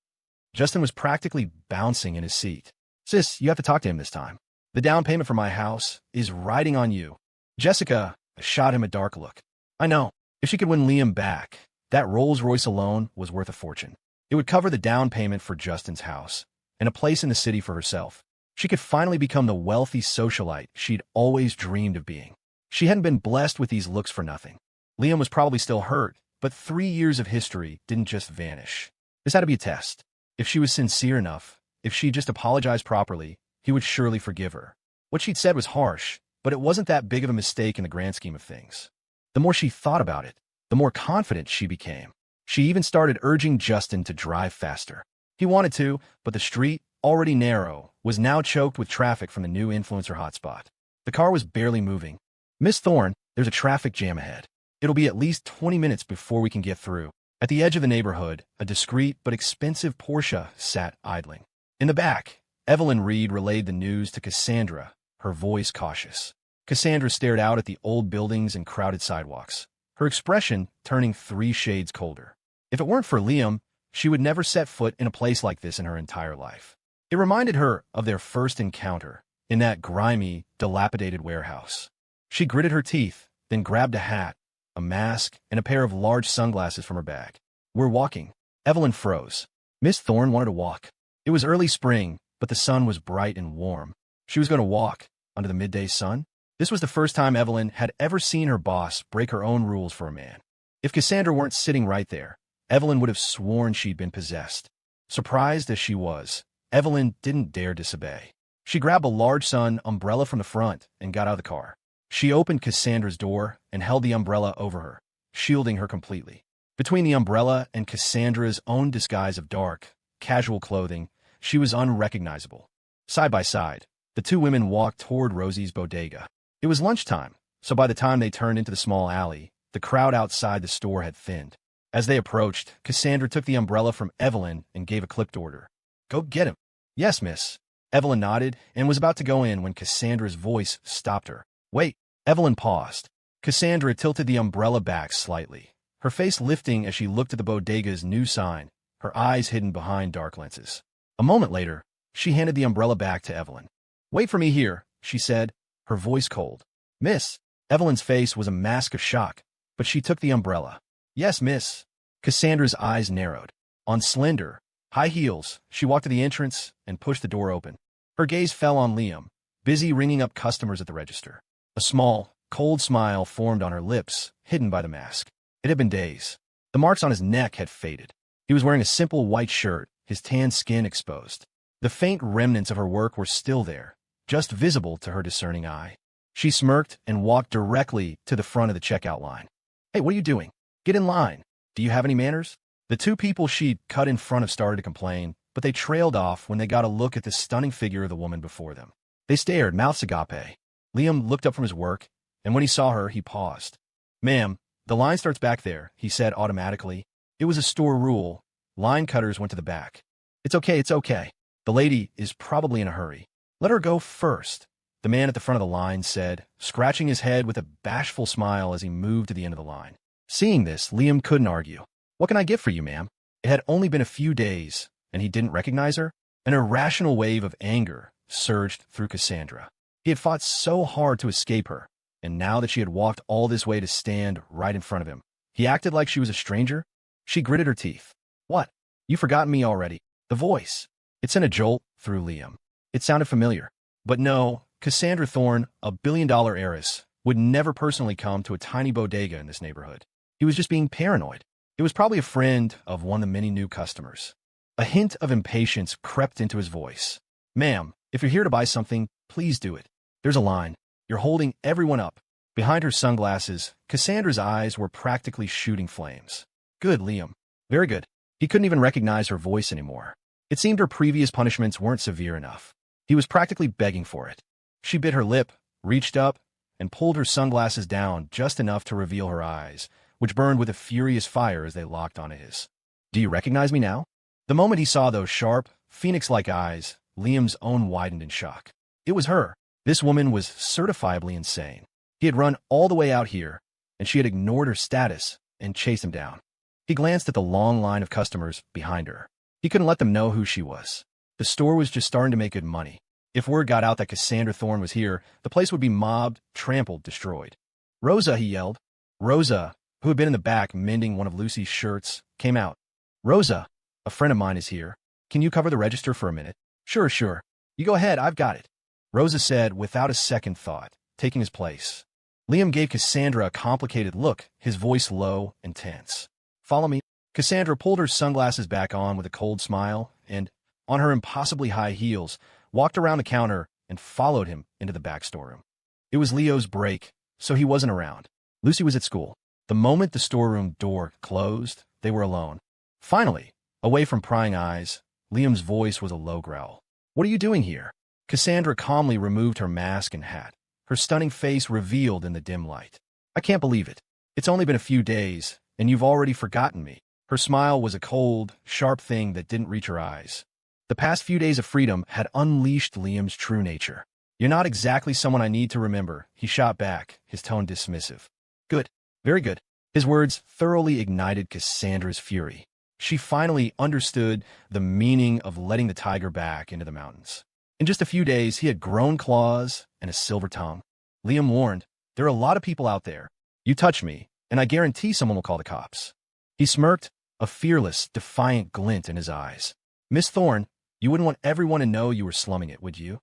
Justin was practically bouncing in his seat. "Sis, you have to talk to him this time. The down payment for my house is riding on you." Jessica shot him a dark look. "I know. If she could win Liam back, that Rolls-Royce alone was worth a fortune. It would cover the down payment for Justin's house and a place in the city for herself. She could finally become the wealthy socialite she'd always dreamed of being. She hadn't been blessed with these looks for nothing. Liam was probably still hurt, but 3 years of history didn't just vanish. This had to be a test. If she was sincere enough, if she just apologized properly, he would surely forgive her. What she'd said was harsh, but it wasn't that big of a mistake in the grand scheme of things. The more she thought about it, the more confident she became. She even started urging Justin to drive faster. He wanted to, but the street, already narrow, was now choked with traffic from the new influencer hotspot. The car was barely moving. "Miss Thorne, there's a traffic jam ahead. It'll be at least 20 minutes before we can get through." At the edge of the neighborhood, a discreet but expensive Porsche sat idling. In the back, Evelyn Reed relayed the news to Cassandra, her voice cautious. Cassandra stared out at the old buildings and crowded sidewalks, her expression turning 3 shades colder. If it weren't for Liam, she would never set foot in a place like this in her entire life. It reminded her of their first encounter in that grimy, dilapidated warehouse. She gritted her teeth, then grabbed a hat, a mask, and a pair of large sunglasses from her bag. "We're walking." Evelyn froze. Miss Thorne wanted to walk. It was early spring, but the sun was bright and warm. She was going to walk under the midday sun? This was the first time Evelyn had ever seen her boss break her own rules for a man. If Cassandra weren't sitting right there, Evelyn would have sworn she'd been possessed. Surprised as she was, Evelyn didn't dare disobey. She grabbed a large sun umbrella from the front and got out of the car. She opened Cassandra's door and held the umbrella over her, shielding her completely. Between the umbrella and Cassandra's own disguise of dark, casual clothing, she was unrecognizable. Side by side, the two women walked toward Rosie's bodega. It was lunchtime, so by the time they turned into the small alley, the crowd outside the store had thinned. As they approached, Cassandra took the umbrella from Evelyn and gave a clipped order. "Go get him." "Yes, miss." Evelyn nodded and was about to go in when Cassandra's voice stopped her. "Wait." Evelyn paused. Cassandra tilted the umbrella back slightly, her face lifting as she looked at the bodega's new sign, her eyes hidden behind dark lenses. A moment later, she handed the umbrella back to Evelyn. "Wait for me here," she said, her voice cold. "Miss." Evelyn's face was a mask of shock, but she took the umbrella. "Yes, miss." Cassandra's eyes narrowed. On slender, high heels, she walked to the entrance and pushed the door open. Her gaze fell on Liam, busy ringing up customers at the register. A small, cold smile formed on her lips, hidden by the mask. It had been days. The marks on his neck had faded. He was wearing a simple white shirt, his tan skin exposed. The faint remnants of her work were still there, just visible to her discerning eye. She smirked and walked directly to the front of the checkout line. "Hey, what are you doing? Get in line. Do you have any manners?" The two people she'd cut in front of started to complain, but they trailed off when they got a look at the stunning figure of the woman before them. They stared, mouths agape. Liam looked up from his work, and when he saw her, he paused. "Ma'am, the line starts back there," he said automatically. It was a store rule. Line cutters went to the back. It's okay, it's okay. The lady is probably in a hurry. Let her go first, the man at the front of the line said, scratching his head with a bashful smile as he moved to the end of the line. Seeing this, Liam couldn't argue. What can I get for you, ma'am? It had only been a few days, and he didn't recognize her? An irrational wave of anger surged through Cassandra. He had fought so hard to escape her, and now that she had walked all this way to stand right in front of him, he acted like she was a stranger? She gritted her teeth. What? You've forgotten me already. The voice. It sent a jolt through Liam. It sounded familiar. But no, Cassandra Thorne, a billion-dollar heiress, would never personally come to a tiny bodega in this neighborhood. He was just being paranoid. It was probably a friend of one of the many new customers. A hint of impatience crept into his voice. Ma'am, if you're here to buy something, please do it. There's a line. You're holding everyone up. Behind her sunglasses, Cassandra's eyes were practically shooting flames. Good, Liam. Very good. He couldn't even recognize her voice anymore. It seemed her previous punishments weren't severe enough. He was practically begging for it. She bit her lip, reached up, and pulled her sunglasses down just enough to reveal her eyes, which burned with a furious fire as they locked onto his. Do you recognize me now? The moment he saw those sharp, phoenix-like eyes, Liam's own widened in shock. It was her. This woman was certifiably insane. He had run all the way out here, and she had ignored her status and chased him down. He glanced at the long line of customers behind her. He couldn't let them know who she was. The store was just starting to make good money. If word got out that Cassandra Thorne was here, the place would be mobbed, trampled, destroyed. Rosa, he yelled. Rosa, who had been in the back mending one of Lucy's shirts, came out. Rosa, a friend of mine is here. Can you cover the register for a minute? Sure, sure. You go ahead, I've got it. Rosa said without a second thought, taking his place. Liam gave Cassandra a complicated look, his voice low and tense. Follow me. Cassandra pulled her sunglasses back on with a cold smile and, on her impossibly high heels, walked around the counter and followed him into the back storeroom. It was Leo's break, so he wasn't around. Lucy was at school. The moment the storeroom door closed, they were alone. Finally, away from prying eyes, Liam's voice was a low growl. What are you doing here? Cassandra calmly removed her mask and hat, her stunning face revealed in the dim light. I can't believe it. It's only been a few days, and you've already forgotten me. Her smile was a cold, sharp thing that didn't reach her eyes. The past few days of freedom had unleashed Liam's true nature. You're not exactly someone I need to remember, he shot back, his tone dismissive. Good. Very good. His words thoroughly ignited Cassandra's fury. She finally understood the meaning of letting the tiger back into the mountains. In just a few days, he had grown claws and a silver tongue. Liam warned, there are a lot of people out there. You touch me, and I guarantee someone will call the cops. He smirked, a fearless, defiant glint in his eyes. Miss Thorne, you wouldn't want everyone to know you were slumming it, would you?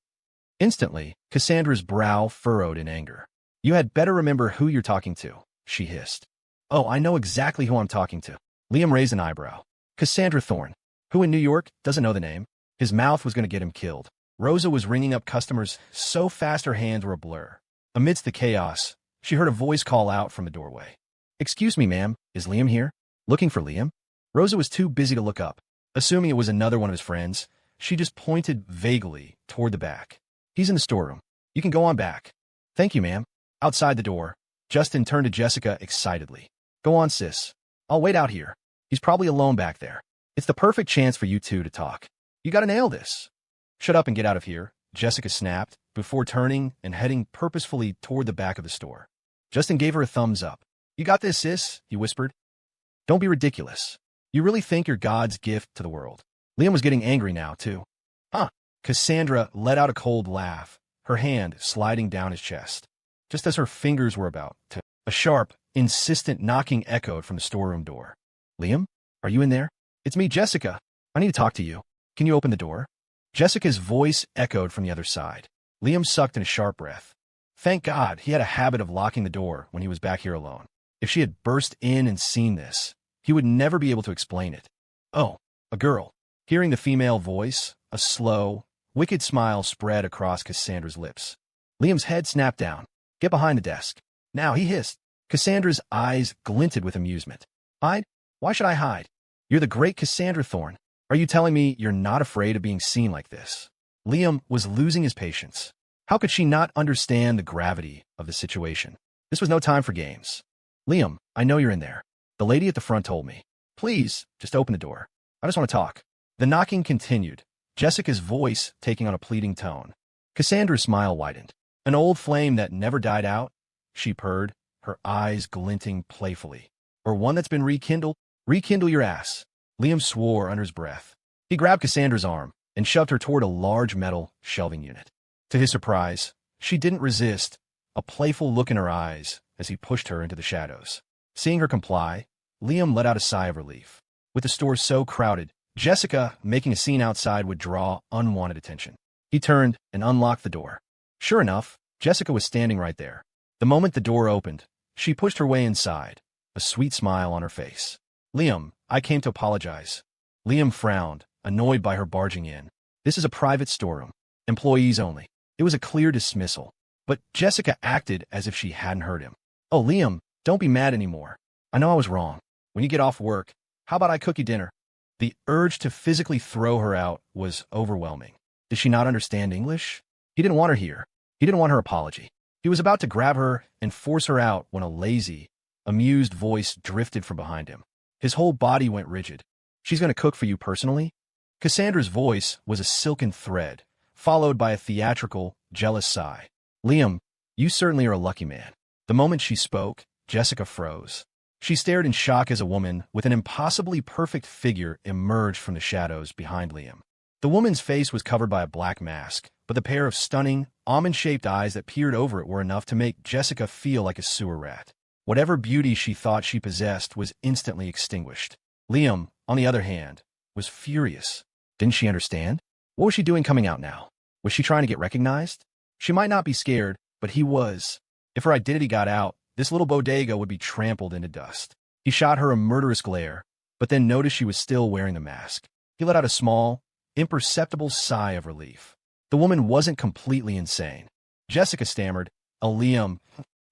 Instantly, Cassandra's brow furrowed in anger. You had better remember who you're talking to, she hissed. Oh, I know exactly who I'm talking to. Liam raised an eyebrow. Cassandra Thorne, who in New York doesn't know the name. His mouth was going to get him killed. Rosa was ringing up customers so fast her hands were a blur. Amidst the chaos, she heard a voice call out from the doorway. Excuse me, ma'am, is Liam here? Looking for Liam? Rosa was too busy to look up. Assuming it was another one of his friends, she just pointed vaguely toward the back. He's in the storeroom. You can go on back. Thank you, ma'am. Outside the door, Justin turned to Jessica excitedly. Go on, sis. I'll wait out here. He's probably alone back there. It's the perfect chance for you two to talk. You gotta nail this. Shut up and get out of here, Jessica snapped, before turning and heading purposefully toward the back of the store. Justin gave her a thumbs up. You got this, sis, he whispered. Don't be ridiculous. You really think you're God's gift to the world. Liam was getting angry now, too. Huh. Cassandra let out a cold laugh, her hand sliding down his chest. Just as her fingers were about to, a sharp, insistent knocking echoed from the storeroom door. Liam, are you in there? It's me, Jessica. I need to talk to you. Can you open the door? Jessica's voice echoed from the other side. Liam sucked in a sharp breath. Thank God he had a habit of locking the door when he was back here alone. If she had burst in and seen this, he would never be able to explain it. Oh, a girl. Hearing the female voice, a slow, wicked smile spread across Cassandra's lips. Liam's head snapped down. Get behind the desk. Now, he hissed. Cassandra's eyes glinted with amusement. Hide? Why should I hide? You're the great Cassandra Thorne. Are you telling me you're not afraid of being seen like this? Liam was losing his patience. How could she not understand the gravity of the situation? This was no time for games. Liam, I know you're in there. The lady at the front told me. Please, just open the door. I just want to talk. The knocking continued, Jessica's voice taking on a pleading tone. Cassandra's smile widened. An old flame that never died out? She purred, her eyes glinting playfully. Or one that's been rekindled? Rekindle your ass. Liam swore under his breath. He grabbed Cassandra's arm and shoved her toward a large metal shelving unit. To his surprise, she didn't resist, a playful look in her eyes as he pushed her into the shadows. Seeing her comply, Liam let out a sigh of relief. With the store so crowded, Jessica making a scene outside would draw unwanted attention. He turned and unlocked the door. Sure enough, Jessica was standing right there. The moment the door opened, she pushed her way inside, a sweet smile on her face. Liam, I came to apologize. Liam frowned, annoyed by her barging in. This is a private storeroom. Employees only. It was a clear dismissal. But Jessica acted as if she hadn't heard him. Oh, Liam, don't be mad anymore. I know I was wrong. When you get off work, how about I cook you dinner? The urge to physically throw her out was overwhelming. Did she not understand English? He didn't want her here. He didn't want her apology. He was about to grab her and force her out when a lazy, amused voice drifted from behind him. His whole body went rigid. She's going to cook for you personally? Cassandra's voice was a silken thread, followed by a theatrical, jealous sigh. Liam, you certainly are a lucky man. The moment she spoke, Jessica froze. She stared in shock as a woman with an impossibly perfect figure emerged from the shadows behind Liam. The woman's face was covered by a black mask, but the pair of stunning, almond-shaped eyes that peered over it were enough to make Jessica feel like a sewer rat. Whatever beauty she thought she possessed was instantly extinguished. Liam, on the other hand, was furious. Didn't she understand? What was she doing coming out now? Was she trying to get recognized? She might not be scared, but he was. If her identity got out, this little bodega would be trampled into dust. He shot her a murderous glare, but then noticed she was still wearing the mask. He let out a small, imperceptible sigh of relief. The woman wasn't completely insane. Jessica stammered, Liam,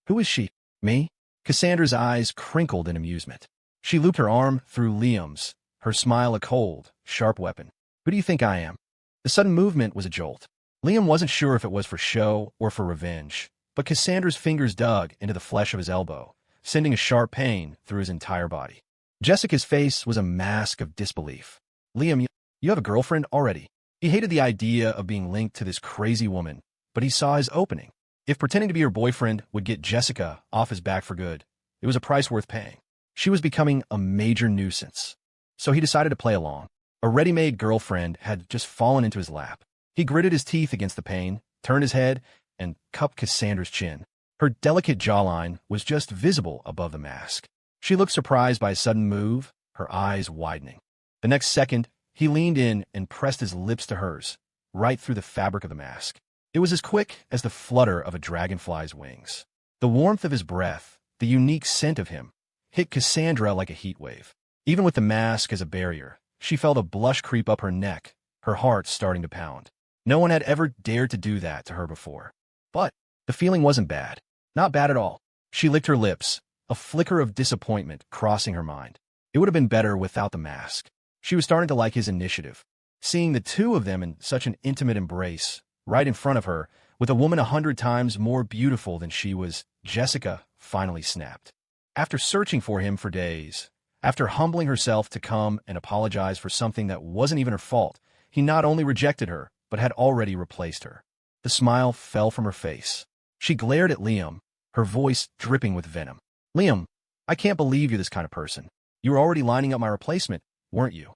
who is she? Me? Cassandra's eyes crinkled in amusement. She looped her arm through Liam's, her smile a cold, sharp weapon. Who do you think I am? The sudden movement was a jolt. Liam wasn't sure if it was for show or for revenge, but Cassandra's fingers dug into the flesh of his elbow, sending a sharp pain through his entire body. Jessica's face was a mask of disbelief. Liam, you have a girlfriend already. He hated the idea of being linked to this crazy woman, but he saw his opening. If pretending to be her boyfriend would get Jessica off his back for good, it was a price worth paying. She was becoming a major nuisance. So he decided to play along. A ready-made girlfriend had just fallen into his lap. He gritted his teeth against the pain, turned his head, and cupped Cassandra's chin. Her delicate jawline was just visible above the mask. She looked surprised by a sudden move, her eyes widening. The next second, he leaned in and pressed his lips to hers, right through the fabric of the mask. It was as quick as the flutter of a dragonfly's wings. The warmth of his breath, the unique scent of him, hit Cassandra like a heat wave. Even with the mask as a barrier, she felt a blush creep up her neck, her heart starting to pound. No one had ever dared to do that to her before. But the feeling wasn't bad. Not bad at all. She licked her lips, a flicker of disappointment crossing her mind. It would have been better without the mask. She was starting to like his initiative. Seeing the two of them in such an intimate embrace, right in front of her, with a woman 100 times more beautiful than she was, Jessica finally snapped. After searching for him for days, after humbling herself to come and apologize for something that wasn't even her fault, he not only rejected her, but had already replaced her. The smile fell from her face. She glared at Liam, her voice dripping with venom. Liam, I can't believe you're this kind of person. You were already lining up my replacement, weren't you?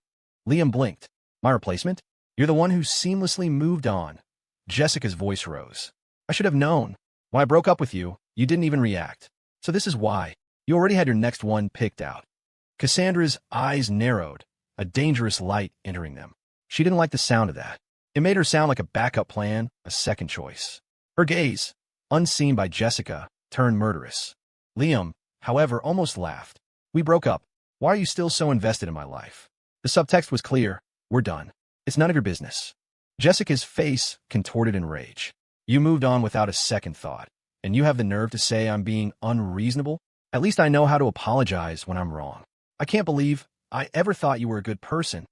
Liam blinked. My replacement? You're the one who seamlessly moved on. Jessica's voice rose. I should have known. When I broke up with you, you didn't even react. So this is why. You already had your next one picked out. Cassandra's eyes narrowed, a dangerous light entering them. She didn't like the sound of that. It made her sound like a backup plan, a second choice. Her gaze, unseen by Jessica, turned murderous. Liam, however, almost laughed. We broke up. Why are you still so invested in my life? The subtext was clear. We're done. It's none of your business. Jessica's face contorted in rage. You moved on without a second thought, and you have the nerve to say I'm being unreasonable? At least I know how to apologize when I'm wrong. I can't believe I ever thought you were a good person.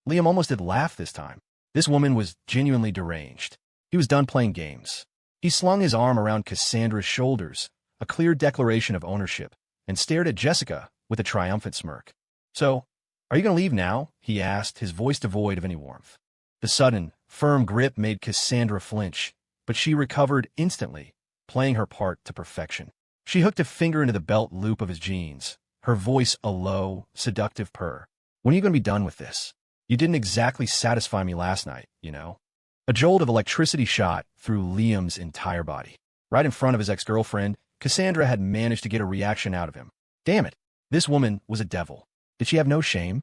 Liam almost did laugh this time. This woman was genuinely deranged. He was done playing games. He slung his arm around Cassandra's shoulders, a clear declaration of ownership, and stared at Jessica with a triumphant smirk. So, "Are you going to leave now?" he asked, his voice devoid of any warmth. The sudden, firm grip made Cassandra flinch, but she recovered instantly, playing her part to perfection. She hooked a finger into the belt loop of his jeans, her voice a low, seductive purr. "When are you going to be done with this? You didn't exactly satisfy me last night, you know?" A jolt of electricity shot through Liam's entire body. Right in front of his ex-girlfriend, Cassandra had managed to get a reaction out of him. Damn it, this woman was a devil. Did she have no shame?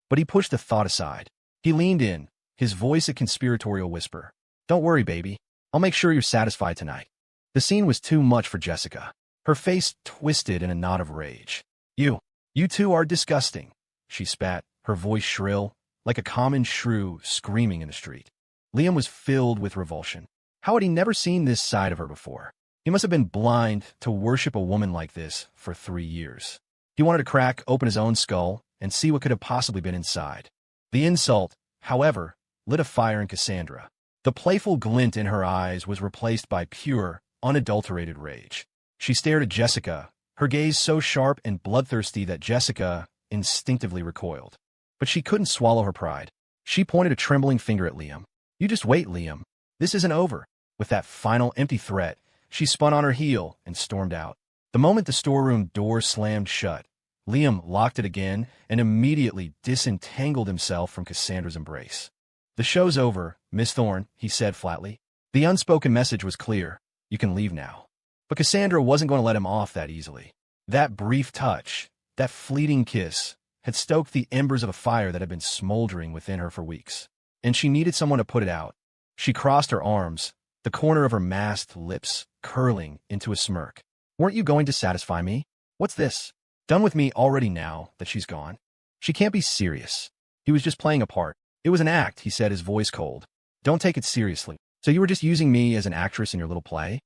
But he pushed the thought aside. He leaned in, his voice a conspiratorial whisper. "Don't worry, baby. I'll make sure you're satisfied tonight." The scene was too much for Jessica. Her face twisted in a knot of rage. You two are disgusting," she spat, her voice shrill, like a common shrew screaming in the street. Liam was filled with revulsion. How had he never seen this side of her before? He must have been blind to worship a woman like this for 3 years. He wanted to crack open his own skull and see what could have possibly been inside. The insult, however, lit a fire in Cassandra. The playful glint in her eyes was replaced by pure, unadulterated rage. She stared at Jessica, her gaze so sharp and bloodthirsty that Jessica instinctively recoiled. But she couldn't swallow her pride. She pointed a trembling finger at Liam. "You just wait, Liam. This isn't over." With that final empty threat, she spun on her heel and stormed out. The moment the storeroom door slammed shut, Liam locked it again and immediately disentangled himself from Cassandra's embrace. "The show's over, Miss Thorne," he said flatly. The unspoken message was clear. You can leave now. But Cassandra wasn't going to let him off that easily. That brief touch, that fleeting kiss, had stoked the embers of a fire that had been smoldering within her for weeks. And she needed someone to put it out. She crossed her arms, the corner of her masked lips curling into a smirk. "Weren't you going to satisfy me? What's this? Done with me already now that she's gone?" She can't be serious. He was just playing a part. "It was an act," he said, his voice cold. "Don't take it seriously. So you were just using me as an actress in your little play?"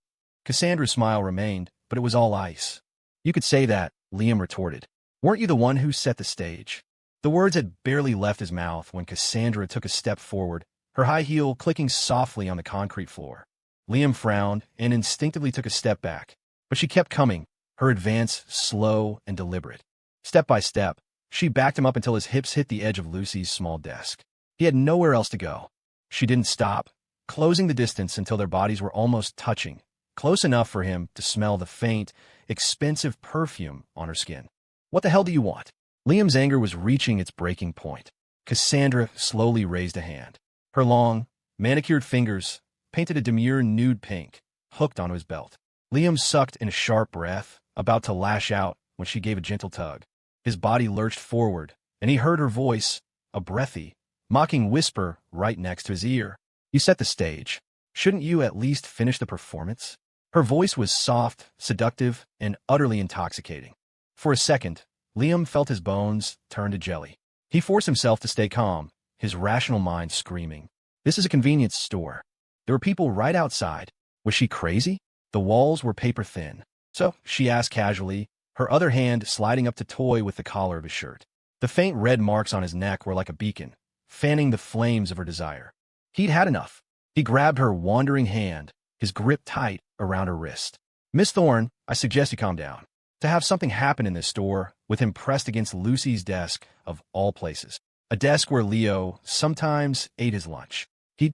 Cassandra's smile remained, but it was all ice. "You could say that," Liam retorted. "Weren't you the one who set the stage?" The words had barely left his mouth when Cassandra took a step forward, her high heel clicking softly on the concrete floor. Liam frowned and instinctively took a step back, but she kept coming, her advance slow and deliberate. Step by step, she backed him up until his hips hit the edge of Lucy's small desk. He had nowhere else to go. She didn't stop, closing the distance until their bodies were almost touching, close enough for him to smell the faint, expensive perfume on her skin. "What the hell do you want?" Liam's anger was reaching its breaking point. Cassandra slowly raised a hand. Her long, manicured fingers painted a demure nude pink, hooked onto his belt. Liam sucked in a sharp breath, about to lash out when she gave a gentle tug. His body lurched forward, and he heard her voice, a breathy, mocking whisper right next to his ear. "You set the stage. Shouldn't you at least finish the performance?" Her voice was soft, seductive, and utterly intoxicating. For a second, Liam felt his bones turn to jelly. He forced himself to stay calm, his rational mind screaming. This is a convenience store. There were people right outside. Was she crazy? The walls were paper thin. "So?" she asked casually, her other hand sliding up to toy with the collar of his shirt. The faint red marks on his neck were like a beacon, fanning the flames of her desire. He'd had enough. He grabbed her wandering hand, his grip tight around her wrist. "Miss Thorne, I suggest you calm down." To have something happen in this store, with him pressed against Lucy's desk of all places. A desk where Leo sometimes ate his lunch. He'd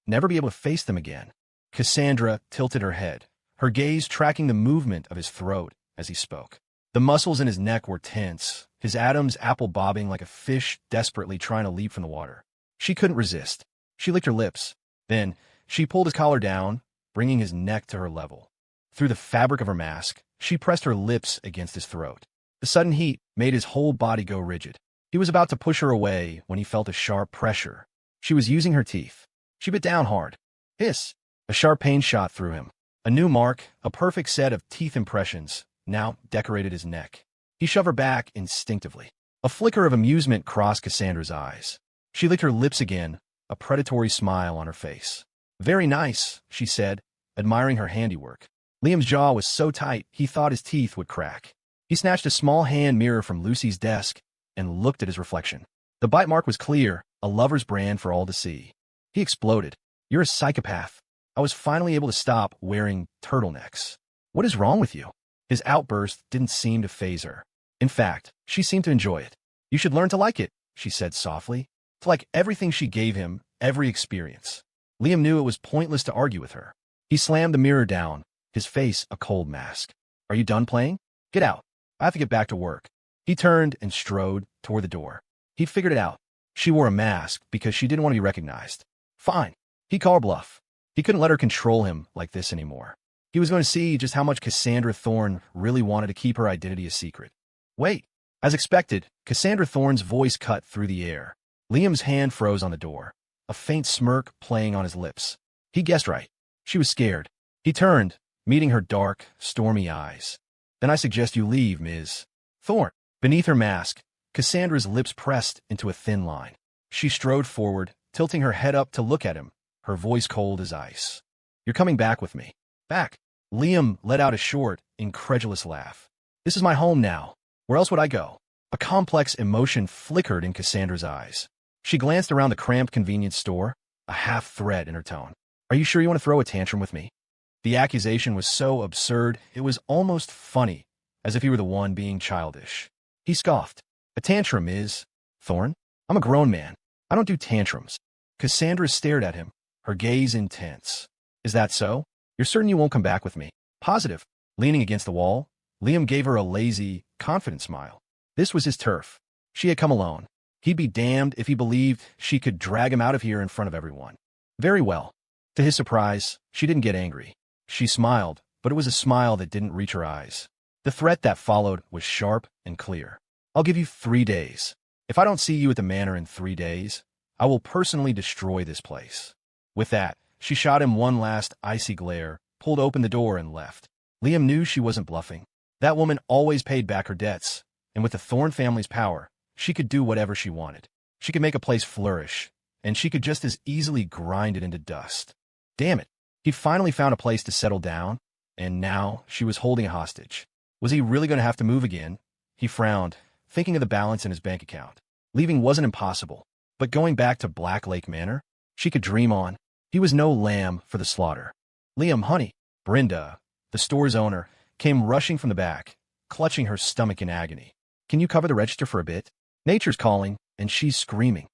never be able to face them again. Cassandra tilted her head, her gaze tracking the movement of his throat as he spoke. The muscles in his neck were tense, his atoms apple-bobbing like a fish desperately trying to leap from the water. She couldn't resist. She licked her lips. Then, she pulled his collar down, bringing his neck to her level. Through the fabric of her mask, she pressed her lips against his throat. The sudden heat made his whole body go rigid. He was about to push her away when he felt a sharp pressure. She was using her teeth. She bit down hard. Hiss! A sharp pain shot through him. A new mark, a perfect set of teeth impressions, now decorated his neck. He shoved her back instinctively. A flicker of amusement crossed Cassandra's eyes. She licked her lips again, a predatory smile on her face. "Very nice," she said, admiring her handiwork. Liam's jaw was so tight he thought his teeth would crack. He snatched a small hand mirror from Lucy's desk and looked at his reflection. The bite mark was clear, a lover's brand for all to see. He exploded. "You're a psychopath. I was finally able to stop wearing turtlenecks. What is wrong with you?" His outburst didn't seem to faze her. In fact, she seemed to enjoy it. "You should learn to like it," she said softly. It's like everything she gave him, every experience. Liam knew it was pointless to argue with her. He slammed the mirror down, his face a cold mask. Are you done playing? Get out. I have to get back to work. He turned and strode toward the door. He'd figured it out. She wore a mask because she didn't want to be recognized. Fine. He called bluff. He couldn't let her control him like this anymore. He was going to see just how much Cassandra Thorne really wanted to keep her identity a secret. Wait. As expected, Cassandra Thorne's voice cut through the air. Liam's hand froze on the door, a faint smirk playing on his lips. He guessed right. She was scared. He turned, meeting her dark, stormy eyes. Then I suggest you leave, Ms. Thorne. Beneath her mask, Cassandra's lips pressed into a thin line. She strode forward, tilting her head up to look at him, her voice cold as ice. You're coming back with me. Back. Liam let out a short, incredulous laugh. This is my home now. Where else would I go? A complex emotion flickered in Cassandra's eyes. She glanced around the cramped convenience store, a half-threat in her tone. Are you sure you want to throw a tantrum with me? The accusation was so absurd, it was almost funny, as if he were the one being childish. He scoffed. A tantrum is, Thorne? I'm a grown man. I don't do tantrums. Cassandra stared at him, her gaze intense. Is that so? You're certain you won't come back with me? Positive. Leaning against the wall, Liam gave her a lazy, confident smile. This was his turf. She had come alone. He'd be damned if he believed she could drag him out of here in front of everyone. Very well. To his surprise, she didn't get angry. She smiled, but it was a smile that didn't reach her eyes. The threat that followed was sharp and clear. I'll give you 3 days. If I don't see you at the manor in 3 days, I will personally destroy this place. With that, she shot him one last icy glare, pulled open the door, and left. Liam knew she wasn't bluffing. That woman always paid back her debts, and with the Thorne family's power, she could do whatever she wanted. She could make a place flourish, and she could just as easily grind it into dust. Damn it. He'd finally found a place to settle down, and now she was holding a hostage. Was he really going to have to move again? He frowned, thinking of the balance in his bank account. Leaving wasn't impossible, but going back to Black Lake Manor, she could dream on. He was no lamb for the slaughter. Liam, honey. Brenda, the store's owner, came rushing from the back, clutching her stomach in agony. Can you cover the register for a bit? Nature's calling, and she's screaming.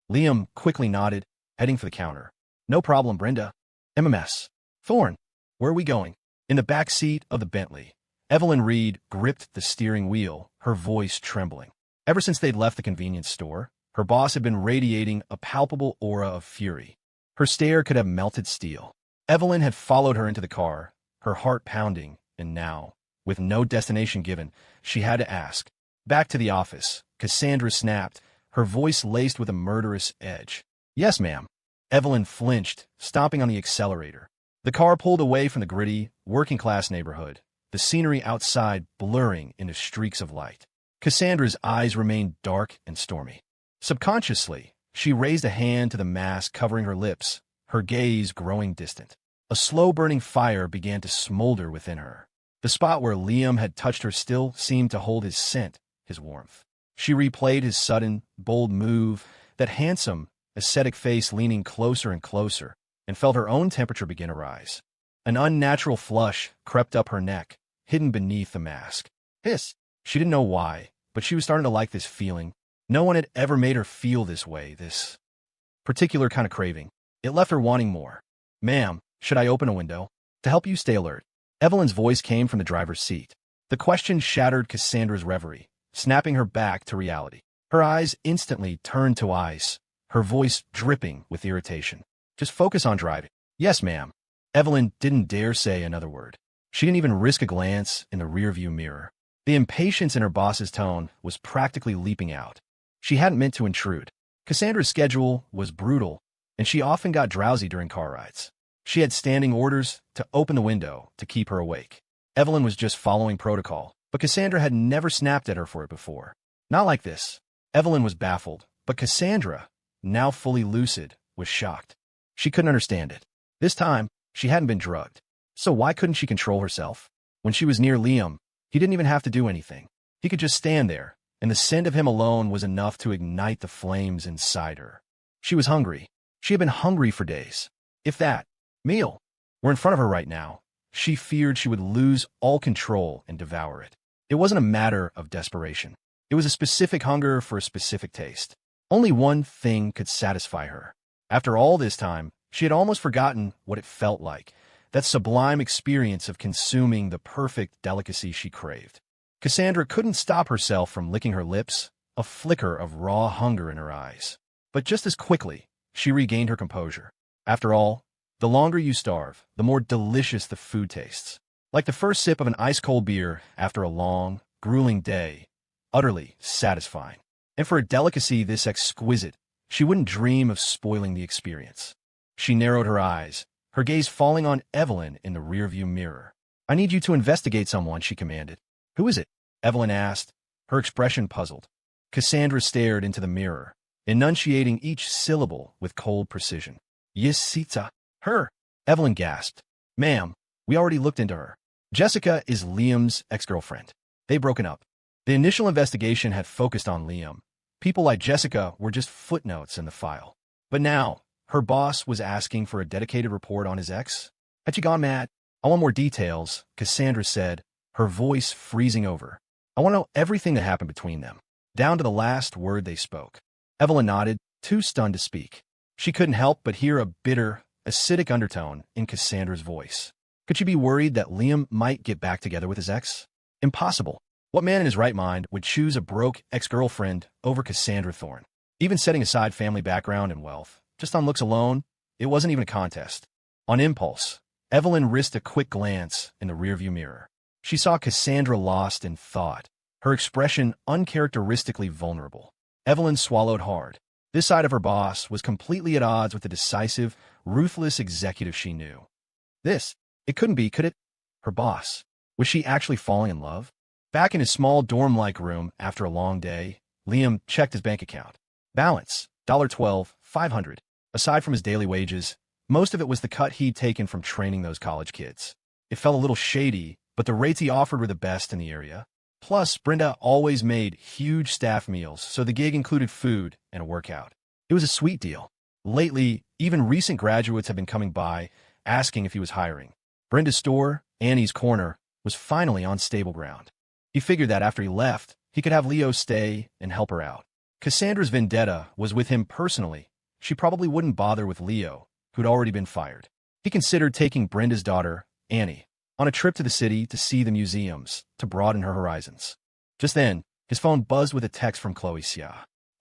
Liam quickly nodded, heading for the counter. No problem, Brenda. MMS. Thorne, where are we going? In the back seat of the Bentley, Evelyn Reed gripped the steering wheel, her voice trembling. Ever since they'd left the convenience store, her boss had been radiating a palpable aura of fury. Her stare could have melted steel. Evelyn had followed her into the car, her heart pounding, and now, with no destination given, she had to ask. Back to the office, Cassandra snapped, her voice laced with a murderous edge. Yes, ma'am. Evelyn flinched, stomping on the accelerator. The car pulled away from the gritty, working-class neighborhood, the scenery outside blurring into streaks of light. Cassandra's eyes remained dark and stormy. Subconsciously, she raised a hand to the mask covering her lips, her gaze growing distant. A slow-burning fire began to smolder within her. The spot where Liam had touched her still seemed to hold his scent, his warmth. She replayed his sudden, bold move, that handsome, ascetic face leaning closer and closer, and felt her own temperature begin to rise. An unnatural flush crept up her neck, hidden beneath the mask. Hiss! She didn't know why, but she was starting to like this feeling. No one had ever made her feel this way, this particular kind of craving. It left her wanting more. Ma'am, should I open a window? To help you stay alert. Evelyn's voice came from the driver's seat. The question shattered Cassandra's reverie, snapping her back to reality. Her eyes instantly turned to ice, her voice dripping with irritation. Just focus on driving. Yes, ma'am. Evelyn didn't dare say another word. She didn't even risk a glance in the rearview mirror. The impatience in her boss's tone was practically leaping out. She hadn't meant to intrude. Cassandra's schedule was brutal, and she often got drowsy during car rides. She had standing orders to open the window to keep her awake. Evelyn was just following protocol, but Cassandra had never snapped at her for it before. Not like this. Evelyn was baffled, but Cassandra, now fully lucid, was shocked. She couldn't understand it. This time, she hadn't been drugged. So why couldn't she control herself? When she was near Liam, he didn't even have to do anything. He could just stand there, and the scent of him alone was enough to ignite the flames inside her. She was hungry. She had been hungry for days. If that meal were in front of her right now, she feared she would lose all control and devour it. It wasn't a matter of desperation. It was a specific hunger for a specific taste. Only one thing could satisfy her. After all this time, she had almost forgotten what it felt like, that sublime experience of consuming the perfect delicacy she craved. Cassandra couldn't stop herself from licking her lips, a flicker of raw hunger in her eyes. But just as quickly, she regained her composure. After all, the longer you starve, the more delicious the food tastes. Like the first sip of an ice-cold beer after a long, grueling day, utterly satisfying. And for a delicacy this exquisite, she wouldn't dream of spoiling the experience. She narrowed her eyes, her gaze falling on Evelyn in the rearview mirror. "I need you to investigate someone," she commanded. "Who is it?" Evelyn asked, her expression puzzled. Cassandra stared into the mirror, enunciating each syllable with cold precision. "Yesita." "Her," Evelyn gasped. "Ma'am, we already looked into her. Jessica is Liam's ex-girlfriend. They've broken up." The initial investigation had focused on Liam. People like Jessica were just footnotes in the file. But now, her boss was asking for a dedicated report on his ex? Had she gone mad? "I want more details," Cassandra said, her voice freezing over. "I want to know everything that happened between them, down to the last word they spoke." Evelyn nodded, too stunned to speak. She couldn't help but hear a bitter, acidic undertone in Cassandra's voice. Could she be worried that Liam might get back together with his ex? Impossible. What man in his right mind would choose a broke ex-girlfriend over Cassandra Thorne? Even setting aside family background and wealth, just on looks alone, it wasn't even a contest. On impulse, Evelyn risked a quick glance in the rearview mirror. She saw Cassandra lost in thought, her expression uncharacteristically vulnerable. Evelyn swallowed hard. This side of her boss was completely at odds with the decisive, ruthless executive she knew. It couldn't be, could it? Her boss. Was she actually falling in love? Back in his small dorm-like room after a long day, Liam checked his bank account. Balance, $12,500. Aside from his daily wages, most of it was the cut he'd taken from training those college kids. It felt a little shady, but the rates he offered were the best in the area. Plus, Brenda always made huge staff meals, so the gig included food and a workout. It was a sweet deal. Lately, even recent graduates have been coming by, asking if he was hiring. Brenda's store, Annie's Corner, was finally on stable ground. He figured that after he left, he could have Leo stay and help her out. Cassandra's vendetta was with him personally. She probably wouldn't bother with Leo, who'd already been fired. He considered taking Brenda's daughter, Annie, on a trip to the city to see the museums, to broaden her horizons. Just then, his phone buzzed with a text from P2.She.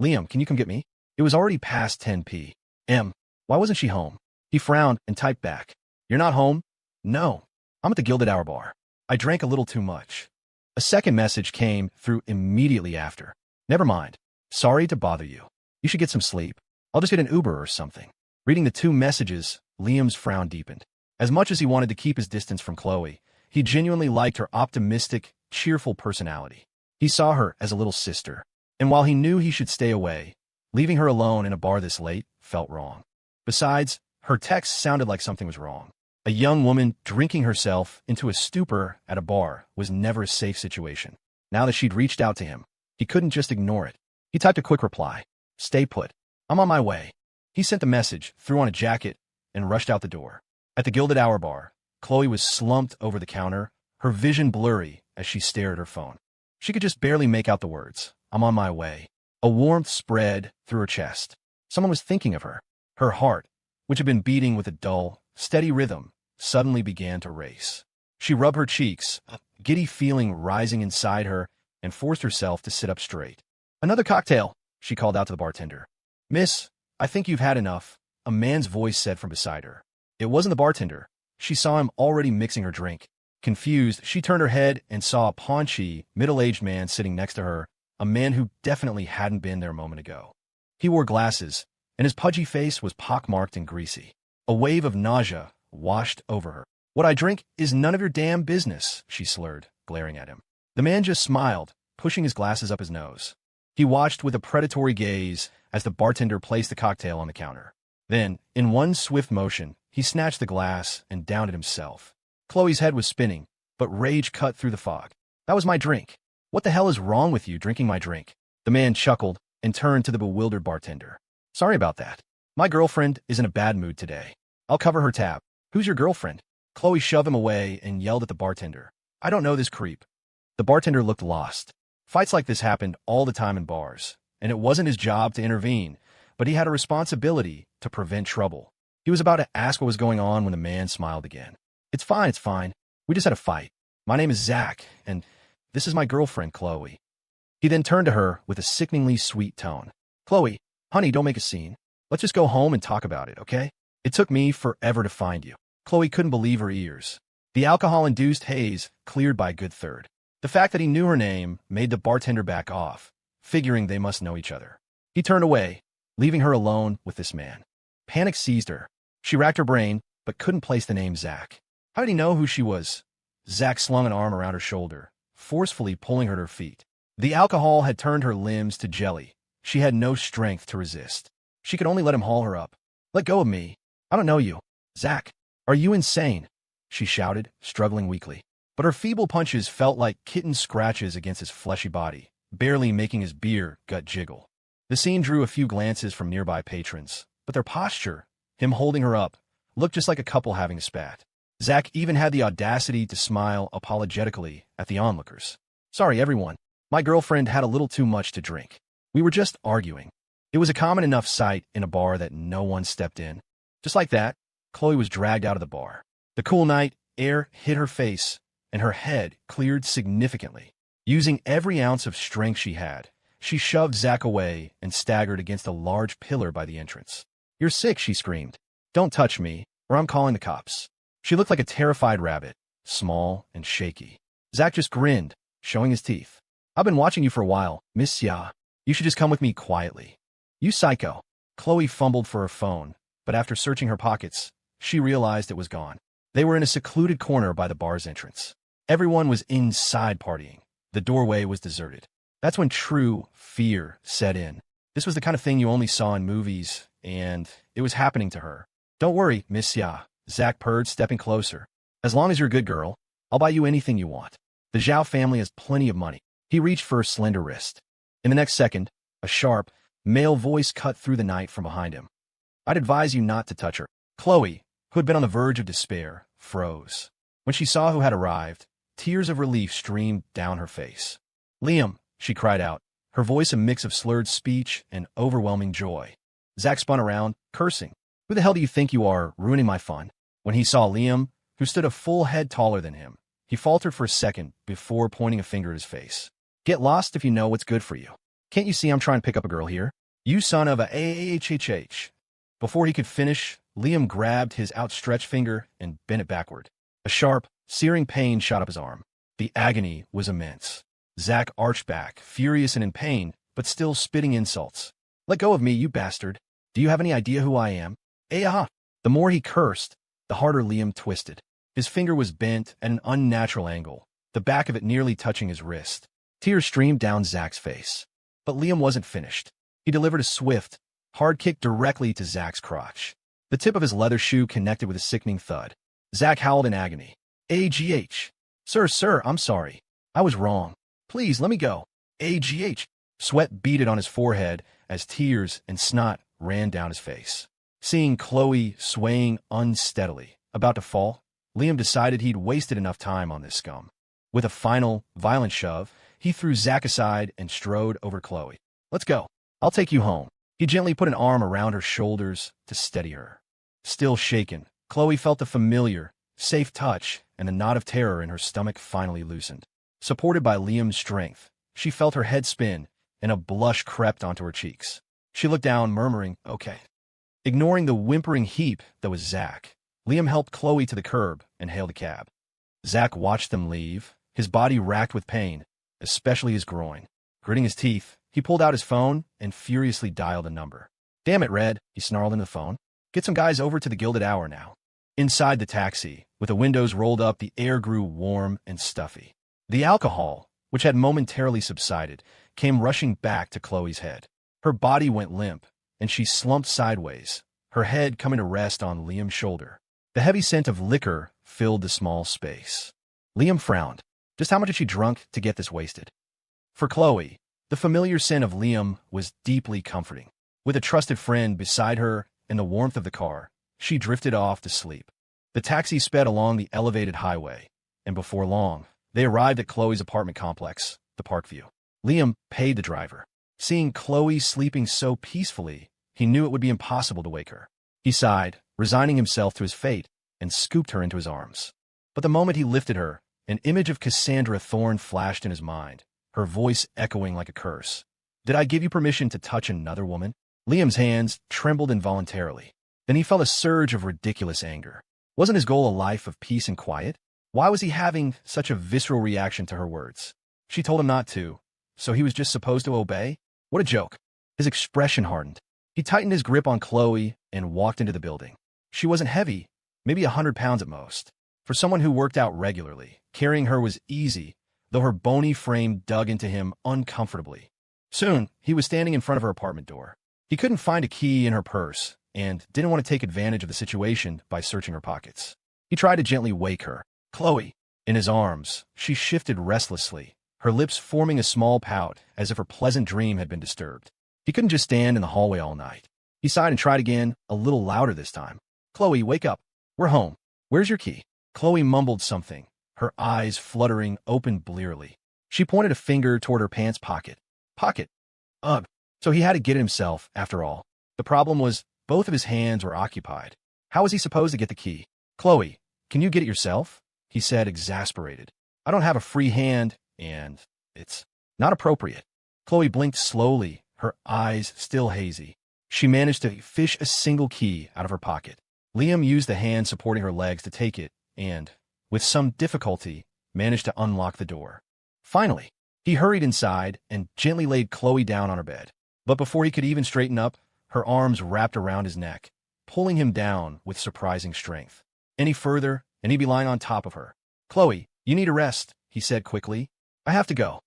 "Liam, can you come get me?" It was already past 10 p.m. Why wasn't she home? He frowned and typed back. "You're not home?" "No. I'm at the Gilded Hour bar. I drank a little too much." A second message came through immediately after. "Never mind. Sorry to bother you. You should get some sleep. I'll just get an Uber or something." Reading the two messages, Liam's frown deepened. As much as he wanted to keep his distance from Chloe, he genuinely liked her optimistic, cheerful personality. He saw her as a little sister, and while he knew he should stay away, leaving her alone in a bar this late felt wrong. Besides, her text sounded like something was wrong. A young woman drinking herself into a stupor at a bar was never a safe situation. Now that she'd reached out to him, he couldn't just ignore it. He typed a quick reply. "Stay put. I'm on my way." He sent the message, threw on a jacket, and rushed out the door. At the Gilded Hour bar, Chloe was slumped over the counter, her vision blurry as she stared at her phone. She could just barely make out the words, "I'm on my way." A warmth spread through her chest. Someone was thinking of her. Her heart, which had been beating with a dull, steady rhythm, suddenly began to race. She rubbed her cheeks, a giddy feeling rising inside her, and forced herself to sit up straight. "Another cocktail," she called out to the bartender. "Miss, I think you've had enough," a man's voice said from beside her. It wasn't the bartender. She saw him already mixing her drink. Confused, she turned her head and saw a paunchy, middle-aged man sitting next to her, a man who definitely hadn't been there a moment ago. He wore glasses, and his pudgy face was pockmarked and greasy. A wave of nausea washed over her. "What I drink is none of your damn business," she slurred, glaring at him. The man just smiled, pushing his glasses up his nose. He watched with a predatory gaze as the bartender placed the cocktail on the counter. Then, in one swift motion, he snatched the glass and downed it himself. Chloe's head was spinning, but rage cut through the fog. "That was my drink. What the hell is wrong with you drinking my drink?" The man chuckled and turned to the bewildered bartender. "Sorry about that. My girlfriend is in a bad mood today. I'll cover her tab." "Who's your girlfriend?" Chloe shoved him away and yelled at the bartender. "I don't know this creep." The bartender looked lost. Fights like this happened all the time in bars, and it wasn't his job to intervene, but he had a responsibility to prevent trouble. He was about to ask what was going on when the man smiled again. It's fine, it's fine. We just had a fight. My name is Zach, and this is my girlfriend, Chloe." He then turned to her with a sickeningly sweet tone. "Chloe, honey, don't make a scene. Let's just go home and talk about it, okay? It took me forever to find you." Chloe couldn't believe her ears. The alcohol-induced haze cleared by a good third. The fact that he knew her name made the bartender back off, figuring they must know each other. He turned away, leaving her alone with this man. Panic seized her. She racked her brain, but couldn't place the name Zach. How did he know who she was? Zach slung an arm around her shoulder, forcefully pulling her to her feet. The alcohol had turned her limbs to jelly. She had no strength to resist. She could only let him haul her up. "Let go of me. I don't know you. Zach, are you insane?" she shouted, struggling weakly. But her feeble punches felt like kitten scratches against his fleshy body, barely making his beer gut jiggle. The scene drew a few glances from nearby patrons, but their posture, him holding her up, looked just like a couple having a spat. Zach even had the audacity to smile apologetically at the onlookers. "Sorry, everyone. My girlfriend had a little too much to drink. We were just arguing." It was a common enough sight in a bar that no one stepped in. Just like that, Chloe was dragged out of the bar. The cool night air hit her face, and her head cleared significantly. Using every ounce of strength she had, she shoved Zach away and staggered against a large pillar by the entrance. "You're sick," she screamed. "Don't touch me, or I'm calling the cops." She looked like a terrified rabbit, small and shaky. Zach just grinned, showing his teeth. "I've been watching you for a while, Miss Ya. You should just come with me quietly." "You psycho." Chloe fumbled for her phone, but after searching her pockets, she realized it was gone. They were in a secluded corner by the bar's entrance. Everyone was inside partying. The doorway was deserted. That's when true fear set in. This was the kind of thing you only saw in movies, and it was happening to her. "Don't worry, Miss Ya," Zach purred, stepping closer. "As long as you're a good girl, I'll buy you anything you want. The Zhao family has plenty of money." He reached for her slender wrist. In the next second, a sharp, male voice cut through the night from behind him. "I'd advise you not to touch her." Chloe, who had been on the verge of despair, froze. When she saw who had arrived, tears of relief streamed down her face. "Liam," she cried out, her voice a mix of slurred speech and overwhelming joy. Zach spun around, cursing. "Who the hell do you think you are, ruining my fun?" When he saw Liam, who stood a full head taller than him, he faltered for a second before pointing a finger at his face. "Get lost if you know what's good for you. Can't you see I'm trying to pick up a girl here? You son of a ahhhh." Before he could finish, Liam grabbed his outstretched finger and bent it backward. A sharp, searing pain shot up his arm. The agony was immense. Zach arched back, furious and in pain, but still spitting insults. "Let go of me, you bastard. Do you have any idea who I am?" "Eh-ah." The more he cursed, the harder Liam twisted. His finger was bent at an unnatural angle, the back of it nearly touching his wrist. Tears streamed down Zach's face. But Liam wasn't finished. He delivered a swift, hard kick directly to Zach's crotch. The tip of his leather shoe connected with a sickening thud. Zach howled in agony. "AGH. Sir, I'm sorry. I was wrong. Please, let me go. AGH." Sweat beaded on his forehead as tears and snot ran down his face. Seeing Chloe swaying unsteadily, about to fall, Liam decided he'd wasted enough time on this scum. With a final, violent shove, he threw Zach aside and strode over Chloe. "Let's go. I'll take you home." He gently put an arm around her shoulders to steady her. Still shaken, Chloe felt the familiar, safe touch, and the knot of terror in her stomach finally loosened. Supported by Liam's strength, she felt her head spin, and a blush crept onto her cheeks. She looked down, murmuring, "Okay." Ignoring the whimpering heap that was Zach, Liam helped Chloe to the curb and hailed a cab. Zach watched them leave, his body racked with pain, especially his groin. Gritting his teeth, he pulled out his phone and furiously dialed a number. "Damn it, Red," he snarled into the phone. "Get some guys over to the Gilded Hour now." Inside the taxi, with the windows rolled up, the air grew warm and stuffy. The alcohol, which had momentarily subsided, came rushing back to Chloe's head. Her body went limp, and she slumped sideways, her head coming to rest on Liam's shoulder. The heavy scent of liquor filled the small space. Liam frowned. Just how much had she drunk to get this wasted? For Chloe, the familiar scent of Liam was deeply comforting. With a trusted friend beside her in the warmth of the car, she drifted off to sleep. The taxi sped along the elevated highway, and before long, they arrived at Chloe's apartment complex, the Parkview. Liam paid the driver. Seeing Chloe sleeping so peacefully, he knew it would be impossible to wake her. He sighed, resigning himself to his fate, and scooped her into his arms. But the moment he lifted her, an image of Cassandra Thorne flashed in his mind, her voice echoing like a curse. "Did I give you permission to touch another woman?" Liam's hands trembled involuntarily. Then he felt a surge of ridiculous anger. Wasn't his goal a life of peace and quiet? Why was he having such a visceral reaction to her words? She told him not to, so he was just supposed to obey? What a joke. His expression hardened. He tightened his grip on Chloe and walked into the building. She wasn't heavy, maybe 100 pounds at most. For someone who worked out regularly, carrying her was easy, though her bony frame dug into him uncomfortably. Soon, he was standing in front of her apartment door. He couldn't find a key in her purse and didn't want to take advantage of the situation by searching her pockets. He tried to gently wake her. "Chloe!" In his arms, she shifted restlessly, her lips forming a small pout as if her pleasant dream had been disturbed. He couldn't just stand in the hallway all night. He sighed and tried again, a little louder this time. "Chloe, wake up. We're home. Where's your key?" Chloe mumbled something, her eyes fluttering open blearily. She pointed a finger toward her pants pocket. Pocket? Ugh. So he had to get it himself, after all. The problem was, both of his hands were occupied. How was he supposed to get the key? "Chloe, can you get it yourself?" he said, exasperated. "I don't have a free hand, and it's not appropriate." Chloe blinked slowly, her eyes still hazy. She managed to fish a single key out of her pocket. Liam used the hand supporting her legs to take it and, with some difficulty, managed to unlock the door. Finally, he hurried inside and gently laid Chloe down on her bed. But before he could even straighten up, her arms wrapped around his neck, pulling him down with surprising strength. Any further, and he'd be lying on top of her. "Chloe, you need a rest," he said quickly. "I have to go."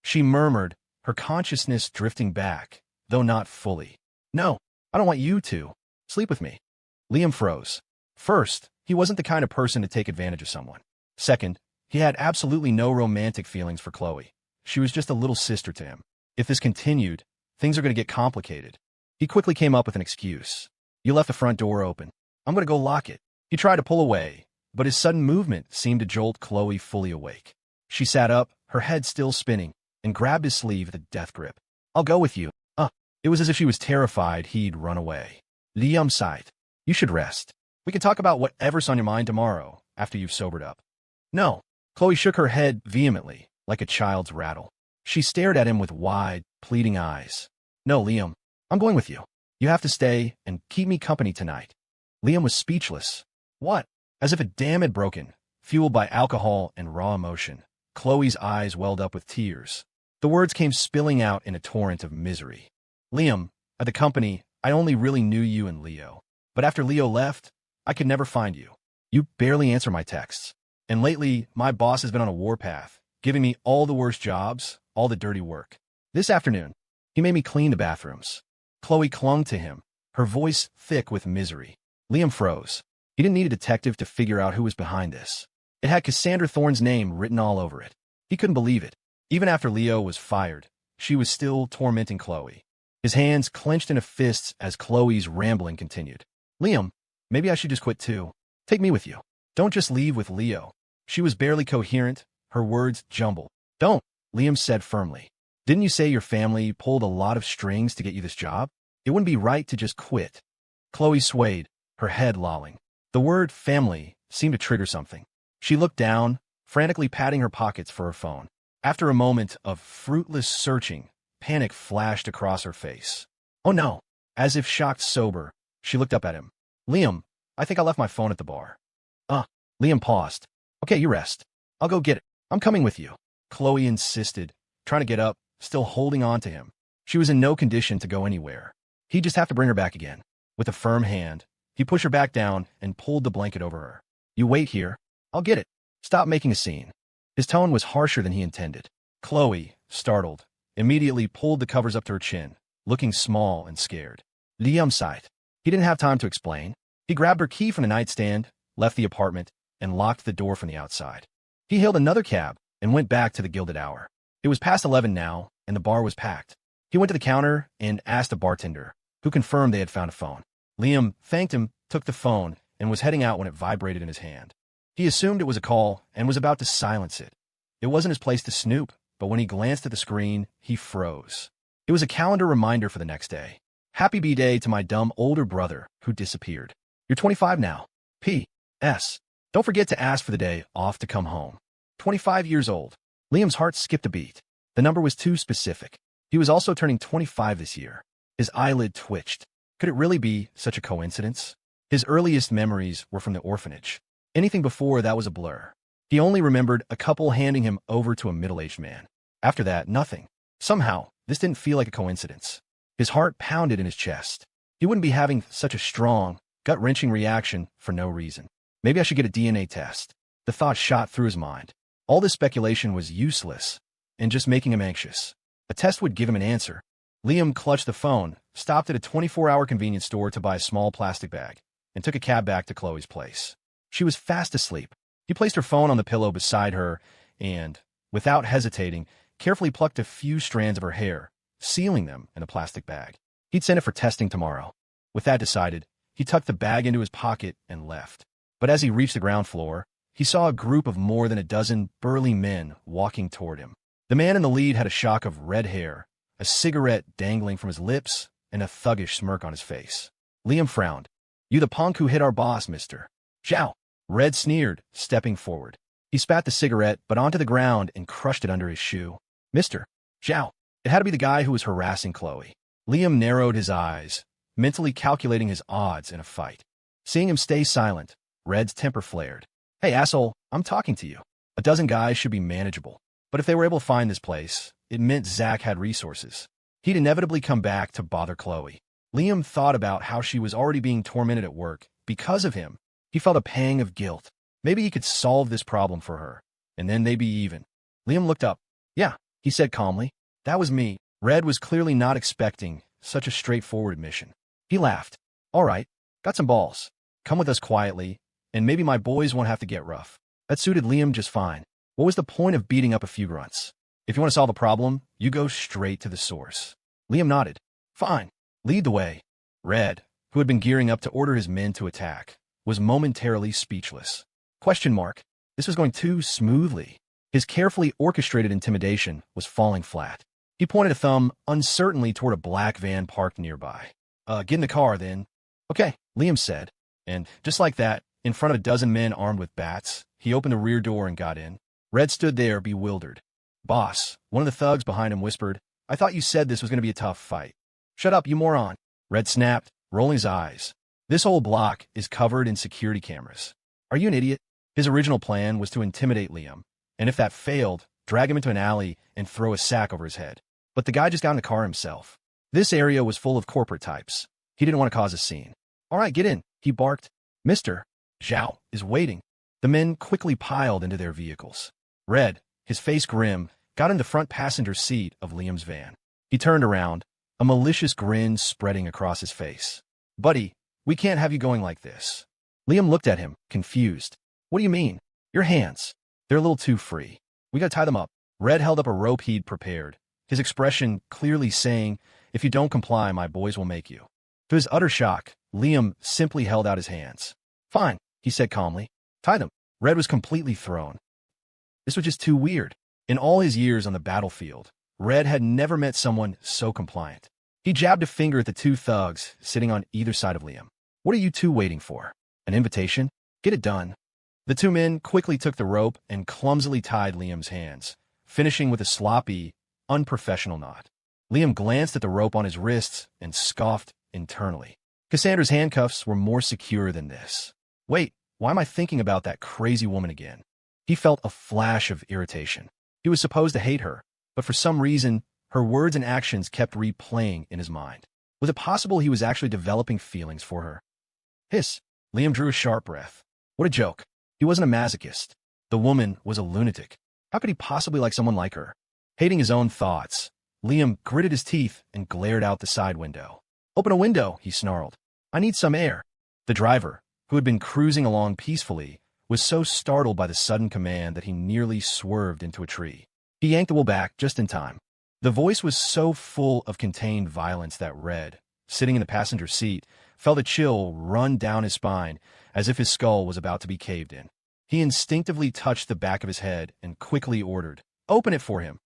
She murmured, her consciousness drifting back, though not fully. "No, I don't want you to. Sleep with me." Liam froze. First, he wasn't the kind of person to take advantage of someone. Second, he had absolutely no romantic feelings for Chloe. She was just a little sister to him. If this continued, things are going to get complicated. He quickly came up with an excuse. "You left the front door open. I'm going to go lock it." He tried to pull away, but his sudden movement seemed to jolt Chloe fully awake. She sat up, her head still spinning, and grabbed his sleeve with a death grip. "I'll go with you." It was as if she was terrified he'd run away. Liam sighed. "You should rest. We can talk about whatever's on your mind tomorrow, after you've sobered up." "No." Chloe shook her head vehemently, like a child's rattle. She stared at him with wide, pleading eyes. "No, Liam. I'm going with you. You have to stay and keep me company tonight." Liam was speechless. What? As if a dam had broken, fueled by alcohol and raw emotion. Chloe's eyes welled up with tears. The words came spilling out in a torrent of misery. "Liam, at the company, I only really knew you and Leo. But after Leo left, I could never find you. You barely answer my texts. And lately, my boss has been on a warpath, giving me all the worst jobs, all the dirty work. This afternoon, he made me clean the bathrooms." Chloe clung to him, her voice thick with misery. Liam froze. He didn't need a detective to figure out who was behind this. It had Cassandra Thorne's name written all over it. He couldn't believe it. Even after Leo was fired, she was still tormenting Chloe. His hands clenched into fists as Chloe's rambling continued. "Liam, maybe I should just quit too. Take me with you. Don't just leave with Leo." She was barely coherent, her words jumbled. "Don't," Liam said firmly. "Didn't you say your family pulled a lot of strings to get you this job? It wouldn't be right to just quit." Chloe swayed, her head lolling. The word family seemed to trigger something. She looked down, frantically patting her pockets for her phone. After a moment of fruitless searching, panic flashed across her face. "Oh no." As if shocked sober, she looked up at him. "Liam, I think I left my phone at the bar." Liam paused. "Okay, you rest. I'll go get it. I'm coming with you." Chloe insisted, trying to get up, still holding on to him. She was in no condition to go anywhere. He'd just have to bring her back again. With a firm hand, he pushed her back down and pulled the blanket over her. "You wait here. I'll get it. Stop making a scene." His tone was harsher than he intended. Chloe, startled, immediately pulled the covers up to her chin, looking small and scared. Liam sighed. He didn't have time to explain. He grabbed her key from the nightstand, left the apartment, and locked the door from the outside. He hailed another cab and went back to the Gilded Hour. It was past 11 now, and the bar was packed. He went to the counter and asked a bartender, who confirmed they had found a phone. Liam thanked him, took the phone, and was heading out when it vibrated in his hand. He assumed it was a call and was about to silence it. It wasn't his place to snoop, but when he glanced at the screen, he froze. It was a calendar reminder for the next day. Happy B-Day to my dumb older brother who disappeared. You're 25 now. P.S. Don't forget to ask for the day off to come home. 25 years old. Liam's heart skipped a beat. The number was too specific. He was also turning 25 this year. His eyelid twitched. Could it really be such a coincidence? His earliest memories were from the orphanage. Anything before that was a blur. He only remembered a couple handing him over to a middle-aged man. After that, nothing. Somehow, this didn't feel like a coincidence. His heart pounded in his chest. He wouldn't be having such a strong, gut-wrenching reaction for no reason. Maybe I should get a DNA test. The thought shot through his mind. All this speculation was useless and just making him anxious. A test would give him an answer. Liam clutched the phone, stopped at a 24-hour convenience store to buy a small plastic bag, and took a cab back to Chloe's place. She was fast asleep. He placed her phone on the pillow beside her and, without hesitating, carefully plucked a few strands of her hair, sealing them in a plastic bag. He'd send it for testing tomorrow. With that decided, he tucked the bag into his pocket and left. But as he reached the ground floor, he saw a group of more than a dozen burly men walking toward him. The man in the lead had a shock of red hair, a cigarette dangling from his lips, and a thuggish smirk on his face. Liam frowned. You the punk who hit our boss, mister. Zhao. Red sneered, stepping forward. He spat the cigarette, but onto the ground and crushed it under his shoe. Mr. Zhao. It had to be the guy who was harassing Chloe. Liam narrowed his eyes, mentally calculating his odds in a fight. Seeing him stay silent, Red's temper flared. Hey, asshole, I'm talking to you. A dozen guys should be manageable. But if they were able to find this place, it meant Zach had resources. He'd inevitably come back to bother Chloe. Liam thought about how she was already being tormented at work because of him. He felt a pang of guilt. Maybe he could solve this problem for her, and then they'd be even. Liam looked up. Yeah, he said calmly. That was me. Red was clearly not expecting such a straightforward admission. He laughed. All right, got some balls. Come with us quietly, and maybe my boys won't have to get rough. That suited Liam just fine. What was the point of beating up a few grunts? If you want to solve a problem, you go straight to the source. Liam nodded. Fine. Lead the way. Red, who had been gearing up to order his men to attack, was momentarily speechless. Question mark. This was going too smoothly. His carefully orchestrated intimidation was falling flat. He pointed a thumb uncertainly toward a black van parked nearby. Get in the car, then. Okay, Liam said. And just like that, in front of a dozen men armed with bats, he opened the rear door and got in. Red stood there, bewildered. Boss, one of the thugs behind him whispered, I thought you said this was going to be a tough fight. Shut up, you moron. Red snapped, rolling his eyes. This whole block is covered in security cameras. Are you an idiot? His original plan was to intimidate Liam, and if that failed, drag him into an alley and throw a sack over his head. But the guy just got in the car himself. This area was full of corporate types. He didn't want to cause a scene. All right, get in, he barked. Mr. Zhao is waiting. The men quickly piled into their vehicles. Red, his face grim, got in the front passenger seat of Liam's van. He turned around, a malicious grin spreading across his face. Buddy, we can't have you going like this. Liam looked at him, confused. What do you mean? Your hands. They're a little too free. We gotta tie them up. Red held up a rope he'd prepared, his expression clearly saying, if you don't comply, my boys will make you. To his utter shock, Liam simply held out his hands. Fine, he said calmly. Tie them. Red was completely thrown. This was just too weird. In all his years on the battlefield, Red had never met someone so compliant. He jabbed a finger at the two thugs sitting on either side of Liam. What are you two waiting for? An invitation? Get it done. The two men quickly took the rope and clumsily tied Liam's hands, finishing with a sloppy, unprofessional knot. Liam glanced at the rope on his wrists and scoffed internally. Cassandra's handcuffs were more secure than this. Wait, why am I thinking about that crazy woman again? He felt a flash of irritation. He was supposed to hate her, but for some reason, her words and actions kept replaying in his mind. Was it possible he was actually developing feelings for her? Hiss. Liam drew a sharp breath. What a joke. He wasn't a masochist. The woman was a lunatic. How could he possibly like someone like her? Hating his own thoughts, Liam gritted his teeth and glared out the side window. Open a window, he snarled. I need some air. The driver, who had been cruising along peacefully, was so startled by the sudden command that he nearly swerved into a tree. He yanked the wheel back just in time. The voice was so full of contained violence that Red, sitting in the passenger seat, felt a chill run down his spine as if his skull was about to be caved in. He instinctively touched the back of his head and quickly ordered, Open it for him.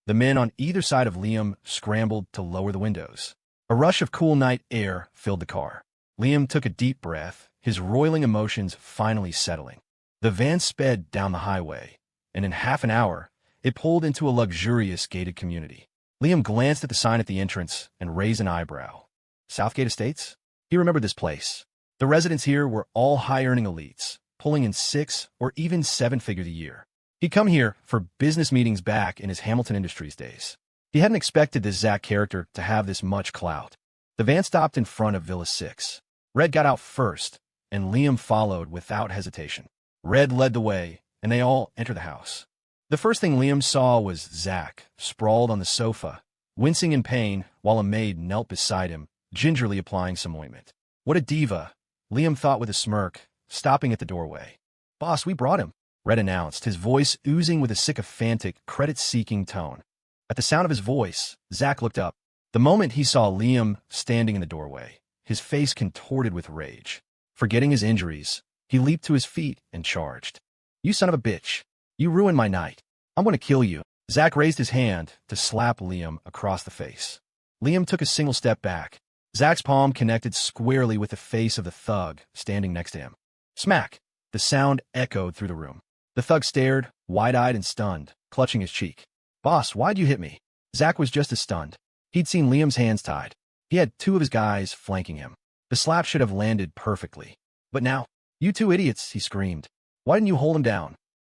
The men on either side of Liam scrambled to lower the windows. A rush of cool night air filled the car. Liam took a deep breath, his roiling emotions finally settling. The van sped down the highway, and in half an hour, it pulled into a luxurious gated community. Liam glanced at the sign at the entrance and raised an eyebrow. Southgate Estates? He remembered this place. The residents here were all high-earning elites, pulling in 6 or even 7 figures a year. He'd come here for business meetings back in his Hamilton Industries days. He hadn't expected this Zach character to have this much clout. The van stopped in front of Villa 6. Red got out first, and Liam followed without hesitation. Red led the way, and they all entered the house. The first thing Liam saw was Zach, sprawled on the sofa, wincing in pain while a maid knelt beside him, gingerly applying some ointment. What a diva, Liam thought with a smirk, stopping at the doorway. "Boss, we brought him," Red announced, his voice oozing with a sycophantic, credit-seeking tone. At the sound of his voice, Zach looked up. The moment he saw Liam standing in the doorway, his face contorted with rage. Forgetting his injuries, he leaped to his feet and charged. "You son of a bitch. You ruined my night. I'm going to kill you." Zach raised his hand to slap Liam across the face. Liam took a single step back. Zach's palm connected squarely with the face of the thug standing next to him. Smack! The sound echoed through the room. The thug stared, wide-eyed and stunned, clutching his cheek. "Boss, why'd you hit me?" Zach was just as stunned. He'd seen Liam's hands tied. He had 2 of his guys flanking him. The slap should have landed perfectly. But now, "You 2 idiots," he screamed. "Why didn't you hold him down?"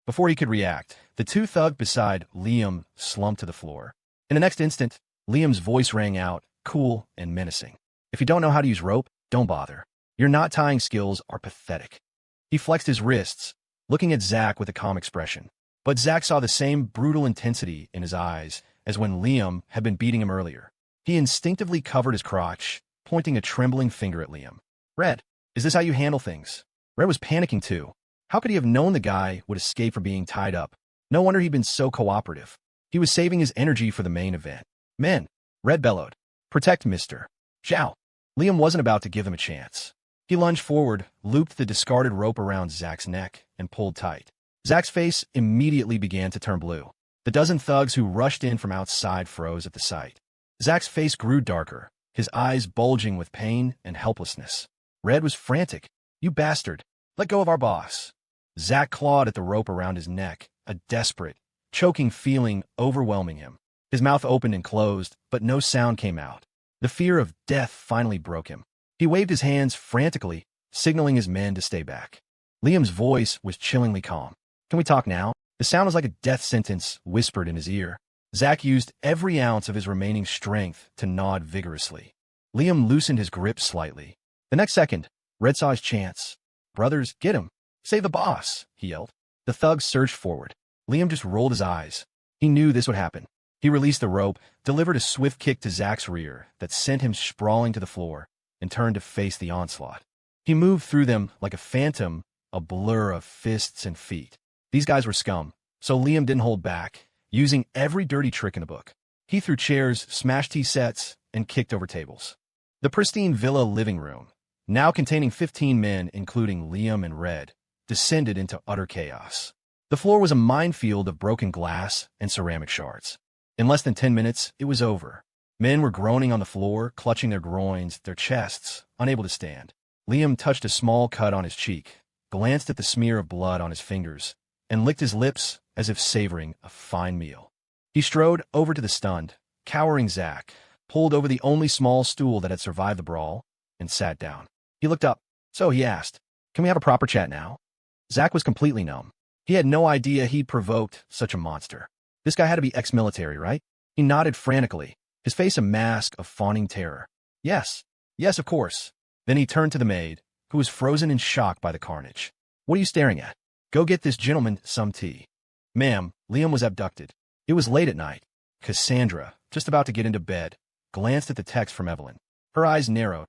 Before he could react, the 2 thugs beside Liam slumped to the floor. In the next instant, Liam's voice rang out, cool and menacing. "If you don't know how to use rope, don't bother. Your knot-tying skills are pathetic." He flexed his wrists, looking at Zach with a calm expression. But Zach saw the same brutal intensity in his eyes as when Liam had been beating him earlier. He instinctively covered his crotch, pointing a trembling finger at Liam. "Red, is this how you handle things?" Red was panicking too. How could he have known the guy would escape from being tied up? No wonder he'd been so cooperative. He was saving his energy for the main event. "Men," Red bellowed. "Protect Mr. Zhao." Liam wasn't about to give them a chance. He lunged forward, looped the discarded rope around Zach's neck, and pulled tight. Zach's face immediately began to turn blue. The dozen thugs who rushed in from outside froze at the sight. Zach's face grew darker, his eyes bulging with pain and helplessness. Red was frantic. "You bastard! Let go of our boss!" Zach clawed at the rope around his neck, a desperate, choking feeling overwhelming him. His mouth opened and closed, but no sound came out. The fear of death finally broke him. He waved his hands frantically, signaling his men to stay back. Liam's voice was chillingly calm. "Can we talk now?" The sound was like a death sentence whispered in his ear. Zach used every ounce of his remaining strength to nod vigorously. Liam loosened his grip slightly. The next second, Red saw his chance. "Brothers, get him! Save the boss!" he yelled. The thugs surged forward. Liam just rolled his eyes. He knew this would happen. He released the rope, delivered a swift kick to Zach's rear that sent him sprawling to the floor, and turned to face the onslaught. He moved through them like a phantom, a blur of fists and feet. These guys were scum, so Liam didn't hold back, using every dirty trick in the book. He threw chairs, smashed tea sets, and kicked over tables. The pristine villa living room, now containing 15 men, including Liam and Red, descended into utter chaos. The floor was a minefield of broken glass and ceramic shards. In less than 10 minutes, it was over. Men were groaning on the floor, clutching their groins, their chests, unable to stand. Liam touched a small cut on his cheek, glanced at the smear of blood on his fingers, and licked his lips as if savoring a fine meal. He strode over to the stunned, cowering Zach, pulled over the only small stool that had survived the brawl, and sat down. He looked up. "So," he asked, "can we have a proper chat now?" Zach was completely numb. He had no idea he'd provoked such a monster. This guy had to be ex-military, right? He nodded frantically, his face a mask of fawning terror. Yes, of course." Then he turned to the maid, who was frozen in shock by the carnage. "What are you staring at? Go get this gentleman some tea." "Ma'am, Liam was abducted. It was late at night." Cassandra, just about to get into bed, glanced at the text from Evelyn. Her eyes narrowed.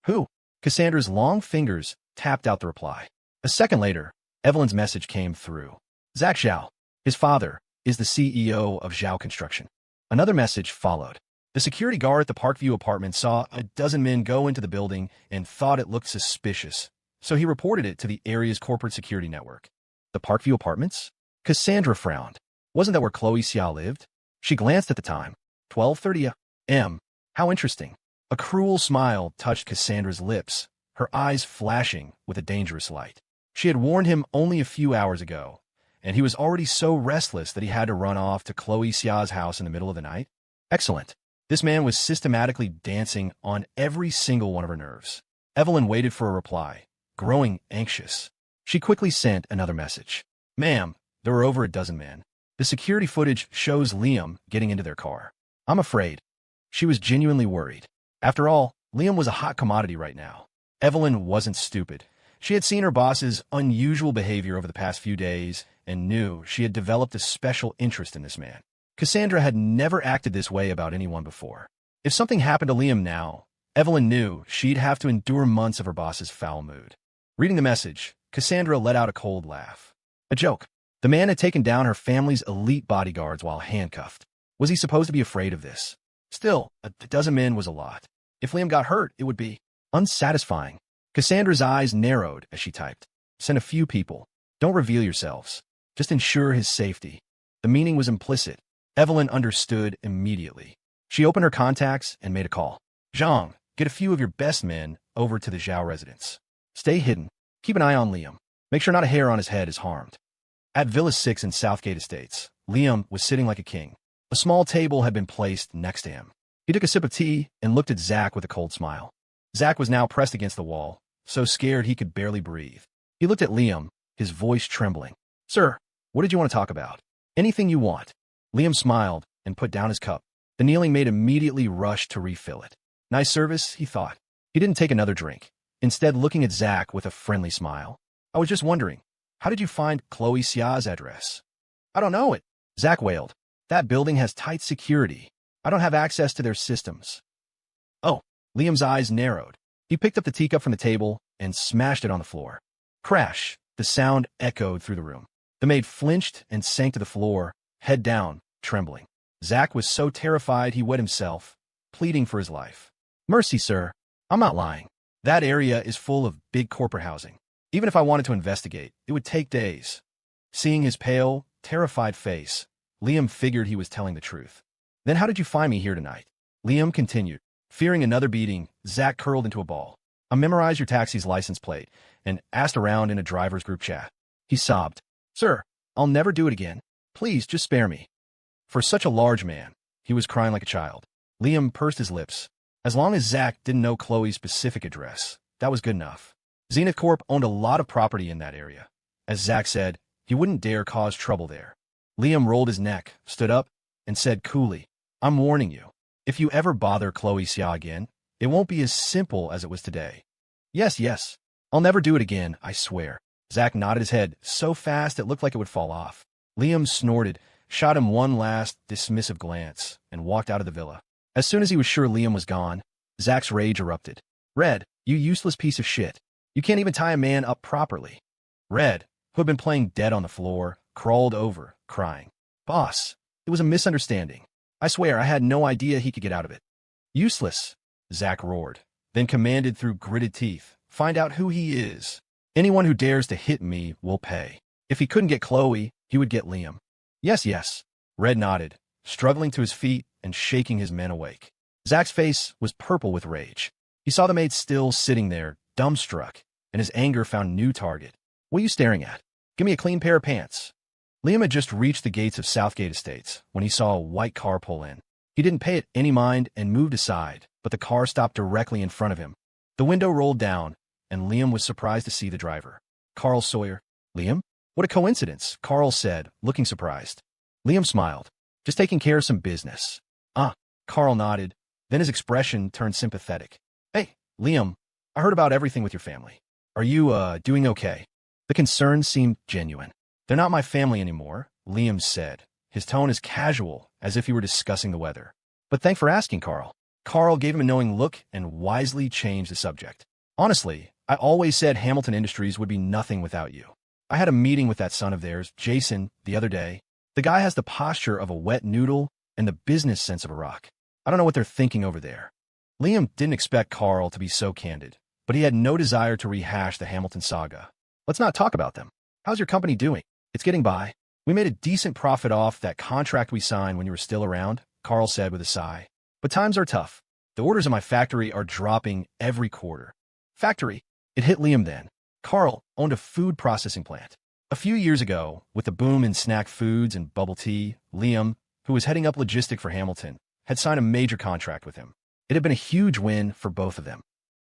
"Who?" Cassandra's long fingers tapped out the reply. A second later, Evelyn's message came through. "Zach Zhao, his father, is the CEO of Zhao Construction." Another message followed. The security guard at the Parkview apartment saw a dozen men go into the building and thought it looked suspicious, so he reported it to the area's corporate security network. The Parkview apartments? Cassandra frowned. Wasn't that where P2.She lived? She glanced at the time. 12:30 a.m. How interesting. A cruel smile touched Cassandra's lips, her eyes flashing with a dangerous light. She had warned him only a few hours ago, and he was already so restless that he had to run off to P2.She's house in the middle of the night. Excellent. This man was systematically dancing on every single one of her nerves. Evelyn waited for a reply, growing anxious. She quickly sent another message. Ma'am, there were over a dozen men. The security footage shows Liam getting into their car. I'm afraid. She was genuinely worried. After all, Liam was a hot commodity right now. Evelyn wasn't stupid. She had seen her boss's unusual behavior over the past few days and knew she had developed a special interest in this man. Cassandra had never acted this way about anyone before. If something happened to Liam now, Evelyn knew she'd have to endure months of her boss's foul mood. Reading the message, Cassandra let out a cold laugh. A joke. The man had taken down her family's elite bodyguards while handcuffed. Was he supposed to be afraid of this? Still, a dozen men was a lot. If Liam got hurt, it would be unsatisfying. Cassandra's eyes narrowed as she typed. Send a few people. Don't reveal yourselves. Just ensure his safety. The meaning was implicit. Evelyn understood immediately. She opened her contacts and made a call. Zhang, get a few of your best men over to the Zhao residence. Stay hidden. Keep an eye on Liam. Make sure not a hair on his head is harmed. At Villa 6 in Southgate Estates, Liam was sitting like a king. A small table had been placed next to him. He took a sip of tea and looked at Zach with a cold smile. Zach was now pressed against the wall, so scared he could barely breathe. He looked at Liam, his voice trembling. Sir, what did you want to talk about? Anything you want. Liam smiled and put down his cup. The kneeling maid immediately rushed to refill it. Nice service, he thought. He didn't take another drink, instead looking at Zach with a friendly smile. I was just wondering, how did you find P2.She's address? I don't know it, Zach wailed. That building has tight security. I don't have access to their systems. Oh, Liam's eyes narrowed. He picked up the teacup from the table and smashed it on the floor. Crash! The sound echoed through the room. The maid flinched and sank to the floor, head down, trembling. Zach was so terrified he wet himself, pleading for his life. Mercy, sir. I'm not lying. That area is full of big corporate housing. Even if I wanted to investigate, it would take days. Seeing his pale, terrified face, Liam figured he was telling the truth. Then how did you find me here tonight? Liam continued. Fearing another beating, Zach curled into a ball. I memorized your taxi's license plate and asked around in a driver's group chat. He sobbed. Sir, I'll never do it again. Please, just spare me. For such a large man, he was crying like a child. Liam pursed his lips. As long as Zach didn't know Chloe's specific address, that was good enough. Zenith Corp owned a lot of property in that area. As Zach said, he wouldn't dare cause trouble there. Liam rolled his neck, stood up, and said coolly, I'm warning you. If you ever bother P2.She again, it won't be as simple as it was today. Yes. I'll never do it again, I swear. Zach nodded his head so fast it looked like it would fall off. Liam snorted, shot him one last dismissive glance, and walked out of the villa. As soon as he was sure Liam was gone, Zach's rage erupted. Red, you useless piece of shit. You can't even tie a man up properly. Red, who had been playing dead on the floor, crawled over, crying. Boss, it was a misunderstanding. I swear I had no idea he could get out of it. Useless, Zach roared, then commanded through gritted teeth, find out who he is. Anyone who dares to hit me will pay. If he couldn't get Chloe, he would get Liam. Yes. Red nodded, struggling to his feet and shaking his men awake. Zach's face was purple with rage. He saw the maid still sitting there, dumbstruck, and his anger found new target. What are you staring at? Give me a clean pair of pants. Liam had just reached the gates of Southgate Estates when he saw a white car pull in. He didn't pay it any mind and moved aside, but the car stopped directly in front of him. The window rolled down, and Liam was surprised to see the driver. Carl Sawyer. Liam? What a coincidence, Carl said, looking surprised. Liam smiled. Just taking care of some business. Carl nodded. Then his expression turned sympathetic. Hey, Liam, I heard about everything with your family. Are you, doing okay? The concern seemed genuine. They're not my family anymore, Liam said. His tone as casual as if he were discussing the weather. But thanks for asking, Carl. Carl gave him a knowing look and wisely changed the subject. Honestly, I always said Hamilton Industries would be nothing without you. I had a meeting with that son of theirs, Jason, the other day. The guy has the posture of a wet noodle and the business sense of a rock. I don't know what they're thinking over there. Liam didn't expect Carl to be so candid, but he had no desire to rehash the Hamilton saga. Let's not talk about them. How's your company doing? It's getting by. We made a decent profit off that contract we signed when you were still around, Carl said with a sigh. But times are tough. The orders in my factory are dropping every quarter. Factory? It hit Liam then. Carl owned a food processing plant. A few years ago, with the boom in snack foods and bubble tea, Liam, who was heading up logistic for Hamilton, had signed a major contract with him. It had been a huge win for both of them.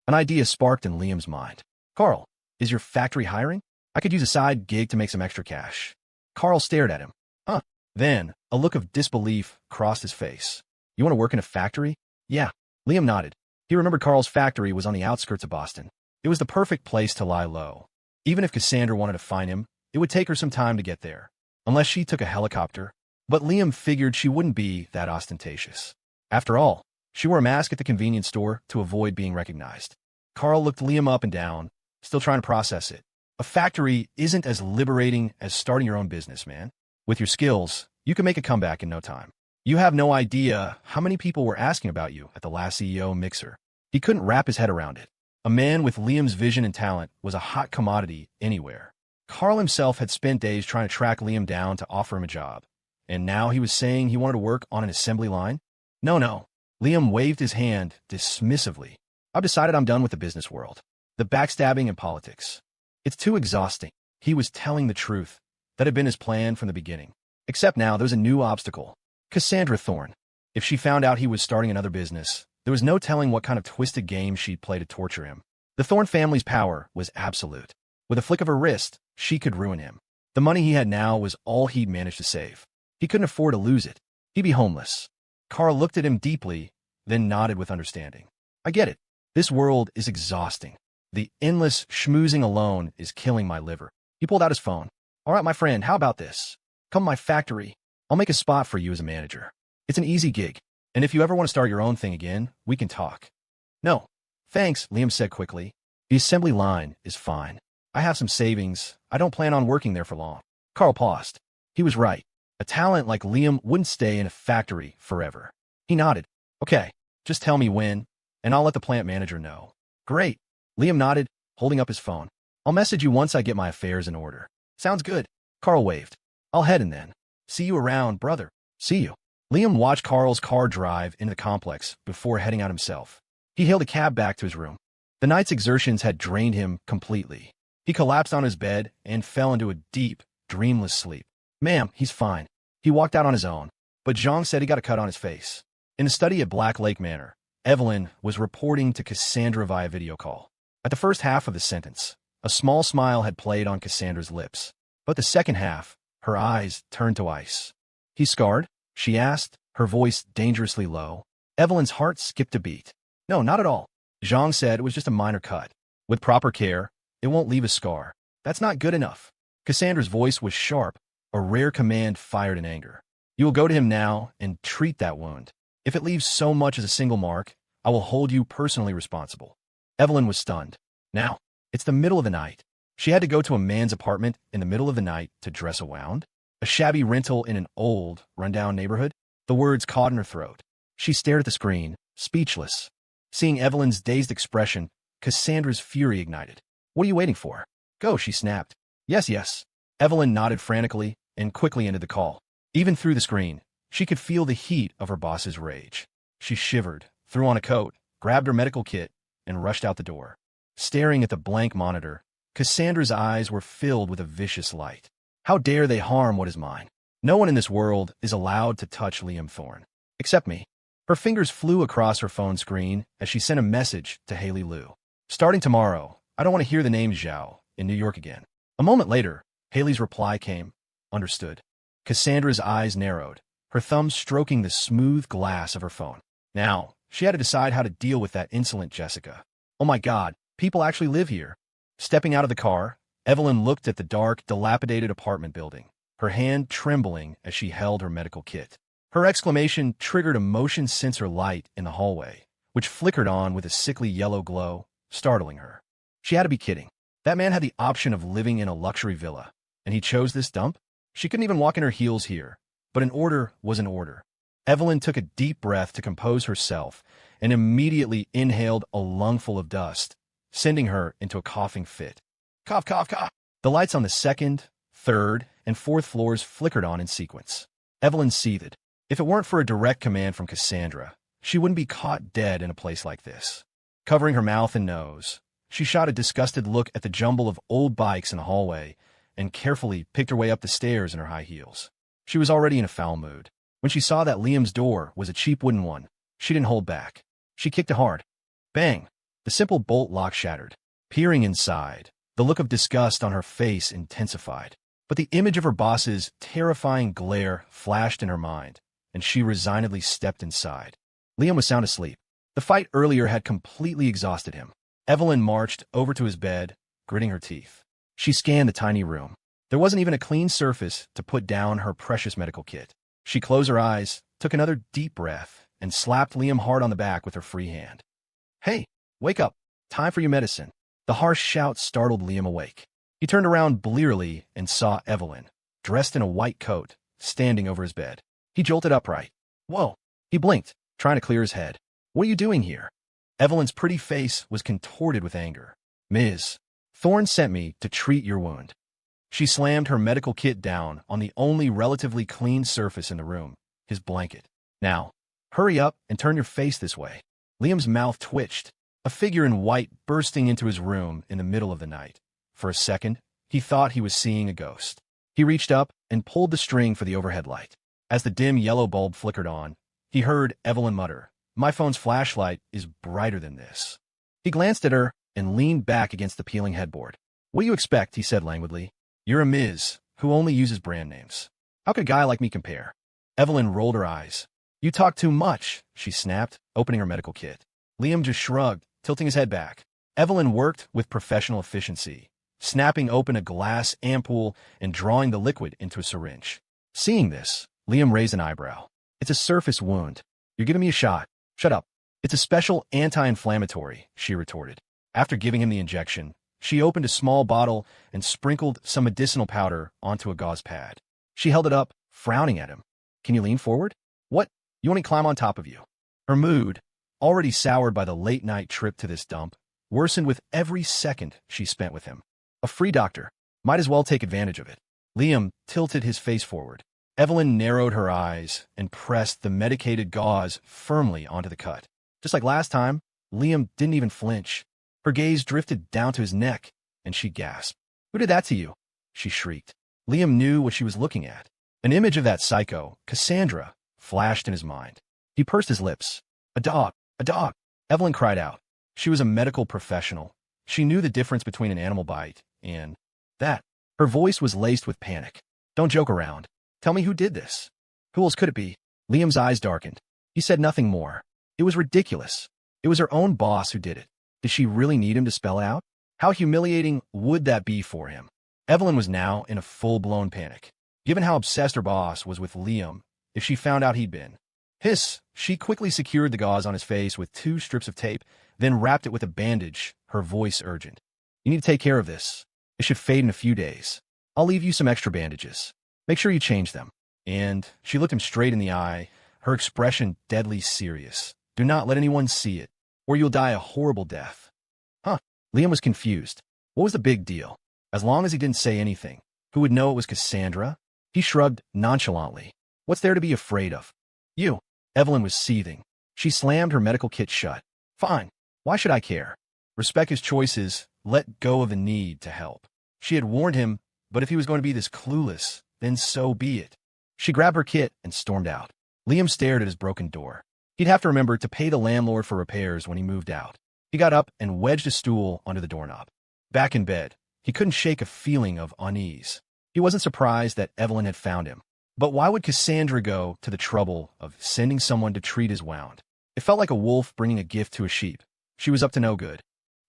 An idea sparked in Liam's mind. Carl, is your factory hiring? I could use a side gig to make some extra cash. Carl stared at him. Huh. Then, a look of disbelief crossed his face. You want to work in a factory? Yeah. Liam nodded. He remembered Carl's factory was on the outskirts of Boston. It was the perfect place to lie low. Even if Cassandra wanted to find him, it would take her some time to get there. Unless she took a helicopter. But Liam figured she wouldn't be that ostentatious. After all, she wore a mask at the convenience store to avoid being recognized. Carl looked Liam up and down, still trying to process it. A factory isn't as liberating as starting your own business, man. With your skills, you can make a comeback in no time. You have no idea how many people were asking about you at the last CEO mixer. He couldn't wrap his head around it. A man with Liam's vision and talent was a hot commodity anywhere. Carl himself had spent days trying to track Liam down to offer him a job. And now he was saying he wanted to work on an assembly line? No. Liam waved his hand dismissively. I've decided I'm done with the business world. The backstabbing and politics. It's too exhausting. He was telling the truth. That had been his plan from the beginning. Except now there was a new obstacle. Cassandra Thorne. If she found out he was starting another business, there was no telling what kind of twisted game she'd play to torture him. The Thorne family's power was absolute. With a flick of her wrist, she could ruin him. The money he had now was all he'd managed to save. He couldn't afford to lose it. He'd be homeless. Carl looked at him deeply, then nodded with understanding. I get it. This world is exhausting. The endless schmoozing alone is killing my liver. He pulled out his phone. All right, my friend, how about this? Come to my factory. I'll make a spot for you as a manager. It's an easy gig. And if you ever want to start your own thing again, we can talk. No. Thanks, Liam said quickly. The assembly line is fine. I have some savings. I don't plan on working there for long. Carl paused. He was right. A talent like Liam wouldn't stay in a factory forever. He nodded. Okay, just tell me when, and I'll let the plant manager know. Great. Liam nodded, holding up his phone. I'll message you once I get my affairs in order. Sounds good. Carl waved. I'll head in then. See you around, brother. See you. Liam watched Carl's car drive into the complex before heading out himself. He hailed a cab back to his room. The night's exertions had drained him completely. He collapsed on his bed and fell into a deep, dreamless sleep. Ma'am, he's fine. He walked out on his own, but Zhang said he got a cut on his face. In the study at Black Lake Manor, Evelyn was reporting to Cassandra via video call. At the first half of the sentence, a small smile had played on Cassandra's lips. But the second half, her eyes turned to ice. He's scarred? She asked, her voice dangerously low. Evelyn's heart skipped a beat. No, not at all. Zhang said it was just a minor cut. With proper care, it won't leave a scar. That's not good enough. Cassandra's voice was sharp, a rare command fired in anger. You will go to him now and treat that wound. If it leaves so much as a single mark, I will hold you personally responsible. Evelyn was stunned. Now, it's the middle of the night. She had to go to a man's apartment in the middle of the night to dress a wound? A shabby rental in an old, rundown neighborhood? The words caught in her throat. She stared at the screen, speechless. Seeing Evelyn's dazed expression, Cassandra's fury ignited. What are you waiting for? Go, she snapped. Yes. Evelyn nodded frantically and quickly ended the call. Even through the screen, she could feel the heat of her boss's rage. She shivered, threw on a coat, grabbed her medical kit, and rushed out the door. Staring at the blank monitor, Cassandra's eyes were filled with a vicious light. How dare they harm what is mine? No one in this world is allowed to touch Liam Thorne. Except me. Her fingers flew across her phone screen as she sent a message to Haley Liu. Starting tomorrow, I don't want to hear the name Zhao in New York again. A moment later, Haley's reply came. Understood. Cassandra's eyes narrowed, her thumbs stroking the smooth glass of her phone. Now, she had to decide how to deal with that insolent Jessica. Oh my God, people actually live here. Stepping out of the car, Evelyn looked at the dark, dilapidated apartment building, her hand trembling as she held her medical kit. Her exclamation triggered a motion sensor light in the hallway, which flickered on with a sickly yellow glow, startling her. She had to be kidding. That man had the option of living in a luxury villa, and he chose this dump? She couldn't even walk in her heels here, but an order was an order. Evelyn took a deep breath to compose herself and immediately inhaled a lungful of dust, sending her into a coughing fit. Cough, cough, cough. The lights on the second, third, and fourth floors flickered on in sequence. Evelyn seethed. If it weren't for a direct command from Cassandra, she wouldn't be caught dead in a place like this. Covering her mouth and nose, she shot a disgusted look at the jumble of old bikes in the hallway and carefully picked her way up the stairs in her high heels. She was already in a foul mood. When she saw that Liam's door was a cheap wooden one, she didn't hold back. She kicked it hard. Bang! The simple bolt lock shattered. Peering inside, the look of disgust on her face intensified. But the image of her boss's terrifying glare flashed in her mind, and she resignedly stepped inside. Liam was sound asleep. The fight earlier had completely exhausted him. Evelyn marched over to his bed, gritting her teeth. She scanned the tiny room. There wasn't even a clean surface to put down her precious medical kit. She closed her eyes, took another deep breath, and slapped Liam hard on the back with her free hand. "Hey, wake up. Time for your medicine." The harsh shout startled Liam awake. He turned around blearily and saw Evelyn, dressed in a white coat, standing over his bed. He jolted upright. Whoa! He blinked, trying to clear his head. "What are you doing here?" Evelyn's pretty face was contorted with anger. "Ms. Thorne sent me to treat your wound." She slammed her medical kit down on the only relatively clean surface in the room, his blanket. "Now, hurry up and turn your face this way." Liam's mouth twitched, a figure in white bursting into his room in the middle of the night. For a second, he thought he was seeing a ghost. He reached up and pulled the string for the overhead light. As the dim yellow bulb flickered on, he heard Evelyn mutter, "My phone's flashlight is brighter than this." He glanced at her and leaned back against the peeling headboard. "What do you expect?" he said languidly. "You're a Ms. who only uses brand names. How could a guy like me compare?" Evelyn rolled her eyes. "You talk too much," she snapped, opening her medical kit. Liam just shrugged, tilting his head back. Evelyn worked with professional efficiency, snapping open a glass ampoule and drawing the liquid into a syringe. Seeing this, Liam raised an eyebrow. "It's a surface wound. You're giving me a shot." "Shut up. It's a special anti-inflammatory," she retorted. After giving him the injection, she opened a small bottle and sprinkled some medicinal powder onto a gauze pad. She held it up, frowning at him. "Can you lean forward?" "What? You want me to climb on top of you?" Her mood, already soured by the late-night trip to this dump, worsened with every second she spent with him. A free doctor. Might as well take advantage of it. Liam tilted his face forward. Evelyn narrowed her eyes and pressed the medicated gauze firmly onto the cut. Just like last time, Liam didn't even flinch. Her gaze drifted down to his neck, and she gasped. "Who did that to you?" she shrieked. Liam knew what she was looking at. An image of that psycho, Cassandra, flashed in his mind. He pursed his lips. "A dog! A dog!" Evelyn cried out. She was a medical professional. She knew the difference between an animal bite and that. Her voice was laced with panic. "Don't joke around. Tell me who did this." "Who else could it be?" Liam's eyes darkened. He said nothing more. It was ridiculous. It was her own boss who did it. Did she really need him to spell out? How humiliating would that be for him? Evelyn was now in a full-blown panic. Given how obsessed her boss was with Liam, if she found out he'd been. Hiss! She quickly secured the gauze on his face with 2 strips of tape, then wrapped it with a bandage, her voice urgent. "You need to take care of this. It should fade in a few days. I'll leave you some extra bandages. Make sure you change them." And she looked him straight in the eye, her expression deadly serious. "Do not let anyone see it, or you'll die a horrible death." Huh? Liam was confused. What was the big deal? As long as he didn't say anything, who would know it was Cassandra? He shrugged nonchalantly. "What's there to be afraid of?" "You." Evelyn was seething. She slammed her medical kit shut. "Fine. Why should I care? Respect his choices. Let go of the need to help." She had warned him, but if he was going to be this clueless, then so be it. She grabbed her kit and stormed out. Liam stared at his broken door. He'd have to remember to pay the landlord for repairs when he moved out. He got up and wedged a stool under the doorknob. Back in bed, he couldn't shake a feeling of unease. He wasn't surprised that Evelyn had found him. But why would Cassandra go to the trouble of sending someone to treat his wound? It felt like a wolf bringing a gift to a sheep. She was up to no good.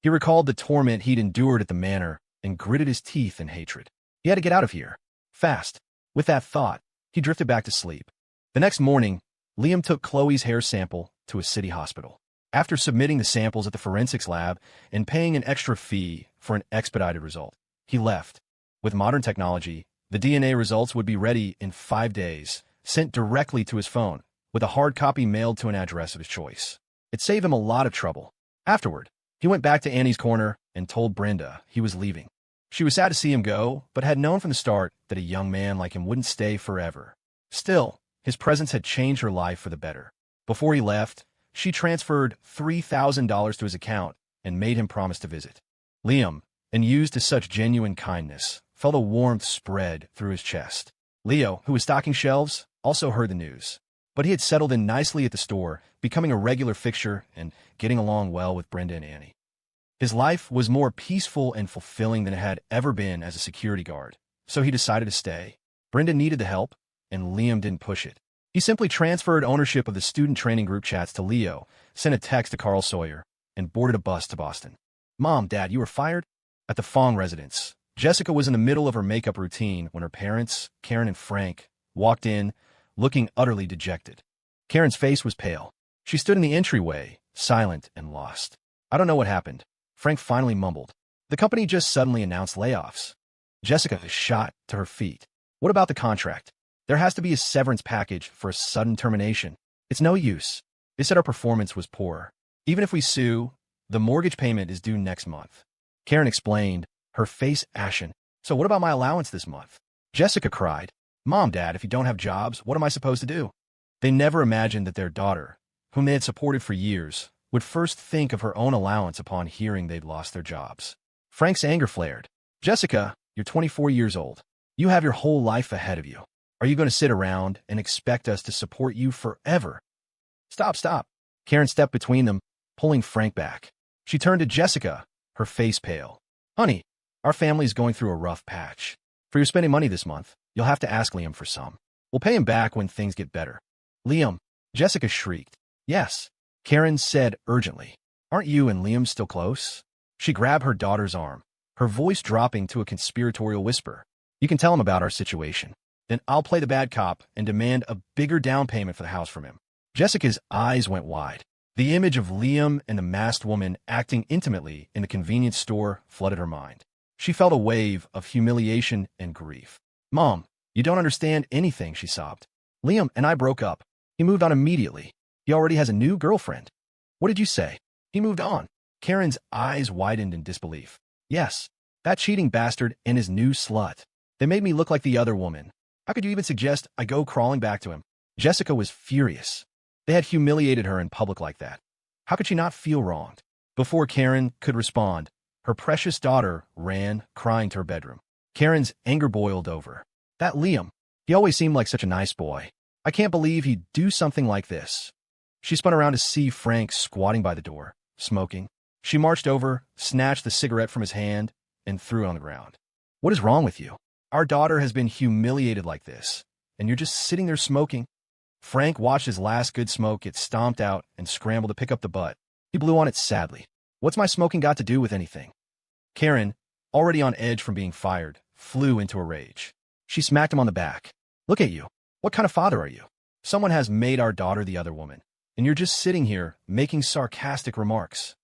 He recalled the torment he'd endured at the manor and gritted his teeth in hatred. He had to get out of here. Fast. With that thought, he drifted back to sleep. The next morning, Liam took Chloe's hair sample to a city hospital. After submitting the samples at the forensics lab and paying an extra fee for an expedited result, he left. With modern technology, the DNA results would be ready in 5 days, sent directly to his phone, with a hard copy mailed to an address of his choice. It saved him a lot of trouble. Afterward, he went back to Annie's corner and told Brenda he was leaving. She was sad to see him go, but had known from the start that a young man like him wouldn't stay forever. Still, his presence had changed her life for the better. Before he left, she transferred $3,000 to his account and made him promise to visit. Liam, enthused to such genuine kindness, felt a warmth spread through his chest. Leo, who was stocking shelves, also heard the news. But he had settled in nicely at the store, becoming a regular fixture and getting along well with Brenda and Annie. His life was more peaceful and fulfilling than it had ever been as a security guard, so he decided to stay. Brenda needed the help, and Liam didn't push it. He simply transferred ownership of the student training group chats to Leo, sent a text to Carl Sawyer, and boarded a bus to Boston. "Mom, Dad, you were fired?" At the Fong residence, Jessica was in the middle of her makeup routine when her parents, Karen and Frank, walked in, looking utterly dejected. Karen's face was pale. She stood in the entryway, silent and lost. "I don't know what happened," Frank finally mumbled. "The company just suddenly announced layoffs." Jessica shot to her feet. "What about the contract? There has to be a severance package for a sudden termination. It's no use. They said our performance was poor. Even if we sue, the mortgage payment is due next month." Karen explained, her face ashen. "So what about my allowance this month?" Jessica cried. "Mom, Dad, if you don't have jobs, what am I supposed to do?" They never imagined that their daughter, whom they had supported for years, would first think of her own allowance upon hearing they'd lost their jobs. Frank's anger flared. "Jessica, you're 24 years old. You have your whole life ahead of you. Are you going to sit around and expect us to support you forever?" Stop. Karen stepped between them, pulling Frank back. She turned to Jessica, her face pale. "Honey, our family's going through a rough patch. For your spending money this month, you'll have to ask Liam for some. We'll pay him back when things get better." "Liam," Jessica shrieked. "Yes," Karen said urgently. "Aren't you and Liam still close?" She grabbed her daughter's arm, her voice dropping to a conspiratorial whisper. "You can tell him about our situation. Then I'll play the bad cop and demand a bigger down payment for the house from him." Jessica's eyes went wide. The image of Liam and the masked woman acting intimately in the convenience store flooded her mind. She felt a wave of humiliation and grief. "Mom, you don't understand anything," she sobbed. "Liam and I broke up. He moved on immediately. He already has a new girlfriend." "What did you say? He moved on?" Karen's eyes widened in disbelief. "Yes, that cheating bastard and his new slut. They made me look like the other woman. How could you even suggest I go crawling back to him?" Jessica was furious. They had humiliated her in public like that. How could she not feel wronged? Before Karen could respond, her precious daughter ran, crying to her bedroom. Karen's anger boiled over. "That Liam, he always seemed like such a nice boy. I can't believe he'd do something like this." She spun around to see Frank squatting by the door, smoking. She marched over, snatched the cigarette from his hand, and threw it on the ground. "What is wrong with you? Our daughter has been humiliated like this, and you're just sitting there smoking." Frank watched his last good smoke get stomped out and scrambled to pick up the butt. He blew on it sadly. "What's my smoking got to do with anything?" Karen, already on edge from being fired, flew into a rage. She smacked him on the back. "Look at you. What kind of father are you? Someone has made our daughter the other woman, and you're just sitting here making sarcastic remarks."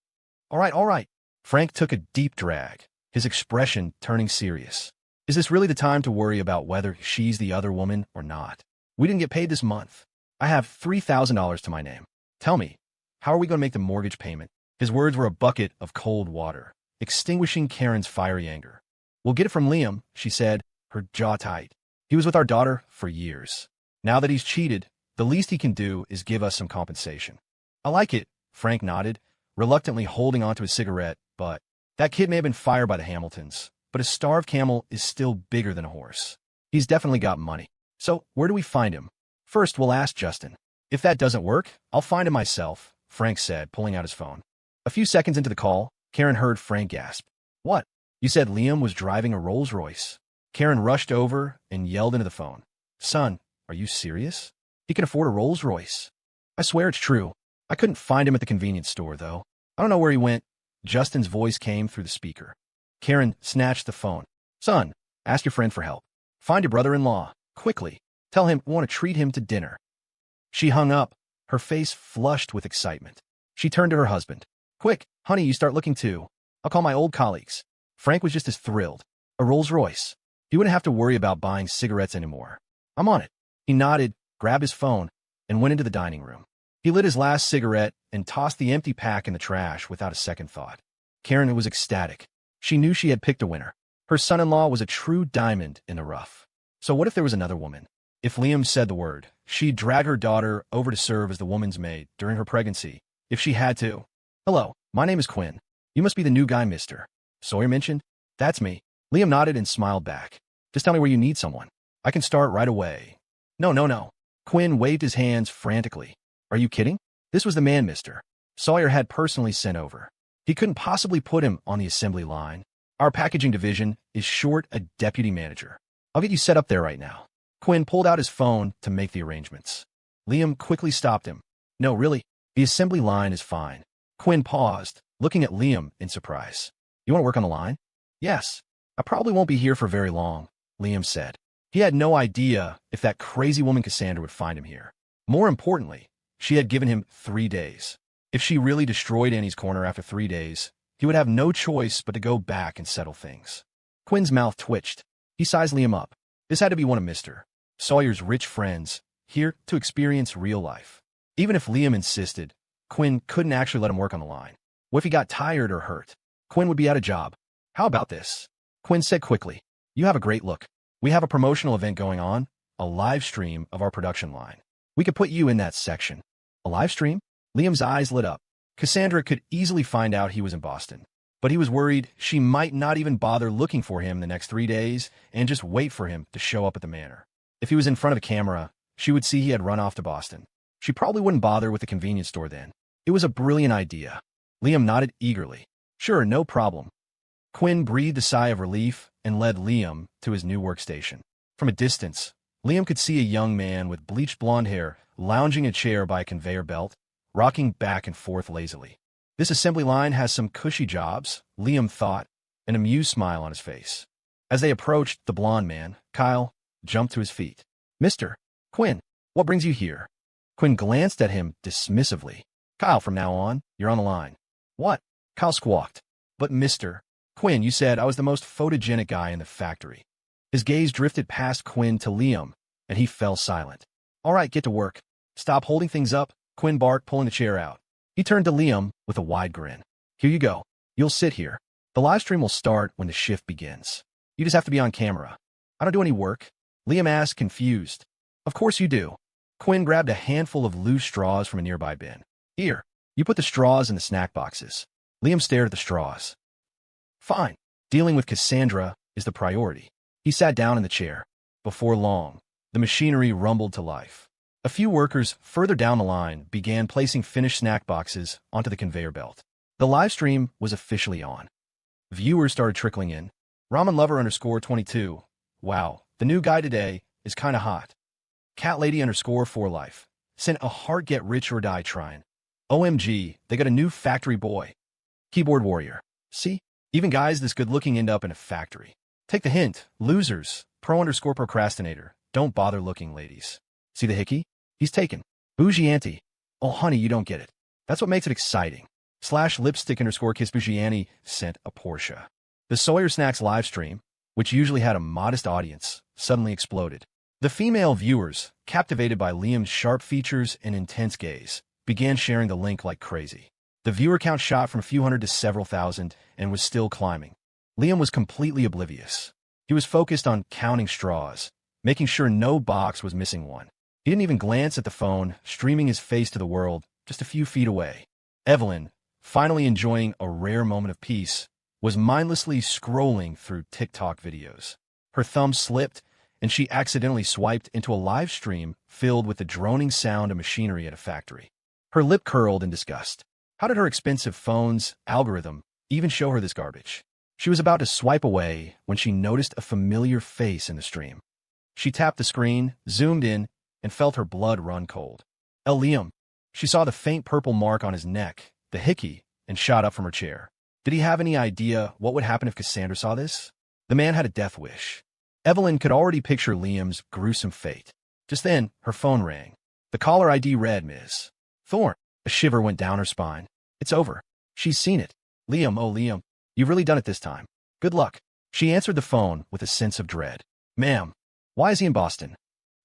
All right. Frank took a deep drag, his expression turning serious. "Is this really the time to worry about whether she's the other woman or not? We didn't get paid this month. I have $3,000 to my name. Tell me, how are we going to make the mortgage payment?" His words were a bucket of cold water, extinguishing Karen's fiery anger. "We'll get it from Liam," she said, her jaw tight. "He was with our daughter for years. Now that he's cheated, the least he can do is give us some compensation." "I like it," Frank nodded, reluctantly holding onto his cigarette, "but that kid may have been fired by the Hamiltons, but a starved camel is still bigger than a horse. He's definitely got money. So where do we find him? First, we'll ask Justin. If that doesn't work, I'll find him myself," Frank said, pulling out his phone. A few seconds into the call, Karen heard Frank gasp. "What? You said Liam was driving a Rolls-Royce?" Karen rushed over and yelled into the phone. "Son, are you serious? He can afford a Rolls-Royce." "I swear it's true. I couldn't find him at the convenience store, though. I don't know where he went." Justin's voice came through the speaker. Karen snatched the phone. "Son, ask your friend for help. Find your brother-in-law, quickly. Tell him we want to treat him to dinner." She hung up, her face flushed with excitement. She turned to her husband. "Quick, honey, you start looking too. I'll call my old colleagues." Frank was just as thrilled. A Rolls-Royce. He wouldn't have to worry about buying cigarettes anymore. "I'm on it." He nodded, grabbed his phone, and went into the dining room. He lit his last cigarette and tossed the empty pack in the trash without a second thought. Karen was ecstatic. She knew she had picked a winner. Her son-in-law was a true diamond in the rough. So what if there was another woman? If Liam said the word, she'd drag her daughter over to serve as the woman's maid during her pregnancy, if she had to. Hello, my name is Quinn. You must be the new guy, Mr. Sawyer mentioned. That's me. Liam nodded and smiled back. Just tell me where you need someone. I can start right away. No. Quinn waved his hands frantically. Are you kidding? This was the man Mr. Sawyer had personally sent over. He couldn't possibly put him on the assembly line. Our packaging division is short a deputy manager. I'll get you set up there right now. Quinn pulled out his phone to make the arrangements. Liam quickly stopped him. No, really, the assembly line is fine. Quinn paused, looking at Liam in surprise. You want to work on the line? Yes. I probably won't be here for very long, Liam said. He had no idea if that crazy woman Cassandra would find him here. More importantly, she had given him 3 days. If she really destroyed Annie's corner after 3 days, he would have no choice but to go back and settle things. Quinn's mouth twitched. He sized Liam up. This had to be one of Mr. Sawyer's rich friends, here to experience real life. Even if Liam insisted, Quinn couldn't actually let him work on the line. What if he got tired or hurt? Quinn would be out of job. How about this? Quinn said quickly. You have a great look. We have a promotional event going on, a live stream of our production line. We could put you in that section. A live stream? Liam's eyes lit up. Cassandra could easily find out he was in Boston, but he was worried she might not even bother looking for him the next 3 days and just wait for him to show up at the manor. If he was in front of a camera, she would see he had run off to Boston. She probably wouldn't bother with the convenience store then. It was a brilliant idea. Liam nodded eagerly. Sure, no problem. Quinn breathed a sigh of relief and led Liam to his new workstation. From a distance, Liam could see a young man with bleached blonde hair lounging in a chair by a conveyor belt, rocking back and forth lazily. This assembly line has some cushy jobs, Liam thought, an amused smile on his face. As they approached the blonde man, Kyle jumped to his feet. Mr. Quinn, what brings you here? Quinn glanced at him dismissively. Kyle, from now on, you're on the line. What? Kyle squawked. But Mr. Quinn, you said I was the most photogenic guy in the factory. His gaze drifted past Quinn to Liam, and he fell silent. All right, get to work. Stop holding things up, Quinn barked, pulling the chair out. He turned to Liam with a wide grin. Here you go. You'll sit here. The live stream will start when the shift begins. You just have to be on camera. I don't do any work. Liam asked, confused. Of course you do. Quinn grabbed a handful of loose straws from a nearby bin. Here, you put the straws in the snack boxes. Liam stared at the straws. Fine. Dealing with Cassandra is the priority. He sat down in the chair. Before long, the machinery rumbled to life. A few workers further down the line began placing finished snack boxes onto the conveyor belt. The live stream was officially on. Viewers started trickling in. Ramen Lover _22. Wow, the new guy today is kinda hot. Cat Lady _4 life. Sent a heart get rich or die trine. OMG, they got a new factory boy. Keyboard Warrior. See? Even guys this good looking end up in a factory. Take the hint. Losers. Pro _procrastinator. Don't bother looking, ladies. See the hickey? He's taken. Bougie Auntie. Oh, honey, you don't get it. That's what makes it exciting. / lipstick _kiss Bougie Annie sent a Porsche. The Sawyer Snacks live stream, which usually had a modest audience, suddenly exploded. The female viewers, captivated by Liam's sharp features and intense gaze, began sharing the link like crazy. The viewer count shot from a few hundred to several thousand and was still climbing. Liam was completely oblivious. He was focused on counting straws, making sure no box was missing one. He didn't even glance at the phone, streaming his face to the world just a few feet away. Evelyn, finally enjoying a rare moment of peace, was mindlessly scrolling through TikTok videos. Her thumb slipped, and she accidentally swiped into a live stream filled with the droning sound of machinery at a factory. Her lip curled in disgust. How did her expensive phone's algorithm even show her this garbage? She was about to swipe away when she noticed a familiar face in the stream. She tapped the screen, zoomed in, and felt her blood run cold. Liam. She saw the faint purple mark on his neck, the hickey, and shot up from her chair. Did he have any idea what would happen if Cassandra saw this? The man had a death wish. Evelyn could already picture Liam's gruesome fate. Just then, her phone rang. The caller ID read, Ms. Thorne. A shiver went down her spine. It's over. She's seen it. Liam, oh Liam, you've really done it this time. Good luck. She answered the phone with a sense of dread. Ma'am, why is he in Boston?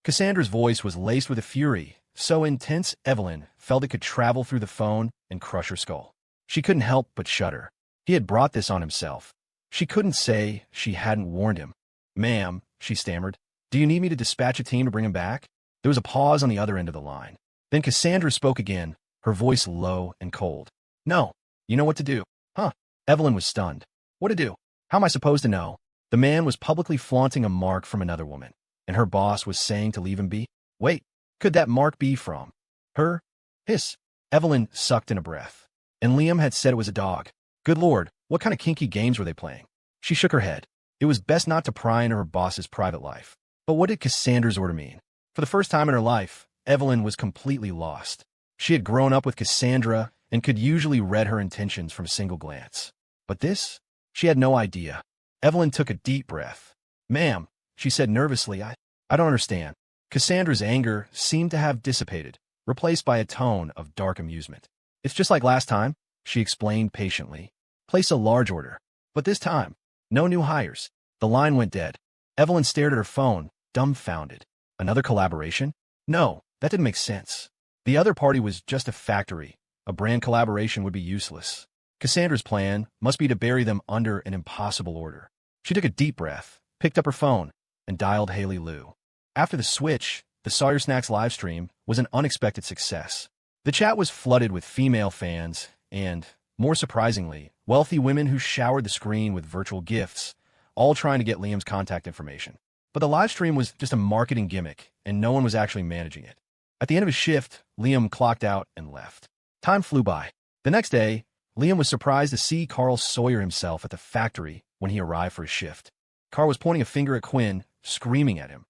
Cassandra's voice was laced with a fury, so intense Evelyn felt it could travel through the phone and crush her skull. She couldn't help but shudder. He had brought this on himself. She couldn't say she hadn't warned him. "Ma'am," she stammered, "do you need me to dispatch a team to bring him back?" There was a pause on the other end of the line. Then Cassandra spoke again, her voice low and cold. "No. You know what to do." "Huh?" Evelyn was stunned. "What to do? How am I supposed to know?" The man was publicly flaunting a mark from another woman, and her boss was saying to leave him be? Wait, could that mark be from her? Hiss. Evelyn sucked in a breath. And Liam had said it was a dog. Good Lord, what kind of kinky games were they playing? She shook her head. It was best not to pry into her boss's private life. But what did Cassandra's order mean? For the first time in her life, Evelyn was completely lost. She had grown up with Cassandra and could usually read her intentions from a single glance. But this? She had no idea. Evelyn took a deep breath. "Ma'am," she said nervously, I don't understand." Cassandra's anger seemed to have dissipated, replaced by a tone of dark amusement. "It's just like last time," she explained patiently. "Place a large order. But this time, no new hires." The line went dead. Evelyn stared at her phone, dumbfounded. Another collaboration? No, that didn't make sense. The other party was just a factory. A brand collaboration would be useless. Cassandra's plan must be to bury them under an impossible order. She took a deep breath, picked up her phone, and dialed Haley Liu. After the switch, the Sawyer Snacks livestream was an unexpected success. The chat was flooded with female fans and, more surprisingly, wealthy women who showered the screen with virtual gifts, all trying to get Liam's contact information. But the livestream was just a marketing gimmick, and no one was actually managing it. At the end of his shift, Liam clocked out and left. Time flew by. The next day, Liam was surprised to see Carl Sawyer himself at the factory when he arrived for his shift. Carl was pointing a finger at Quinn, screaming at him.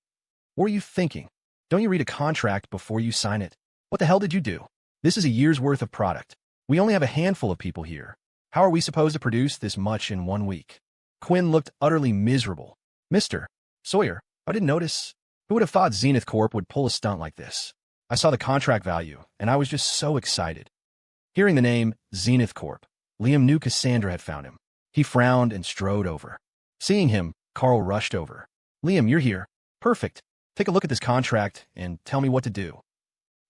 "What are you thinking? Don't you read a contract before you sign it? What the hell did you do? This is a year's worth of product. We only have a handful of people here. How are we supposed to produce this much in 1 week?" Quinn looked utterly miserable. "Mr. Sawyer, I didn't notice. Who would have thought Zenith Corp would pull a stunt like this? I saw the contract value, and I was just so excited." Hearing the name Zenith Corp, Liam knew Cassandra had found him. He frowned and strode over. Seeing him, Carl rushed over. "Liam, you're here. Perfect. Take a look at this contract and tell me what to do."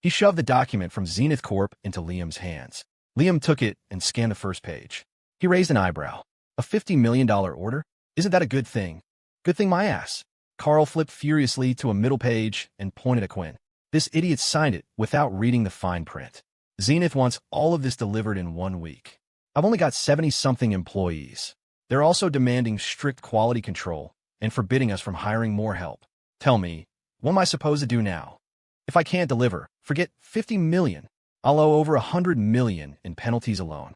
He shoved the document from Zenith Corp into Liam's hands. Liam took it and scanned the first page. He raised an eyebrow. "A $50 million order? Isn't that a good thing?" "Good thing my ass." Carl flipped furiously to a middle page and pointed at Quinn. "This idiot signed it without reading the fine print. Zenith wants all of this delivered in 1 week. I've only got 70-something employees. They're also demanding strict quality control and forbidding us from hiring more help. Tell me, what am I supposed to do now? If I can't deliver, forget 50 million. I'll owe over 100 million in penalties alone."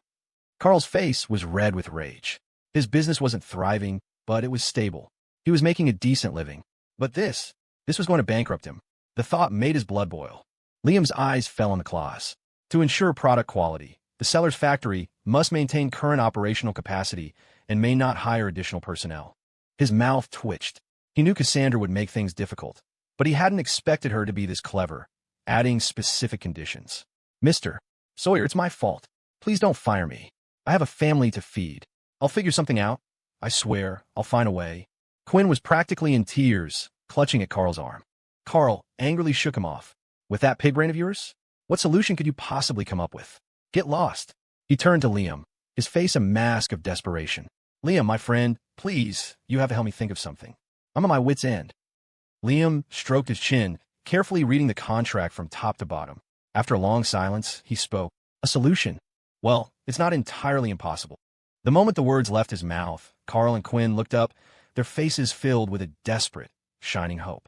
Carl's face was red with rage. His business wasn't thriving, but it was stable. He was making a decent living. But this was going to bankrupt him. The thought made his blood boil. Liam's eyes fell on the clause. To ensure product quality, the seller's factory must maintain current operational capacity and may not hire additional personnel. His mouth twitched. He knew Cassandra would make things difficult, but he hadn't expected her to be this clever, adding specific conditions. "Mr. Sawyer, it's my fault. Please don't fire me. I have a family to feed. I'll figure something out. I swear, I'll find a way." Quinn was practically in tears, clutching at Carl's arm. Carl angrily shook him off. "With that pig brain of yours? What solution could you possibly come up with? Get lost." He turned to Liam, his face a mask of desperation. "Liam, my friend, please, you have to help me think of something. I'm at my wit's end." Liam stroked his chin, carefully reading the contract from top to bottom. After a long silence, he spoke. "A solution? Well, it's not entirely impossible." The moment the words left his mouth, Carl and Quinn looked up, their faces filled with a desperate, shining hope.